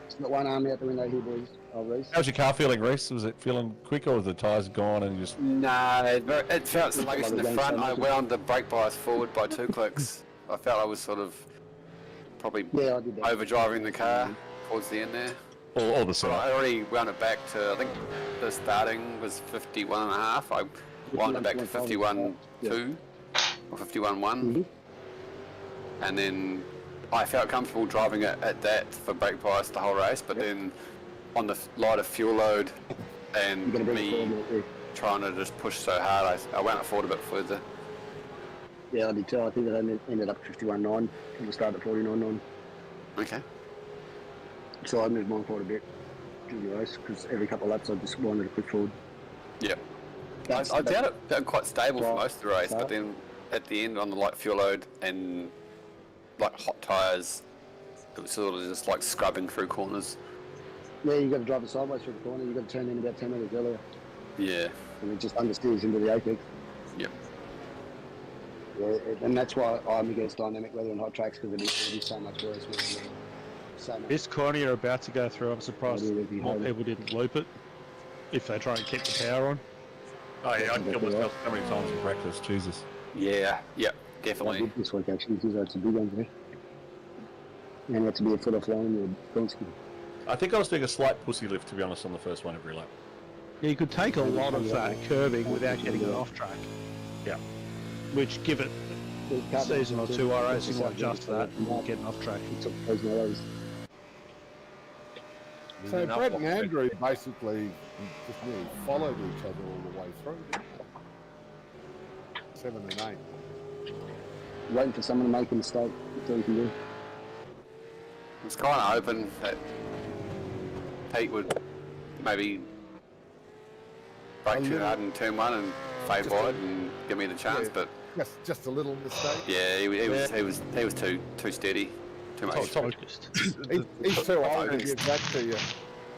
Speaker 2: It's got one arm out the window here, boys. Reese.
Speaker 8: How's your car feeling, Reese? Was it feeling quick or was the tyres gone and just...
Speaker 6: Nah, it felt sluggish in the front. I wound the brake bias forward by 2 clicks. I felt I was sort of probably overdriving the car towards the end there.
Speaker 8: All the same.
Speaker 6: I already wound it back to, I think the starting was 51.5. I wound it back to 51.2 or 51.1. And then I felt comfortable driving it at that for brake bias the whole race, but then on the lighter fuel load and me trying to just push so hard, I wound it forward a bit further.
Speaker 2: Yeah, I did too. I think it ended up 51.9 from the start at 49.9.
Speaker 6: Okay.
Speaker 2: So I moved mine forward a bit during the race because every couple of laps I just wanted to quick forward.
Speaker 6: Yep. I found it felt quite stable for most of the race, but then at the end on the light fuel load and like hot tyres, it was sort of just like scrubbing through corners.
Speaker 2: Yeah, you got to drive it sideways through the corner. You got to turn in about 10 metres earlier.
Speaker 6: Yeah.
Speaker 2: And it just understeers into the apex.
Speaker 6: Yep.
Speaker 2: Yeah, and that's why I'm against dynamic weather and hot tracks because it is so much worse.
Speaker 9: This corner you're about to go through, I'm surprised more people didn't loop it if they try and keep the power on.
Speaker 8: Oh yeah, I killed myself so many times in practice, Jesus.
Speaker 6: Yeah, yep, definitely.
Speaker 2: This week actually, it's a big one there. And you have to be a foot off line or Gonski.
Speaker 8: I think I was doing a slight pussy lift, to be honest, on the first one every lap.
Speaker 9: Yeah, you could take a lot of curving without getting it off track.
Speaker 8: Yeah.
Speaker 9: Which, give it a season or two, I racing will adjust that and getting off track.
Speaker 7: So Brett and Andrew basically just really followed each other all the way through. 7 and 8.
Speaker 2: Waiting for someone to make a mistake. That's all you can do.
Speaker 6: It's kind of open that Pete would maybe brake too hard in turn 1 and fade wide, and give me the chance, but
Speaker 7: just a little mistake.
Speaker 6: yeah, he was too steady, too much
Speaker 9: focused.
Speaker 7: He's too old to give that to you.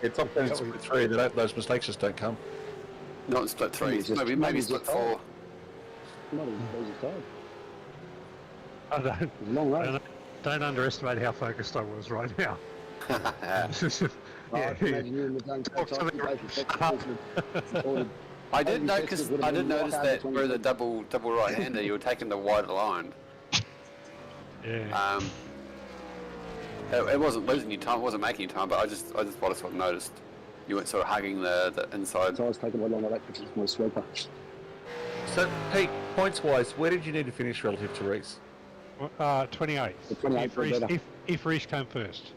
Speaker 8: Yeah, top 10 and split 3, those mistakes just don't come.
Speaker 6: Not in split 3, maybe split 4.
Speaker 2: Not as tired.
Speaker 5: I don't underestimate how focused I was right now.
Speaker 6: I did notice that for the double right-hander, you were taking the wide line.
Speaker 5: Yeah.
Speaker 6: It wasn't losing you time, it wasn't making you time, but I just what I sort of noticed. You weren't sort of hugging the inside.
Speaker 2: So I was taking my long like that because it's my sweeper.
Speaker 8: So, Pete, points-wise, where did you need to finish relative to Reese?
Speaker 5: 28. If Reese came first.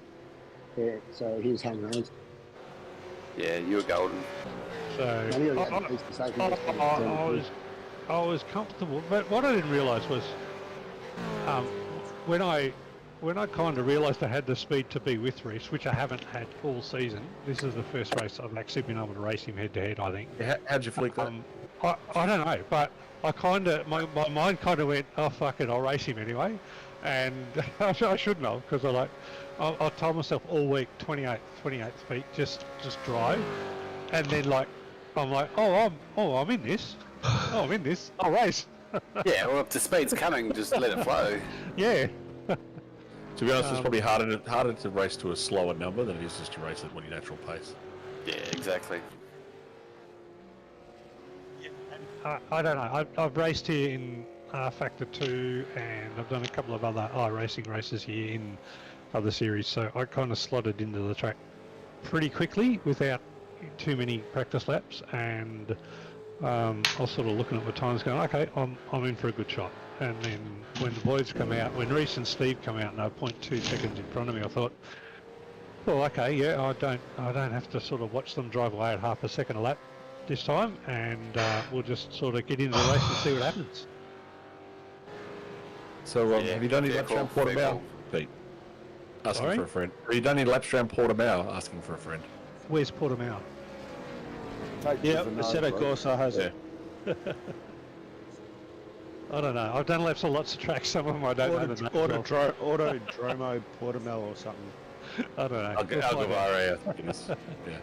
Speaker 2: Yeah, so he was hanging around.
Speaker 6: Yeah, you were golden.
Speaker 5: So I was comfortable, but what I didn't realise was when I kind of realised I had the speed to be with Reese, which I haven't had all season. This is the first race I've actually been able to race him head to head, I think.
Speaker 8: How'd you flick that?
Speaker 5: I don't know, but I kind of my mind kind of went, oh fuck it, I'll race him anyway, and I shouldn't have, because I told myself all week 28th feet, just drive, and then I'm like, I'm in this, I'm in this, I'll race.
Speaker 6: Yeah, well, if the speed's coming, just let it flow.
Speaker 5: Yeah.
Speaker 8: To be honest, it's probably harder to race to a slower number than it is just to race at your natural pace.
Speaker 6: Yeah, exactly.
Speaker 5: I don't know. I've raced here in Factor 2, and I've done a couple of other iRacing races here in other series, so I kind of slotted into the track pretty quickly without too many practice laps, and I was sort of looking at my times going, okay, I'm in for a good shot. And then when the boys come out, when Reese and Steve come out and they're 0.2 seconds in front of me, I thought, well, okay, yeah, I don't have to sort of watch them drive away at half a second a lap this time, and we'll just sort of get into the race and see what happens.
Speaker 8: So have you done any laps around Portimao, Pete? Asking for a friend. Have you done any laps around Portimao? Asking for a friend.
Speaker 5: Where's Portimao?
Speaker 9: Yeah, Assetto Corsa has it.
Speaker 5: I don't know. I've done laps on lots of tracks. Some of them I don't know the names of.
Speaker 9: Autodromo Portimao or something.
Speaker 5: I don't know.
Speaker 8: Algarve, I think it is. Yeah.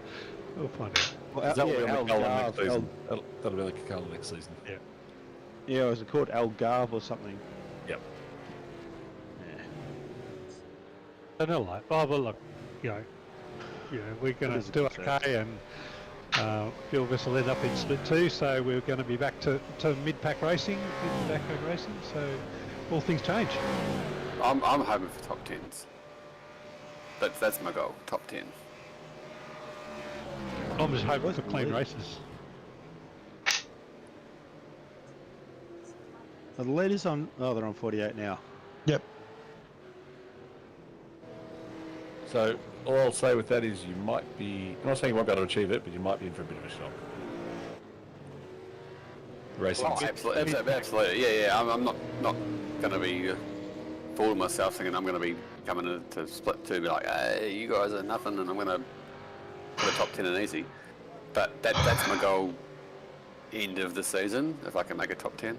Speaker 5: We'll find out.
Speaker 8: Well, that'll be on the calendar next season. That'll be on the calendar next season.
Speaker 5: Yeah.
Speaker 9: Yeah, was it called Algarve or something?
Speaker 8: Yep.
Speaker 5: I don't know. Well, look, we're going to do okay, and a few of us will end up in split 2, so we're going to be back to mid-pack racing, so all things change.
Speaker 6: I'm hoping for top 10s. That's my goal, top 10.
Speaker 5: I'm just hoping for clean races.
Speaker 9: Are the leaders on? Oh, they're on 48 now.
Speaker 1: Yep.
Speaker 8: So all I'll say with that is you might be, I'm not saying you won't be able to achieve it, but you might be in for a bit of a shock. Racing.
Speaker 6: Oh, absolutely. Yeah. I'm not going to be fooling myself thinking I'm going to be coming into split 2 and be like, hey, you guys are nothing, and I'm going to put a top 10 in easy. But that's my goal end of the season, if I can make a top 10.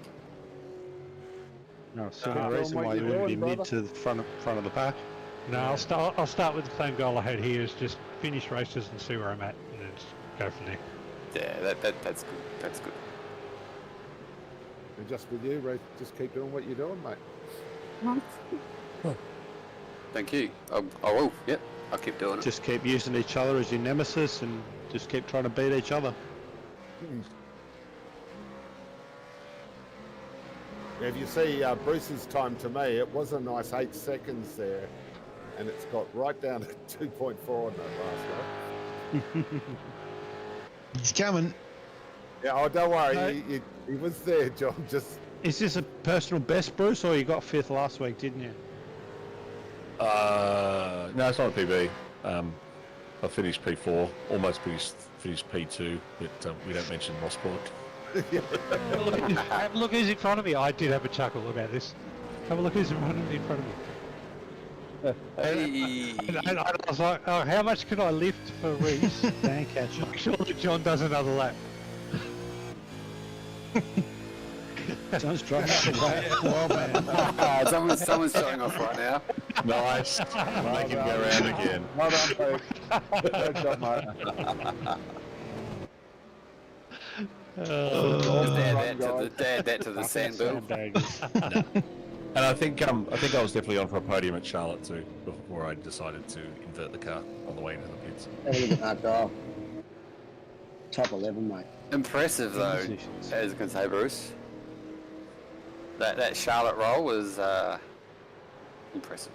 Speaker 9: No, so the reason why you wouldn't be mid to the front of the pack.
Speaker 5: No, I'll start with the same goal I had here: is just finish races and see where I'm at, and then just go from there.
Speaker 6: Yeah, that's good. That's good.
Speaker 7: And just with you, Ray, just keep doing what you're doing, mate.
Speaker 6: Thank you. I will. Yep, I'll keep doing it.
Speaker 9: Just keep using each other as your nemesis, and just keep trying to beat each other.
Speaker 7: If you see Bruce's time to me, it was a nice 8 seconds there, and it's got right down to 2.4 on that last lap.
Speaker 1: He's coming.
Speaker 7: Yeah, oh, don't worry, he was there, John. Just
Speaker 9: is this a personal best, Bruce, or you got 5th last week, didn't you?
Speaker 8: No, it's not a PB. I finished P4, almost finished P2, but we don't mention Rossport.
Speaker 5: Have a look who's in front of me. I did have a chuckle about this. Have a look who's in front of me.
Speaker 6: Hey.
Speaker 5: And I was like, oh, how much can I lift for Reese?
Speaker 9: Don't catch up.
Speaker 5: Make sure that John does another lap.
Speaker 9: Someone's driving off well, man.
Speaker 6: Someone's showing off right now.
Speaker 8: Nice. Make him go round again.
Speaker 7: Well done, Pete. Good job, mate.
Speaker 6: Just add that to the sandbill.
Speaker 8: And I think I was definitely on for a podium at Charlotte too before I decided to invert the car on the way into the pits.
Speaker 2: Have a look at that dial. Top 11, mate.
Speaker 6: Impressive though, as you can say, Bruce. That Charlotte roll was impressive.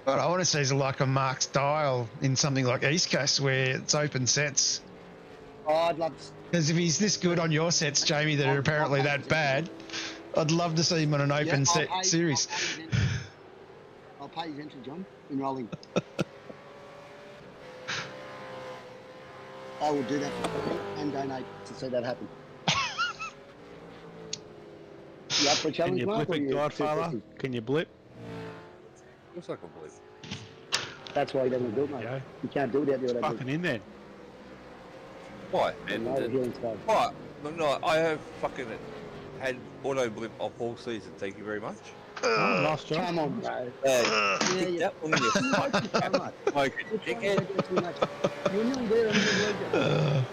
Speaker 1: What I want to see is like a Mark's dial in something like East Coast where it's open sets.
Speaker 2: Oh, I'd love to.
Speaker 1: Because if he's this good on your sets, Jamie, that are apparently that bad, I'd love to see him on an open set series.
Speaker 2: I'll pay his entry, John, in rolling. I will do that for free and donate to see that happen. You up for a challenge,
Speaker 9: Can you
Speaker 2: Mark?
Speaker 9: blip it, Godfather? Can you blip?
Speaker 11: Of course I can blip.
Speaker 2: That's why he doesn't do it, mate.
Speaker 9: Yeah.
Speaker 2: You can't do it without the other
Speaker 9: Fucking in there.
Speaker 11: Why?
Speaker 2: blip.
Speaker 11: Why? No, I have fucking had auto blip off all season. Thank you very much.
Speaker 9: Nice job.
Speaker 2: Come on, bro.
Speaker 11: That one, yes. Smoke it, dickhead.
Speaker 2: You're nearly there on the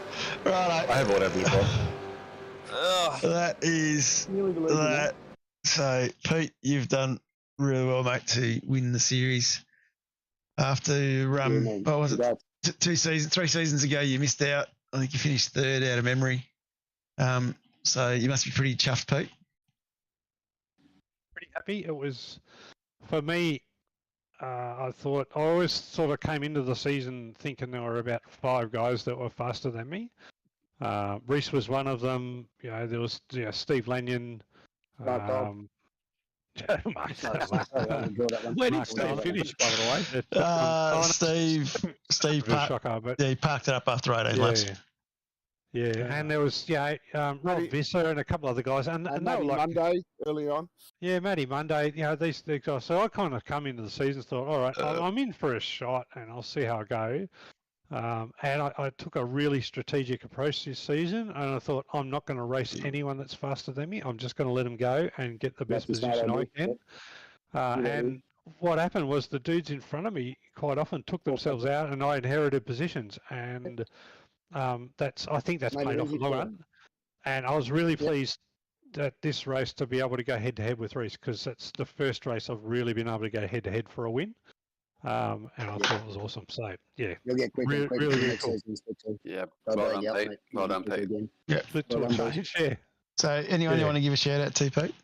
Speaker 1: Right.
Speaker 8: I have auto blip on.
Speaker 1: That is that. So, Pete, you've done really well, mate, to win the series. After what was it? 3 seasons ago, you missed out. I think you finished third out of memory. So you must be pretty chuffed, Pete.
Speaker 5: Pretty happy. It was, for me, I thought, I always sort of came into the season thinking there were about 5 guys that were faster than me. Reese was one of them. You know, there was Steve Lanyon.
Speaker 9: Where did Steve finish, by the way?
Speaker 1: Steve he parked it up after 18 laps.
Speaker 5: Yeah, and there was Rob Visser and a couple other guys, and they were like
Speaker 7: Monday early on.
Speaker 5: Yeah, Matty Monday. You know, these guys. So I kind of come into the season, thought, all right, I'm in for a shot, and I'll see how I go. And I took a really strategic approach this season, and I thought I'm not going to race anyone that's faster than me. I'm just going to let them go and get the best position I can. And what happened was the dudes in front of me quite often took themselves out, and I inherited positions. And I think that's paid off in the long run. And I was really pleased at this race to be able to go head to head with Reese, because that's the first race I've really been able to go head to head for a win. And I thought it was awesome. So yeah,
Speaker 2: you'll get really cool.
Speaker 6: Yeah, well done, Pete.
Speaker 1: Yeah, So anyone you want to give a shout out to, Pete?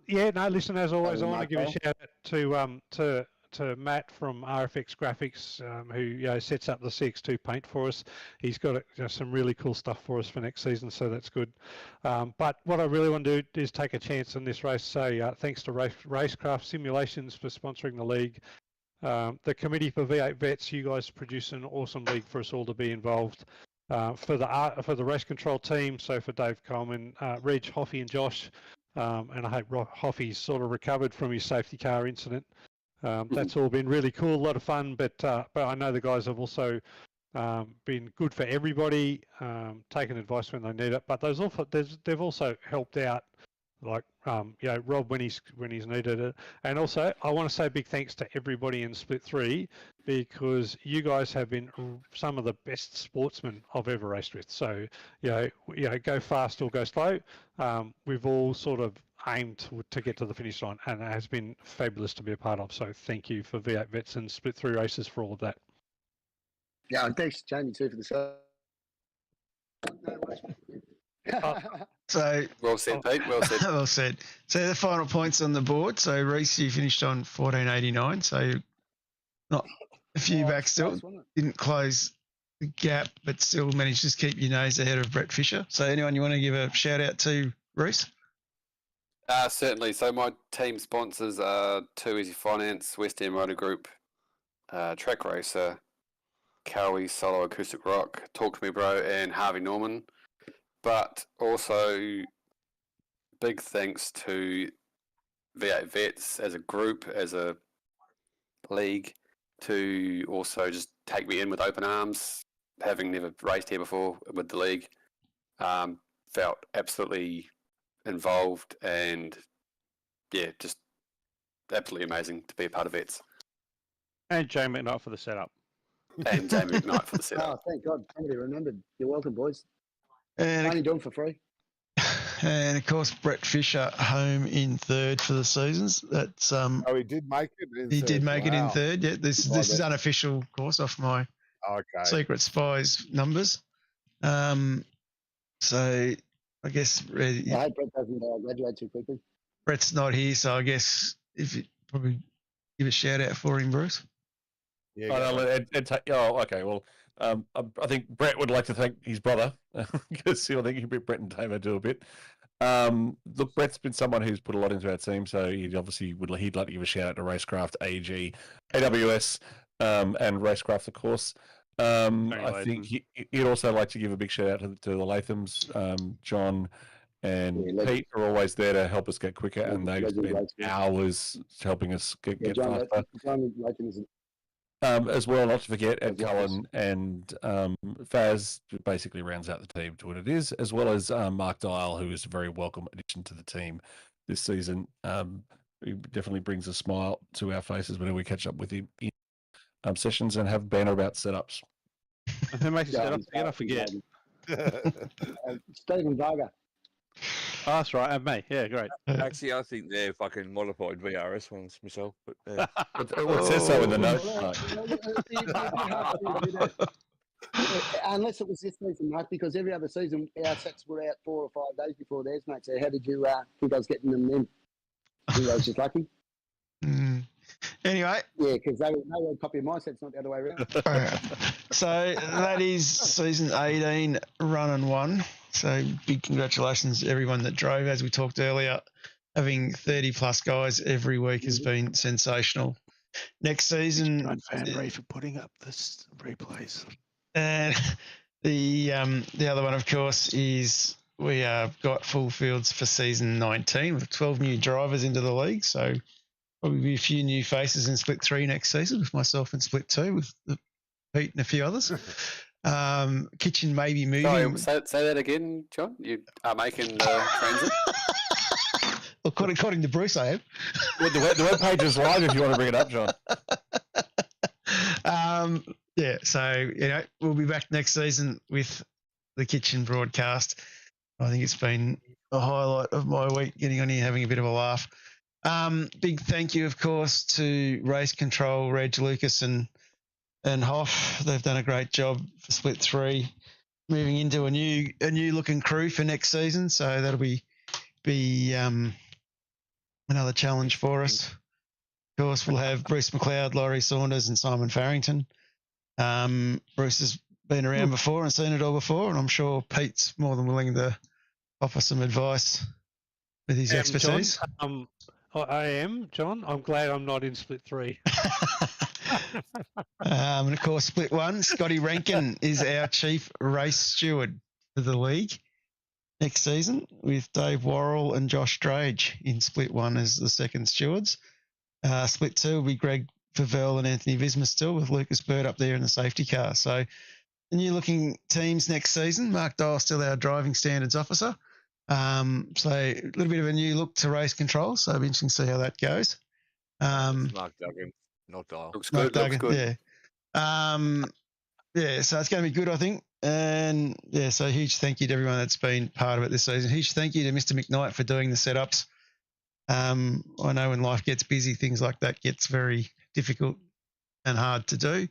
Speaker 5: Listen, as always, I want to give a shout out to Matt from RFX Graphics, who sets up the CX2 paint for us. He's got some really cool stuff for us for next season, so that's good. But what I really want to do is take a chance in this race. So thanks to RaceKraft Simulations for sponsoring the league. The committee for V8 Vets, you guys produce an awesome league for us all to be involved. For the race control team, so for Dave Coleman, Reg, Hoffy, and Josh, and I hope Hoffy's sort of recovered from his safety car incident. That's all been really cool, a lot of fun, but I know the guys have also been good for everybody, taken advice when they need it. But they've also helped out, like Rob when he's needed it. And also, I want to say a big thanks to everybody in Split 3, because you guys have been some of the best sportsmen I've ever raced with. So go fast or go slow. We've all sort of aimed to get to the finish line, and it has been fabulous to be a part of. So thank you for V8 Vets and Split 3 races for all of that.
Speaker 2: Yeah, and thanks Jamie too for the show.
Speaker 1: So
Speaker 6: well said, Pete. Well said.
Speaker 1: Well said. So the final points on the board. So Reese, you finished on 1489. So not a few back still. Didn't close the gap, but still managed to keep your nose ahead of Brett Fisher. So anyone you want to give a shout out to, Reese?
Speaker 6: Certainly. So my team sponsors are Too Easy Finance, West End Motor Group, Track Racer, Cowie Solo Acoustic Rock, Talk to Me Bro, and Harvey Norman. But also big thanks to V8 Vets as a group, as a league, to also just take me in with open arms, having never raced here before with the league. Felt absolutely involved, and yeah, just absolutely amazing to be a part of Vets.
Speaker 9: And Jay McKnight for the setup.
Speaker 6: And Jamie McKnight for the setup.
Speaker 2: Oh, thank God. Somebody remembered. You're welcome, boys.
Speaker 1: And,
Speaker 2: Only doing for free.
Speaker 1: and of course, Brett Fisher home in third for the seasons. That's
Speaker 7: Oh, he did make it in
Speaker 1: he
Speaker 7: third.
Speaker 1: did make it in
Speaker 7: Wow.
Speaker 1: third. Yeah, this is unofficial, of course, off my
Speaker 7: Okay.
Speaker 1: Secret Spies numbers. So I guess
Speaker 2: I hope Brett doesn't graduate too quickly.
Speaker 1: Brett's not here, so I guess if you probably give a shout out for him, Bruce.
Speaker 7: Yeah,
Speaker 8: okay. Well, I think Brett would like to thank his brother because I think Brett and Damo do a bit. Look, Brett's been someone who's put a lot into our team, so he'd like to give a shout out to RaceKraft, AG, AWS, and RaceKraft, of course. I think he'd also like to give a big shout out to the Lathams. John and Pete are always there to help us get quicker, and they've spent hours helping us get faster. As well, not to forget, Ed Cullen and Faz basically rounds out the team to what it is, as well as Mark Dial, who is a very welcome addition to the team this season. He definitely brings a smile to our faces whenever we catch up with him in sessions and have banter about setups.
Speaker 9: Who makes the setups again? I forget.
Speaker 2: Stephen Varga.
Speaker 9: Oh, that's right, and me. Yeah, great.
Speaker 11: Actually, I think they're fucking modified VRS ones myself. But
Speaker 8: it says so in the note.
Speaker 2: Unless it was this season, Mark, because every other season our sets were out 4 or 5 days before theirs, mate. So how did you think I was getting them then? I think I was just lucky.
Speaker 1: Anyway.
Speaker 2: Yeah, because they were a copy of my sets, not the other way around.
Speaker 1: So that is season 18, run and won. So big congratulations to everyone that drove. As we talked earlier, having 30 plus guys every week has been sensational. Next season,
Speaker 5: Van for putting up this replays.
Speaker 1: And the other one, of course, is we have got full fields for season 19 with 12 new drivers into the league. So probably be a few new faces in Split 3 next season with myself in Split 2 with Pete and a few others. Kitchen may be moving.
Speaker 6: Sorry, say that again, John. You are making the transit.
Speaker 1: According to Bruce, I am.
Speaker 8: Well, the webpage is live if you want to bring it up, John.
Speaker 1: Yeah, so we'll be back next season with the Kitchen broadcast. I think it's been a highlight of my week, getting on here, having a bit of a laugh. Big thank you, of course, to Race Control, Reg Lucas and Hoff. They've done a great job for Split 3, moving into a new looking crew for next season. So that'll be another challenge for us. Of course, we'll have Bruce McLeod, Laurie Saunders, and Simon Farrington. Bruce has been around before and seen it all before, and I'm sure Pete's more than willing to offer some advice with his expertise.
Speaker 5: John, I am, John. I'm glad I'm not in Split 3.
Speaker 1: And of course, Split 1, Scotty Rankin is our chief race steward for the league next season, with Dave Worrell and Josh Drage in Split 1 as the second stewards. Split 2 will be Greg Favell and Anthony Visma still, with Lucas Bird up there in the safety car. So the new looking teams next season. Mark Dial still our driving standards officer. So a little bit of a new look to Race Control. So it'll be interesting to see how that goes.
Speaker 11: Mark Duggan, not Dial.
Speaker 6: Looks good.
Speaker 1: Duggan,
Speaker 6: looks good.
Speaker 1: Yeah. So it's going to be good, I think. And yeah, so huge thank you to everyone that's been part of it this season. Huge thank you to Mr. McKnight for doing the setups. I know when life gets busy, things like that gets very difficult and hard to do.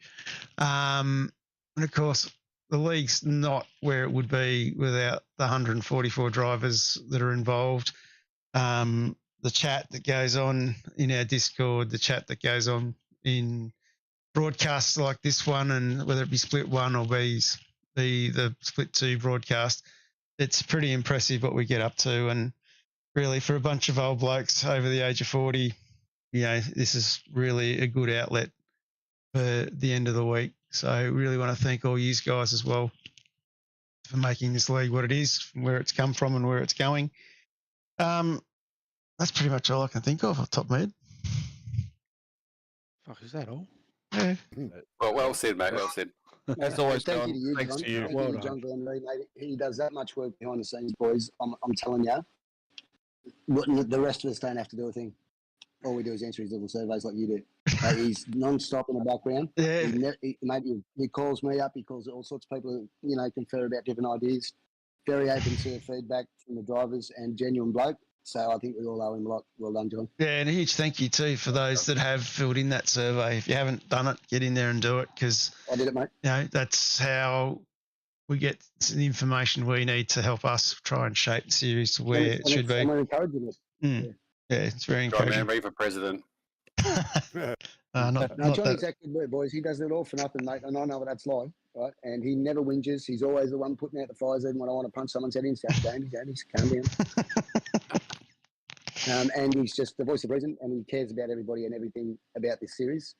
Speaker 1: And of course, the league's not where it would be without the 144 drivers that are involved. The chat that goes on in our Discord, the chat that goes on in broadcasts like this one, and whether it be Split 1 or be the Split 2 broadcast, it's pretty impressive what we get up to. And really, for a bunch of old blokes over the age of 40, this is really a good outlet for the end of the week. So I really want to thank all you guys as well for making this league what it is, from where it's come from and where it's going. That's pretty much all I can think of off the top of my head.
Speaker 5: Fuck, is that all?
Speaker 1: Yeah.
Speaker 6: Well said, mate. Well said.
Speaker 8: As always,
Speaker 2: Thank
Speaker 8: John.
Speaker 2: you to you,
Speaker 8: Thanks
Speaker 2: John.
Speaker 8: to you.
Speaker 2: Thank you to John Van Lee, mate. He does that much work behind the scenes, boys. I'm telling you. The rest of us don't have to do a thing. All we do is answer his little surveys like you do. He's non-stop in the background.
Speaker 1: Yeah.
Speaker 2: Maybe he calls me up. He calls all sorts of people, confer about different ideas. Very open to feedback from the drivers and genuine bloke. So I think we all owe him a lot. Well done, John.
Speaker 1: Yeah, and a huge thank you too for those that have filled in that survey. If you haven't done it, get in there and do it, because
Speaker 2: I did it, mate.
Speaker 1: That's how we get the information we need to help us try and shape the series to where it should be.
Speaker 2: We're encouraging it.
Speaker 1: Yeah, it's very
Speaker 6: Right,
Speaker 1: encouraging.
Speaker 6: man, ready for president.
Speaker 2: Johnny's actually good, boys. He does it all for nothing, mate, and I know what that's like, right? And he never whinges. He's always the one putting out the fires, even when I want to punch someone's head in. Jamie, calm down. And he's just the voice of reason, and he cares about everybody and everything about this series.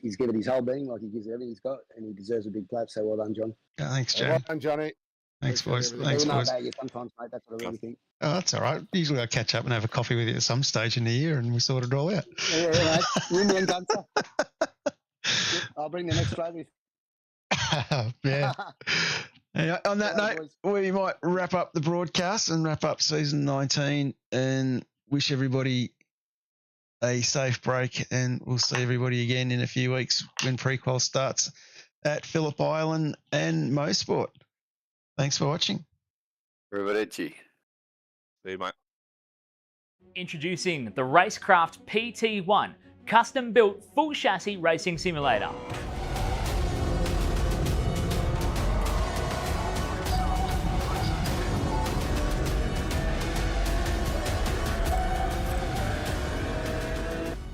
Speaker 2: He's given his whole being, like he gives everything he's got, and he deserves a big clap. So well done, John.
Speaker 1: Yeah, thanks, Joe.
Speaker 7: Well done, Johnny.
Speaker 1: Thanks, boys.
Speaker 2: Thanks, boys. About you sometimes, mate. That's what I really think.
Speaker 1: Oh, that's all right. Usually I catch up and have a coffee with you at some stage in the year, and we sort it all out.
Speaker 2: Yeah, mate. Win me and Gunter. I'll bring the next trophy.
Speaker 1: Yeah. Anyway, on that note, we might wrap up the broadcast and wrap up season 19 and wish everybody a safe break, and we'll see everybody again in a few weeks when pre-qual starts at Phillip Island and Mosport. Thanks for watching.
Speaker 6: Arrivederci.
Speaker 11: See you, mate.
Speaker 13: Introducing the RaceKraft PT1, custom-built full chassis racing simulator.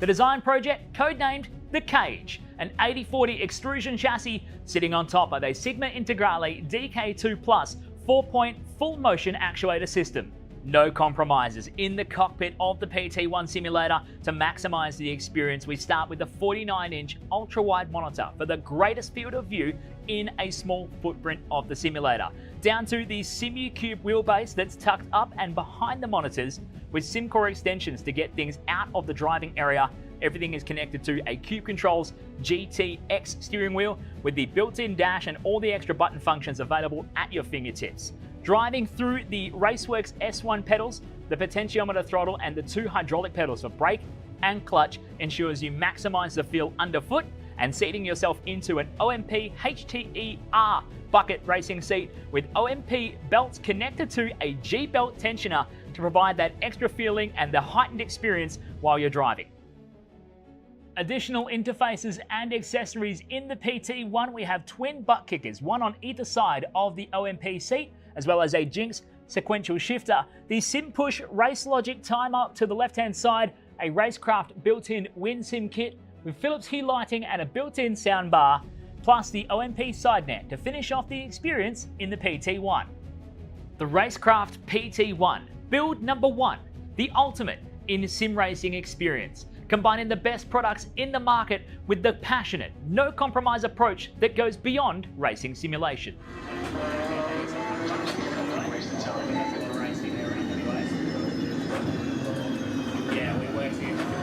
Speaker 13: The design project, codenamed The Cage, an 80/40 extrusion chassis sitting on top of a Sigma Integrale DK2 Plus 4-point full motion actuator system. No compromises in the cockpit of the PT1 simulator. To maximize the experience, we start with the 49-inch ultra-wide monitor for the greatest field of view in a small footprint of the simulator, down to the SimuCube wheelbase that's tucked up and behind the monitors with SimCore extensions to get things out of the driving area. Everything is connected to a Cube Controls GTX steering wheel with the built-in dash and all the extra button functions available at your fingertips. Driving through the Raceworks S1 pedals, the potentiometer throttle and the 2 hydraulic pedals for brake and clutch ensures you maximize the feel underfoot, and seating yourself into an OMP HTER bucket racing seat with OMP belts connected to a G-belt tensioner to provide that extra feeling and the heightened experience while you're driving. Additional interfaces and accessories in the PT1, we have twin butt kickers, one on either side of the OMP seat, as well as a Jinx sequential shifter, the SimPush Race Logic timer to the left-hand side, a RaceKraft built-in WinSim kit with Philips Hue lighting and a built-in soundbar, plus the OMP side net to finish off the experience in the PT1. The RaceKraft PT1, build number 1, the ultimate in sim racing experience, combining the best products in the market with the passionate, no compromise approach that goes beyond racing simulation. Yeah, we work here.